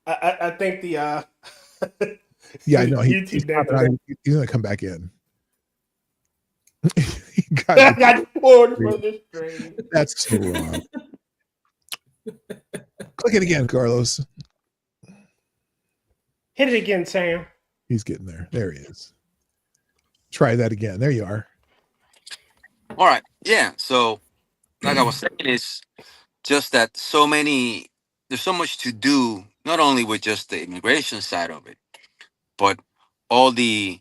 I think the yeah, I know he's gonna come back in. Got bored from the screen. That's so wrong. Click it again, Carlos. Hit it again, Sam. He's getting there. There he is. Try that again. There you are. All right. Yeah. So, like I was saying, it's just that there's so much to do, not only with just the immigration side of it, but all the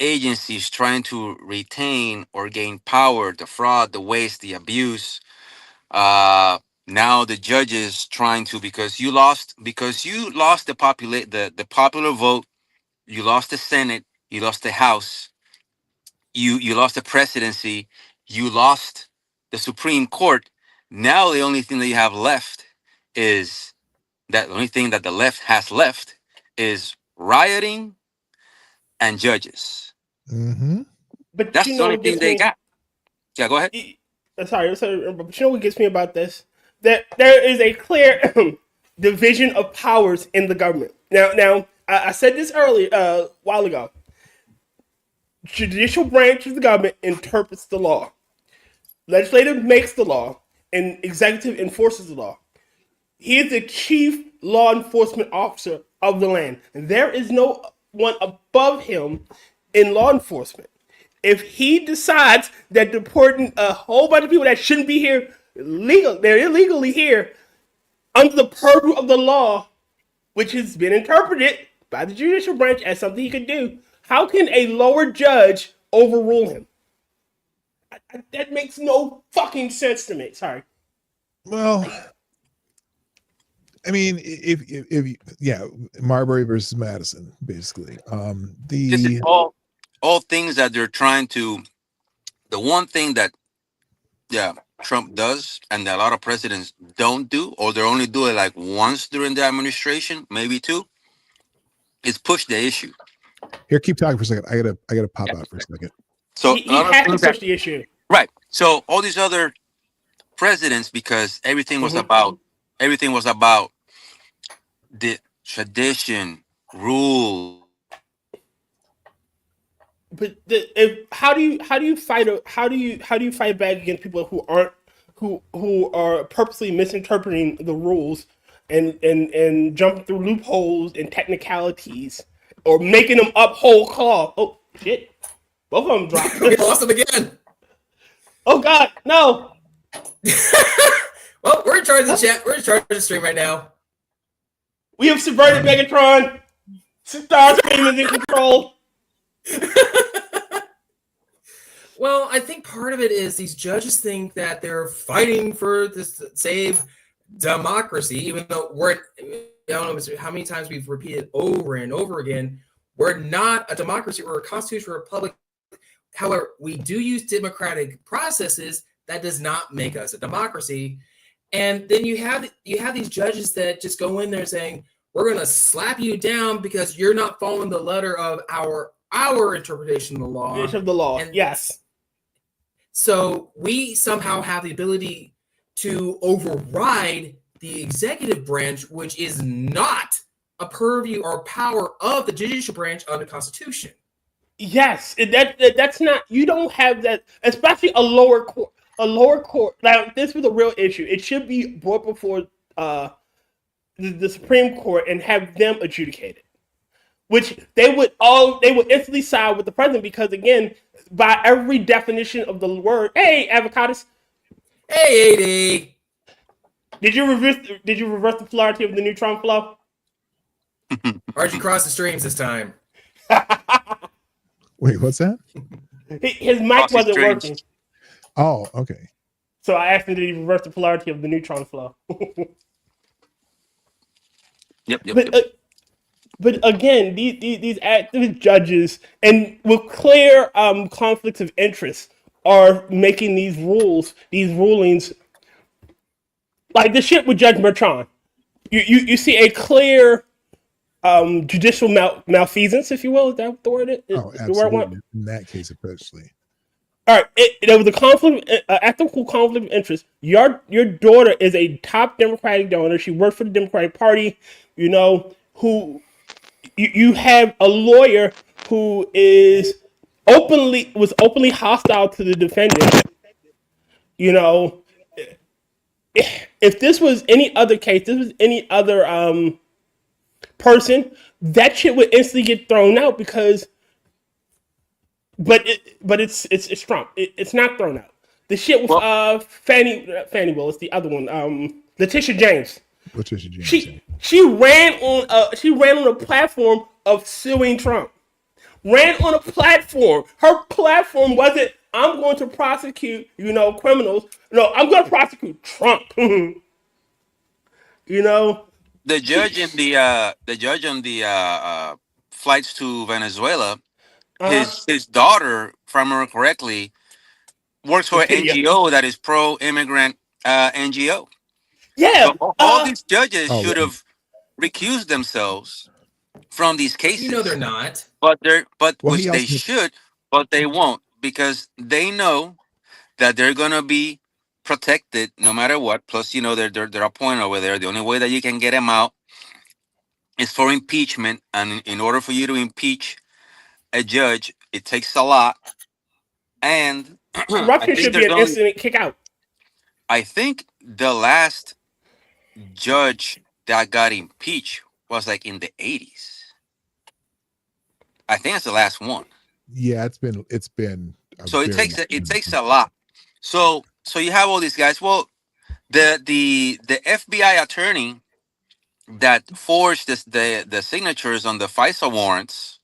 agencies trying to retain or gain power, the fraud, the waste, the abuse. Now the judges trying to, because you lost the popular vote, you lost the Senate, you lost the House, you lost the presidency, you lost the Supreme Court. Now the only thing that you have left is that the only thing that the left has left is rioting and judges. Mm-hmm. But that's the only thing they got. Yeah, go ahead. Sorry, but you know what gets me about this? That there is a clear division of powers in the government. Now, I said this earlier, a while ago. Judicial branch of the government interprets the law. Legislative makes the law, and executive enforces the law. He is the chief law enforcement officer of the land. And there is no one above him in law enforcement. If he decides that deporting a whole bunch of people that shouldn't be here, they're illegally here, under the purview of the law, which has been interpreted by the judicial branch as something he could do, how can a lower judge overrule him? That makes no fucking sense to me. Sorry. Well, I mean, if Marbury versus Madison, basically. This is all things that they're trying to. The one thing that, Trump does, and that a lot of presidents don't do, or they only do it like once during the administration, maybe two, is push the issue. Here, keep talking for a second. I gotta pop out for a second. So he has to push the issue, right? So all these other presidents, because everything was about the tradition, rule. But how do you fight back against people who are purposely misinterpreting the rules and jumping through loopholes and technicalities, or making them up whole cloth? Oh shit! Both of them dropped. We lost them again. Oh god, no! Well, we're charge of the chat. We're in charge of the stream right now. We have subverted Megatron. Starscream is in control. Well, I think part of it is these judges think that they're fighting for this to save democracy, even though I don't know how many times we've repeated over and over again, we're not a democracy, we're a constitutional republic. However, we do use democratic processes. That does not make us a democracy. And then you have these judges that just go in there saying, we're going to slap you down because you're not following the letter of our interpretation of the law. Of the law, and yes. So we somehow have the ability to override the executive branch, which is not a purview or power of the judicial branch of the Constitution. Yes, that's not. You don't have that, especially a lower court. A lower court. Now, this was a real issue. It should be brought before the Supreme Court and have them adjudicated. Which they would instantly side with the president because, again, by every definition of the word, hey, avocados. Hey, AD. Did you reverse the polarity of the neutron flow? Why'd you cross the streams this time? Wait, what's that? His mic wasn't working. Oh, okay. So I asked him, did he reverse the polarity of the neutron flow? Yep. But again, these active judges and with clear conflicts of interest are making these rulings. Like the shit with Judge Bertrand. You see a clear judicial malfeasance, if you will. Is that the word? Absolutely. In that case, especially. All right, there was a ethical conflict of interest. Your daughter is a top Democratic donor. She works for the Democratic Party. Who you have a lawyer who was openly hostile to the defendant. If this was any other case, this was any other person, that shit would instantly get thrown out because. But it's Trump. It's not thrown out. The shit with Fannie Willis, the other one, Letitia James. She ran on a platform of suing Trump. Ran on a platform. Her platform wasn't, I'm going to prosecute, criminals. No, I'm going to prosecute Trump. The judge on the flights to Venezuela, his daughter, if I remember correctly, works for an NGO that is pro-immigrant NGO. Yeah. So all these judges should have recused themselves from these cases. They're not. But they should, but they won't, because they know that they're gonna be protected no matter what. Plus, they're a point over there. The only way that you can get them out is for impeachment, and in order for you to impeach a judge, it takes a lot. And corruption should be an instant kick out. I think the last judge that got impeached was like in the 80s. I think it's the last one. Yeah, it's been. So it takes a lot. So you have all these guys. Well, the FBI attorney that forged the signatures on the FISA warrants,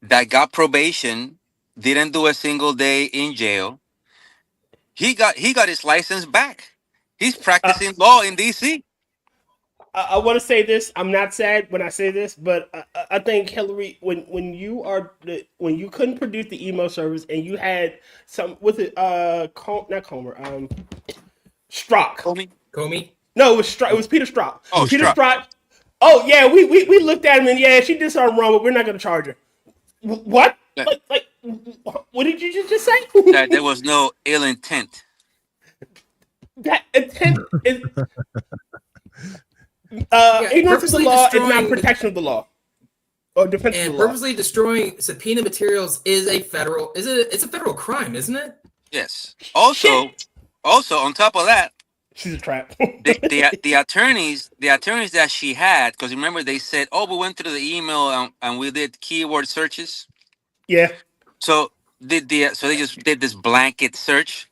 that got probation, didn't do a single day in jail. He got his license back. He's practicing law in DC. I want to say this. I'm not sad when I say this, but I think Hillary, when you couldn't produce the email service and you had not Comer, Strzok. Comey? No, it was Strzok. It was Peter Strzok. Oh, Peter Strzok. Oh yeah, we looked at him and yeah, she did something wrong, but we're not going to charge her. What? Like, what did you just say? That there was no ill intent. That intent is. Ignorance of the law is not protection of the law or defense of the law. Purposely destroying subpoena materials is a federal crime, isn't it? Yes. Also on top of that, she's a trap. the attorneys that she had, because remember they said, we went through the email and we did keyword searches. Yeah. So they just did this blanket search.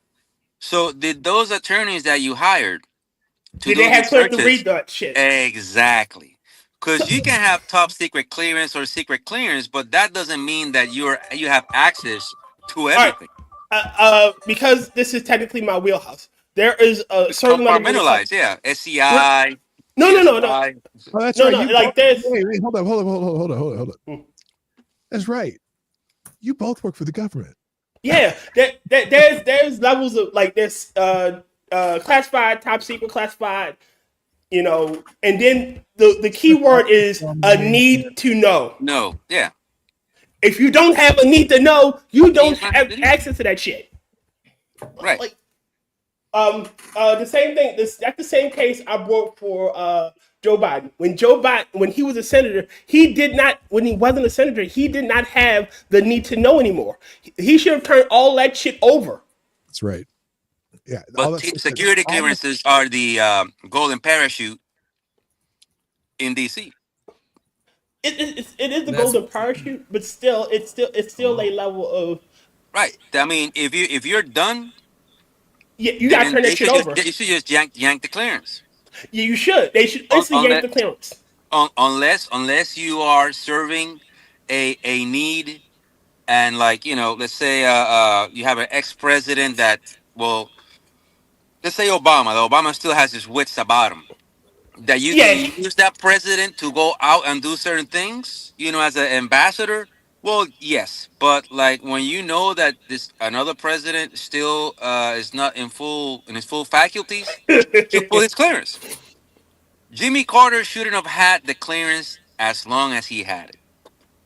So did those attorneys that you hired, to Did they do have these clearance to searches. read that shit? Exactly. Because you can have top secret clearance or secret clearance, but that doesn't mean that you have access to everything. Because this is technically my wheelhouse. There is a It's certain level compartmentalized, yeah. SCI. No. GSI. Oh, that's No, right. no, You like this. wait, hold up. That's right. You both work for the government. Yeah, there's levels of like this classified, top secret, classified, and then the key word is a need to know. No, yeah. If you don't have a need to know, you don't have access to that shit. Right. Like, the same thing. That's the same case I brought for Joe Biden. When he was a senator, he did not. When he wasn't a senator, he did not have the need to know anymore. He should have turned all that shit over. That's right. Yeah, but security clearances are the golden parachute in DC. It is the golden parachute, but still, it's still a level of right. I mean, if you're done, yeah, you gotta turn that shit over. You should just yank the clearance. Yeah, you should. They should instantly yank the clearance. Unless you are serving a need, and like let's say you have an ex-president that let's say Obama still has his wits about him. That you can use that president to go out and do certain things, as an ambassador. Well, yes, but like when you know that this another president still is not in his full faculties, to pull his clearance. Jimmy Carter shouldn't have had the clearance as long as he had it.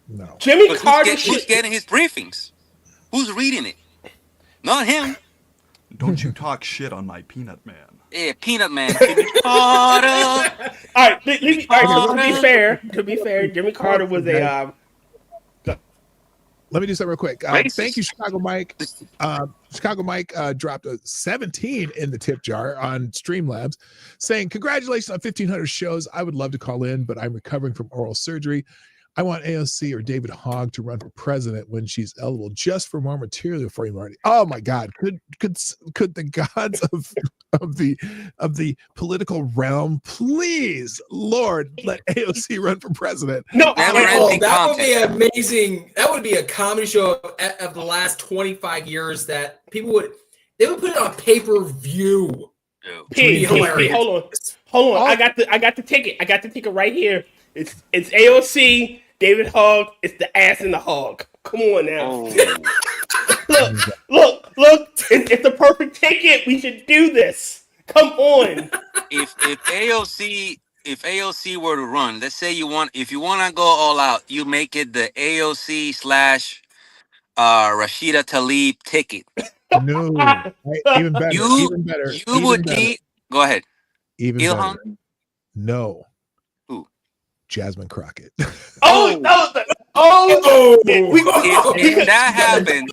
No, Jimmy Carter. Who's getting his briefings? Who's reading it? Not him. Don't you talk shit on my Peanut Man. Yeah, Peanut Man. Jimmy Carter. All right, to be fair, Jimmy Carter was a. Let me do something real quick. Thank you, Chicago Mike. Chicago Mike dropped a 17 in the tip jar on Streamlabs, saying, "Congratulations on 1,500 shows. I would love to call in, but I'm recovering from oral surgery. I want AOC or David Hogg to run for president when she's eligible, just for more material for you, Marty." Oh my God! Could the gods of the political realm, please, Lord, let AOC run for president? No, that would be amazing. That would be a comedy show of the last 25 years that people would put it on pay-per-view. Hold on. I got the ticket. I got the ticket right here. It's AOC, David Hogg. It's the ass and the hog. Come on now. Look. It's the perfect ticket. We should do this. Come on. If AOC were to run, let's say if you want to go all out, you make it the AOC / Rashida Tlaib ticket. No, even better. Even better. You would need. Go ahead. Even Ilhan? better. No. Who? Jasmine Crockett. If that happens,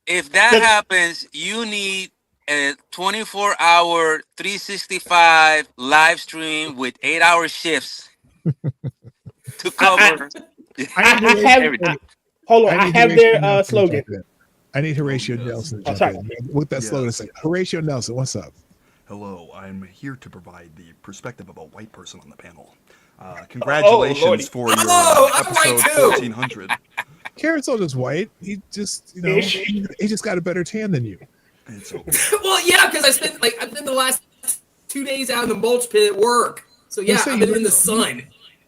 if that happens, you need a 24-hour, 365 live stream with 8-hour shifts to cover. Hold on, I have their slogan. I need Horatio Nelson. With that slogan, say, Horatio Nelson, what's up? Hello, I'm here to provide the perspective of a white person on the panel. Congratulations for your episode 1400. Carrot's not just white. He just, he just got a better tan than you. It's okay. Well, yeah, because I've been the last 2 days out in the mulch pit at work. So yeah, I've been in the sun.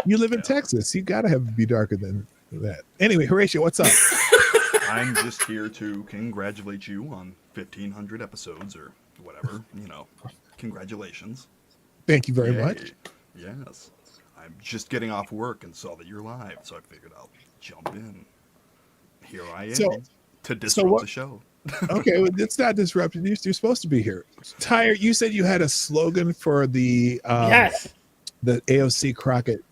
You live in Texas. You gotta be darker than that. Anyway, Horatio, what's up? I'm just here to congratulate you on 1,500 episodes or whatever. Congratulations. Thank you very much. Yes. I'm just getting off work and saw that you're live, so I figured I'll jump in. Here I am to disrupt the show. Okay, well, it's not disrupted. You're supposed to be here. Tyre, you said you had a slogan for the the AOC Crockett.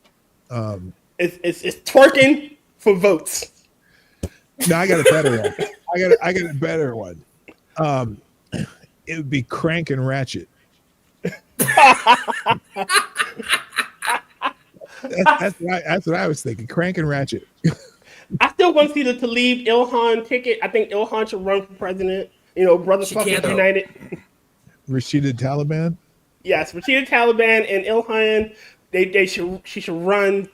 It's twerking for votes. No, I got a better one. I got a better one. It would be Crank and Ratchet. That's what I was thinking. Crank and Ratchet. I still want to see the Tlaib Ilhan ticket. I think Ilhan should run for president. Brothers Fuckers United. Rashida Taliban? Yes, Rashida Taliban and Ilhan, she should run.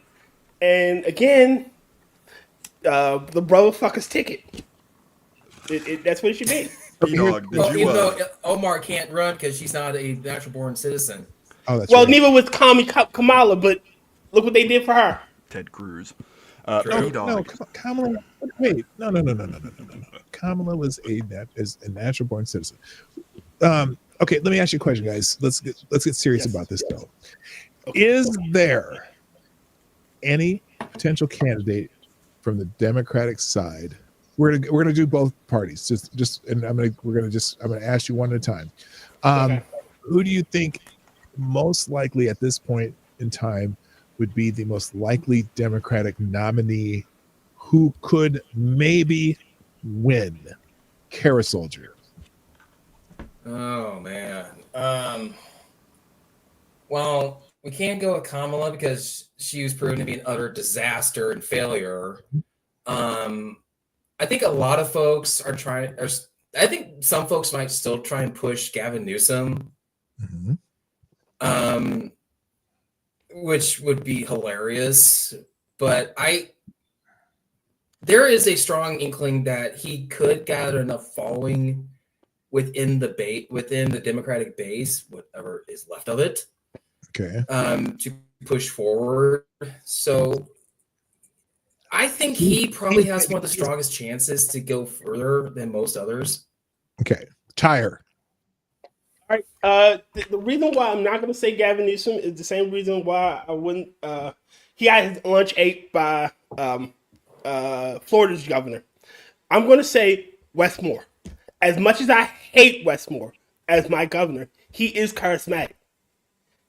And again, the brother fucker's ticket. That's what it should be. Dog, well, even though Omar can't run because she's not a natural-born citizen. Oh, that's well, right. neither was Kamala, but look what they did for her. Ted Cruz. No, Kamala. Wait, no. Kamala was a natural-born citizen. Okay, let me ask you a question, guys. Let's get serious about this though. Okay. Is there any potential candidate from the Democratic side? We're gonna do both parties. Just, and I'm gonna ask you one at a time. Okay. Who do you think most likely at this point in time would be the most likely Democratic nominee who could maybe win? Kara Soldier. Oh man. Well, we can't go with Kamala because she was proven to be an utter disaster and failure. I think a lot of folks are trying, or I think some folks might still try and push Gavin Newsom, which would be hilarious. But there is a strong inkling that he could gather enough following within the Democratic base, whatever is left of it, okay, to push forward. So I think he probably has one of the strongest chances to go further than most others. Okay, Tyre. All right. The reason why I'm not going to say Gavin Newsom is the same reason why I wouldn't. He had his lunch ate by Florida's governor. I'm going to say Wes Moore. As much as I hate Wes Moore as my governor, he is charismatic.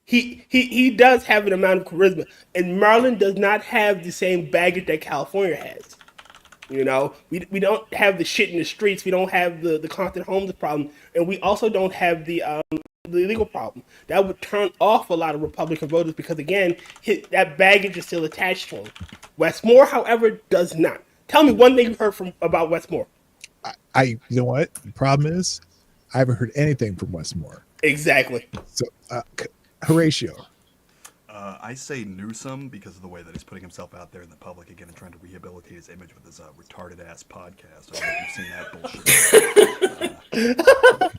He does have an amount of charisma, and Maryland does not have the same baggage that California has. You know, we don't have the shit in the streets. We don't have the constant homeless problem, and we also don't have the illegal problem. That would turn off a lot of Republican voters because, again, that baggage is still attached to him. Wes Moore, however, does not. Tell me one thing you heard about Wes Moore. You know what? The problem is, I haven't heard anything from Wes Moore. Exactly. So, Horatio. I say Newsom because of the way that he's putting himself out there in the public again and trying to rehabilitate his image with his retarded ass podcast. I don't know if you've seen that bullshit.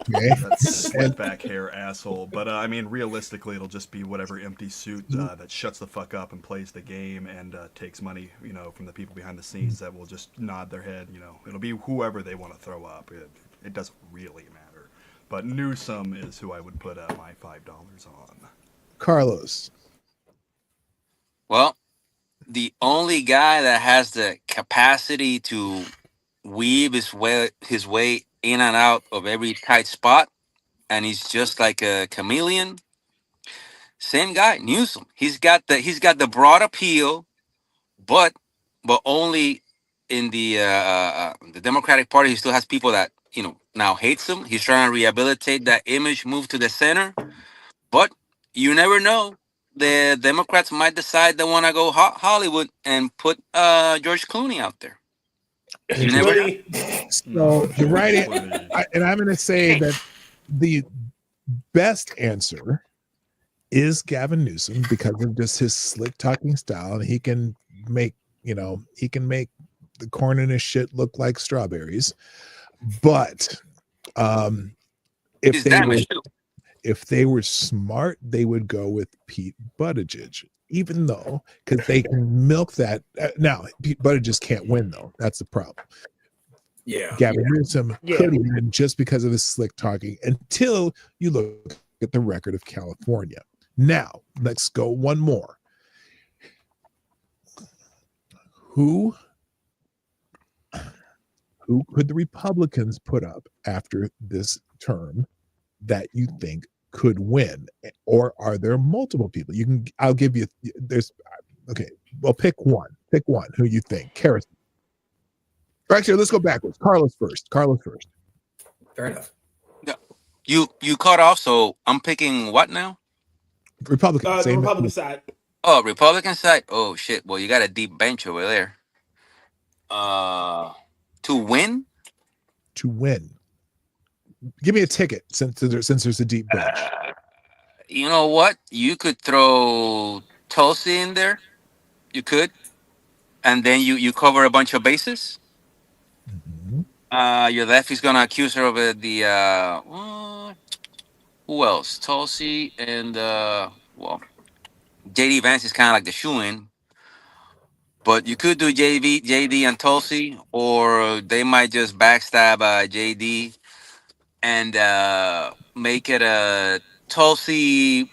That slick back hair asshole. But I mean, realistically, it'll just be whatever empty suit that shuts the fuck up and plays the game and takes money, from the people behind the scenes that will just nod their head. It'll be whoever they want to throw up. It doesn't really matter. But Newsom is who I would put my $5 on. Carlos. Well, the only guy that has the capacity to weave his way in and out of every tight spot, and he's just like a chameleon. Same guy, Newsom. He's got the broad appeal, but only in the Democratic Party. He still has people that now hates him. He's trying to rehabilitate that image, move to the center, but you never know. The Democrats might decide they want to go Hollywood and put George Clooney out there. You never know. So you're right, and I'm going to say that the best answer is Gavin Newsom because of just his slick talking style, and he can make the corn in his shit look like strawberries. But if they were smart, they would go with Pete Buttigieg, even though because they can milk that. Now, Pete Buttigieg can't win though. That's the problem. Yeah, Gavin Newsom could win just because of his slick talking. Until you look at the record of California. Now, let's go one more. Who could the Republicans put up after this term that you think could win? Or are there multiple people? I'll give you, well, pick one who you think. Karis. Actually, let's go backwards. Carlos first. Fair enough. Yeah. You cut off, so I'm picking what now? Republican. The Republican side. Oh, Republican side. Oh shit. Well, you got a deep bench over there. To win. Give me a ticket since there's a deep bench. You know what? You could throw Tulsi in there. You could, and then you cover a bunch of bases. Your left is gonna accuse her of who else? Tulsi and well, JD Vance is kind of like the shoe-in, but you could do JD and Tulsi, or they might just backstab JD and make it a Tulsi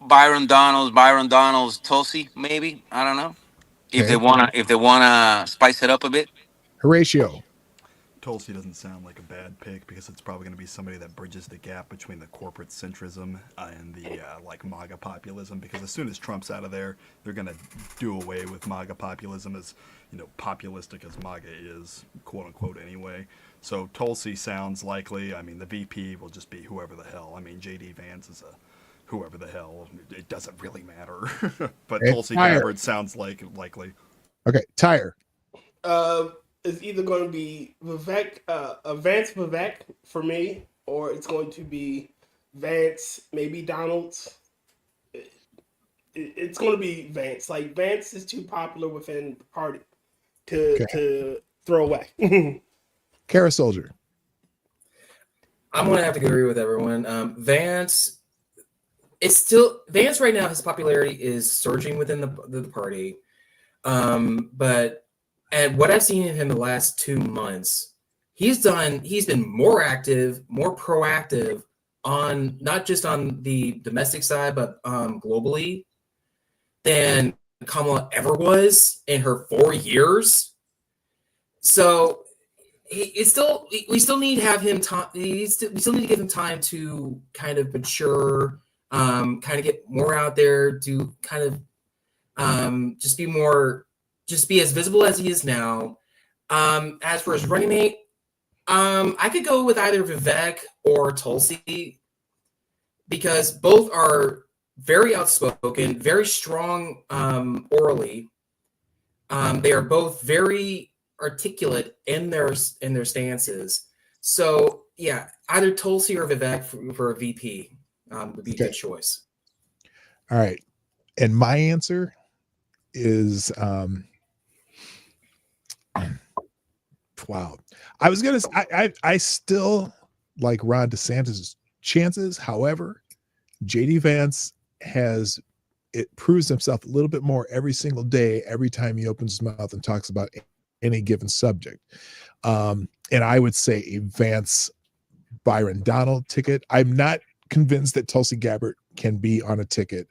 Byron Donalds Tulsi, maybe. I don't know. If they wanna spice it up a bit. Horatio. Tulsi doesn't sound like a bad pick because it's probably going to be somebody that bridges the gap between the corporate centrism and the like MAGA populism. Because as soon as Trump's out of there, they're going to do away with MAGA populism, as populistic as MAGA is, quote unquote, anyway. So Tulsi sounds likely. I mean, the VP will just be whoever the hell. I mean, JD Vance is a whoever the hell. It doesn't really matter. But Tulsi Gabbard sounds likely. Okay, Tyre. It's either going to be Vivek, Vance Vivek for me, or it's going to be Vance, maybe Donalds. It's going to be Vance. Like, Vance is too popular within the party to throw away. Kara Soldier. I'm going to have to agree with everyone. Vance right now, his popularity is surging within the party. But and what I've seen in him the last 2 months, he's been more active, more proactive on not just on the domestic side, but globally than Kamala ever was in her 4 years. So we still need to have him we still need to give him time to kind of mature, kind of get more out there, do kind of just be as visible as he is now. As for his running mate, I could go with either Vivek or Tulsi because both are very outspoken, very strong orally. They are both very articulate in their stances. So yeah, either Tulsi or Vivek for a VP would be a good choice. All right, and my answer is wow. I still like Ron DeSantis' chances. However, JD Vance proves himself a little bit more every single day, every time he opens his mouth and talks about any given subject. And I would say a Vance Byron Donald ticket. I'm not convinced that Tulsi Gabbard can be on a ticket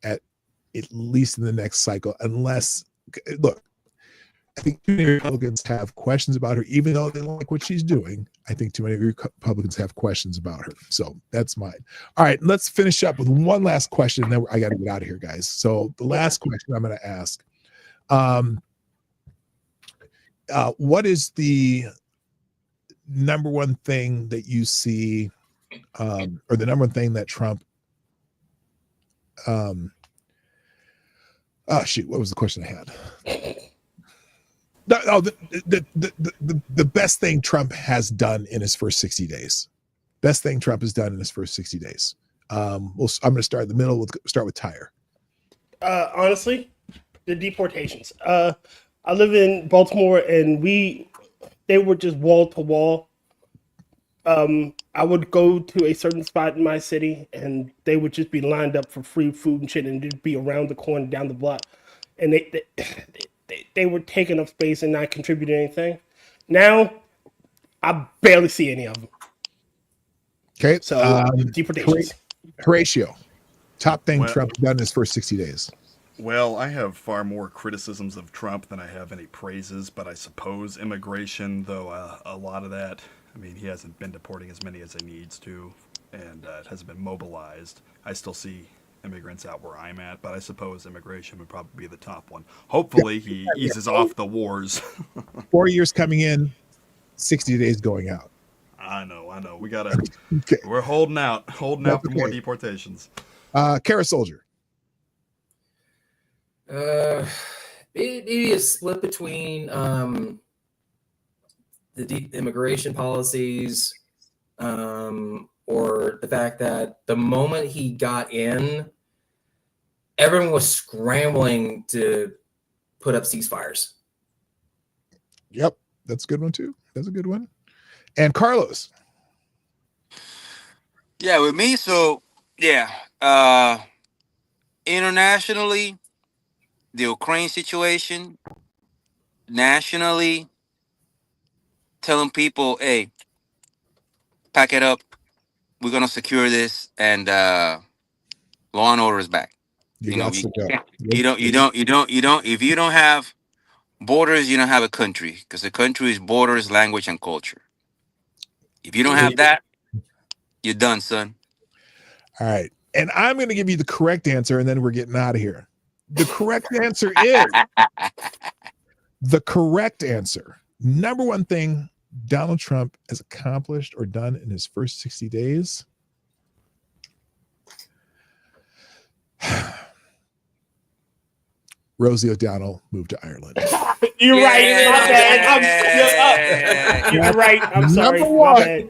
at least in the next cycle, unless, look, I think too many Republicans have questions about her, even though they like what she's doing. I think too many Republicans have questions about her. So that's mine. All right, let's finish up with one last question, and then I got to get out of here, guys. So the last question I'm going to ask, what is the number one thing that you see, or the number one thing that Trump, oh shoot, what was the question I had? The best thing Trump has done in his first 60 days. Best thing Trump has done in his first 60 days. I'm going to start in the middle. We'll start with Tyre. Honestly, the deportations. I live in Baltimore, and they were just wall to wall. I would go to a certain spot in my city, and they would just be lined up for free food and shit, and just be around the corner, down the block, and they were taking up space and not contributing anything. Now, I barely see any of them. Okay, so deportations. Horatio, top thing Trump done in his first 60 days. Well, I have far more criticisms of Trump than I have any praises, but I suppose immigration, though a lot of that, I mean, he hasn't been deporting as many as he needs to, and it hasn't been mobilized. I still see immigrants out where I'm at, but I suppose immigration would probably be the top one. Hopefully he eases off the wars. 4 years coming in, 60 days going out. I know. We gotta, we're holding out for more deportations. Kara Soldier. Maybe a split between the immigration policies, or the fact that the moment he got in, everyone was scrambling to put up ceasefires. Yep, that's a good one too. That's a good one. And Carlos. Yeah, with me, so yeah. Internationally, the Ukraine situation. Nationally, telling people, hey, pack it up. We're gonna secure this, and law and order is back. You got to go. You don't. If you don't have borders, you don't have a country, because a country is borders, language, and culture. If you don't have that, you're done, son. All right. And I'm going to give you the correct answer, and then we're getting out of here. The correct answer is the correct answer. Number one thing Donald Trump has accomplished or done in his first 60 days. Rosie O'Donnell moved to Ireland. You're right. My bad. You're right. I'm sorry. Number one, my bad.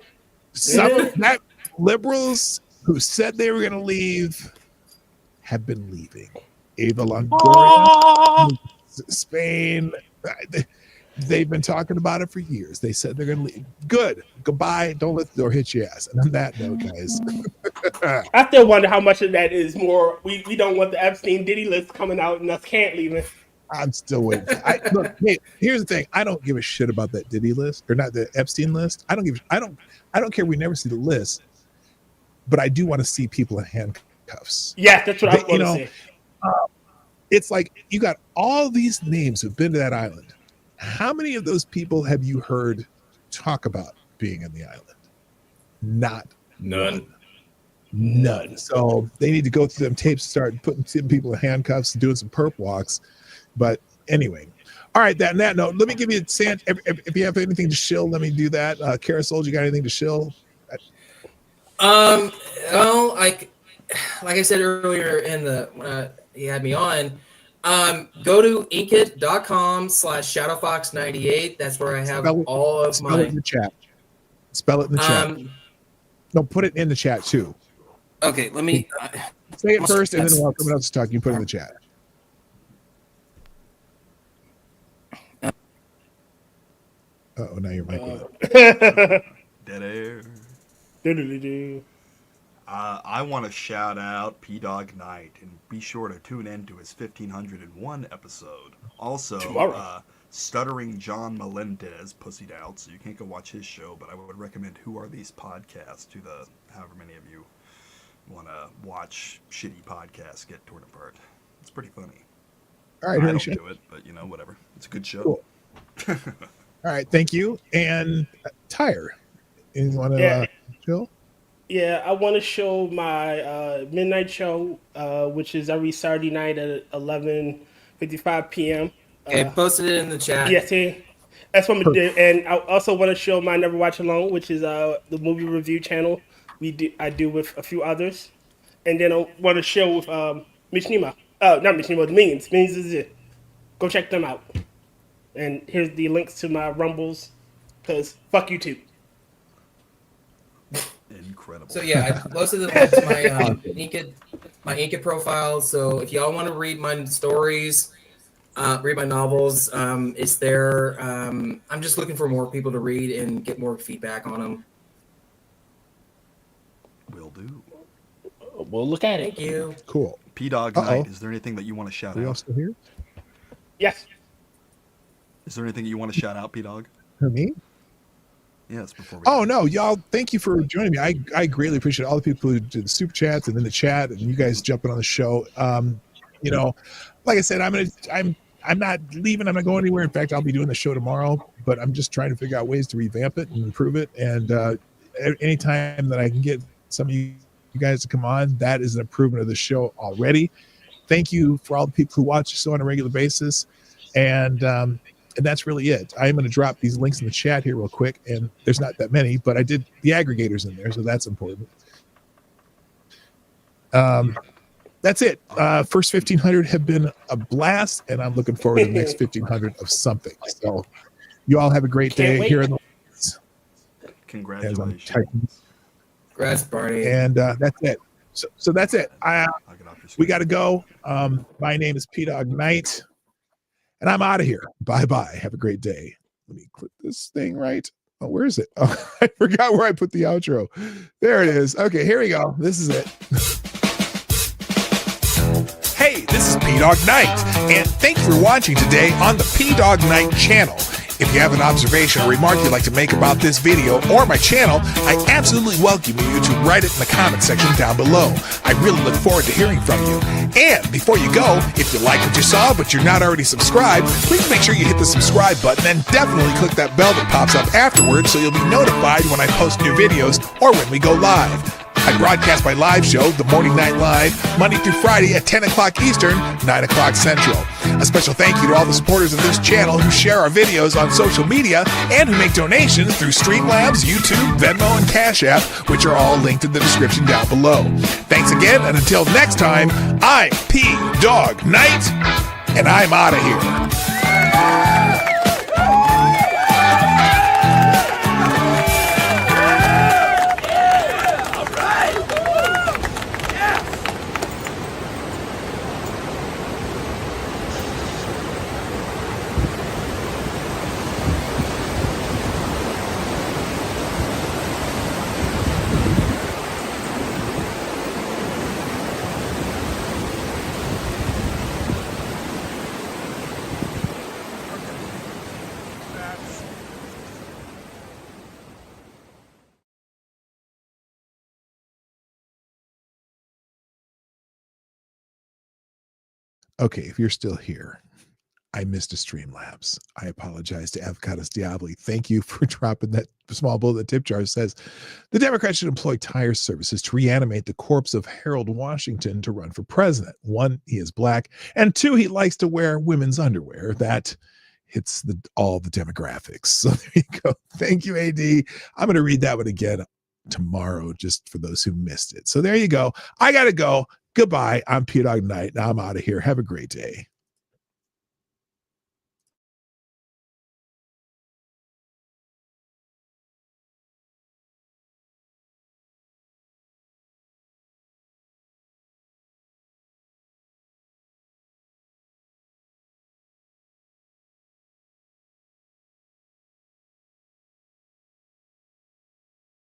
Some of that liberals who said they were going to leave have been leaving. Ava Longoria, Spain. They've been talking about it for years. They said they're going to leave. Good. Goodbye. Don't let the door hit your ass. And on that note, guys. I still wonder how much of that is more. We don't want the Epstein Diddy list coming out and us can't leave it. I'm still waiting. Look, hey, here's the thing. I don't give a shit about that Diddy list or not the Epstein list. I don't care. We never see the list, but I do want to see people in handcuffs. Yeah, that's what I was going to say. It's like you got all these names who've been to that island. How many of those people have you heard talk about being in the island? None. So they need to go through them tapes, start putting some people in handcuffs, doing some perp walks. But anyway, all right. That note, let me give you a chance. If you have anything to shill, let me do that. Carousel, you got anything to shill? Well, like I said earlier in the he had me on. Go to inkit.com/shadowfox98. That's where I have all of my. Spell it in the chat. Spell it in the chat. No, put it in the chat too. Okay, let me say it first, and then while someone else is talking, you put it in the chat. Oh, now your mic went up. Dead air. I want to shout out P-Dog Knight and be sure to tune in to his 1501 episode. Also, Stuttering John Melendez pussied out, so you can't go watch his show, but I would recommend Who Are These Podcasts to the however many of you want to watch shitty podcasts get torn apart. It's pretty funny. All right, I don't do it, but whatever. It's a good show. Cool. All right, thank you. And Tyre, you want to chill? Yeah, I want to show my midnight show, which is every Saturday night at 11:55 p.m. Okay, posted it in the chat. Yes, that's what I'm gonna do. And I also want to show my Never Watch Alone, which is the movie review channel I do with a few others. And then I want to show with Mitch Nemo. Not Mitch Nemo, the Minions. Minions is it. Go check them out. And here's the links to my Rumbles, because fuck YouTube. Incredible. So yeah, I posted the link to my Inkit profile. So if y'all want to read my stories, read my novels, it's there. I'm just looking for more people to read and get more feedback on them. Will do. We'll look at it. Thank you. Cool. P-Dog Knight, is there anything that you want to shout out? Are you all still here? Yes. Is there anything you want to shout out, P-Dog? Me? Yes, before we no, y'all, thank you for joining me. I greatly appreciate all the people who did the super chats and then the chat and you guys jumping on the show. Like I said, I'm not leaving, I'm not going anywhere. In fact, I'll be doing the show tomorrow, but I'm just trying to figure out ways to revamp it and improve it. And anytime that I can get some of you guys to come on, that is an improvement of the show already. Thank you for all the people who watch the show on a regular basis. And that's really it. I'm going to drop these links in the chat here real quick, and there's not that many, but I did the aggregators in there, so that's important. That's it. First 1,500 have been a blast, and I'm looking forward to the next 1,500 of something. So you all have a great day here in the Congratulations. Congrats, Barney. And that's it. So that's it. We got to go. My name is P-Dog Knight, and I'm out of here. Bye-bye. Have a great day. Let me click this thing right. Oh, where is it? Oh, I forgot where I put the outro. There it is. Okay, here we go. This is it. Hey, this is P-Dog Knight, and thank you for watching today on the P-Dog Knight channel. If you have an observation or remark you'd like to make about this video or my channel, I absolutely welcome you to write it in the comment section down below. I really look forward to hearing from you. And before you go, if you like what you saw but you're not already subscribed, please make sure you hit the subscribe button and definitely click that bell that pops up afterwards so you'll be notified when I post new videos or when we go live. I broadcast my live show, The Morning Night Live, Monday through Friday at 10 o'clock Eastern, 9 o'clock Central. A special thank you to all the supporters of this channel who share our videos on social media and who make donations through Streamlabs, YouTube, Venmo, and Cash App, which are all linked in the description down below. Thanks again, and until next time, I'm P-Dog Knight, and I'm out of here. Okay, if you're still here, I missed a Streamlabs. I apologize to Avocados Diabli. Thank you for dropping that small bullet. The tip jar says the Democrats should employ tire services to reanimate the corpse of Harold Washington to run for president. 1, he is black, and 2, he likes to wear women's underwear. That hits all the demographics. So there you go. Thank you, AD. I'm going to read that one again tomorrow just for those who missed it. So there you go. I got to go. Goodbye. I'm P-Dog Knight, and I'm out of here. Have a great day.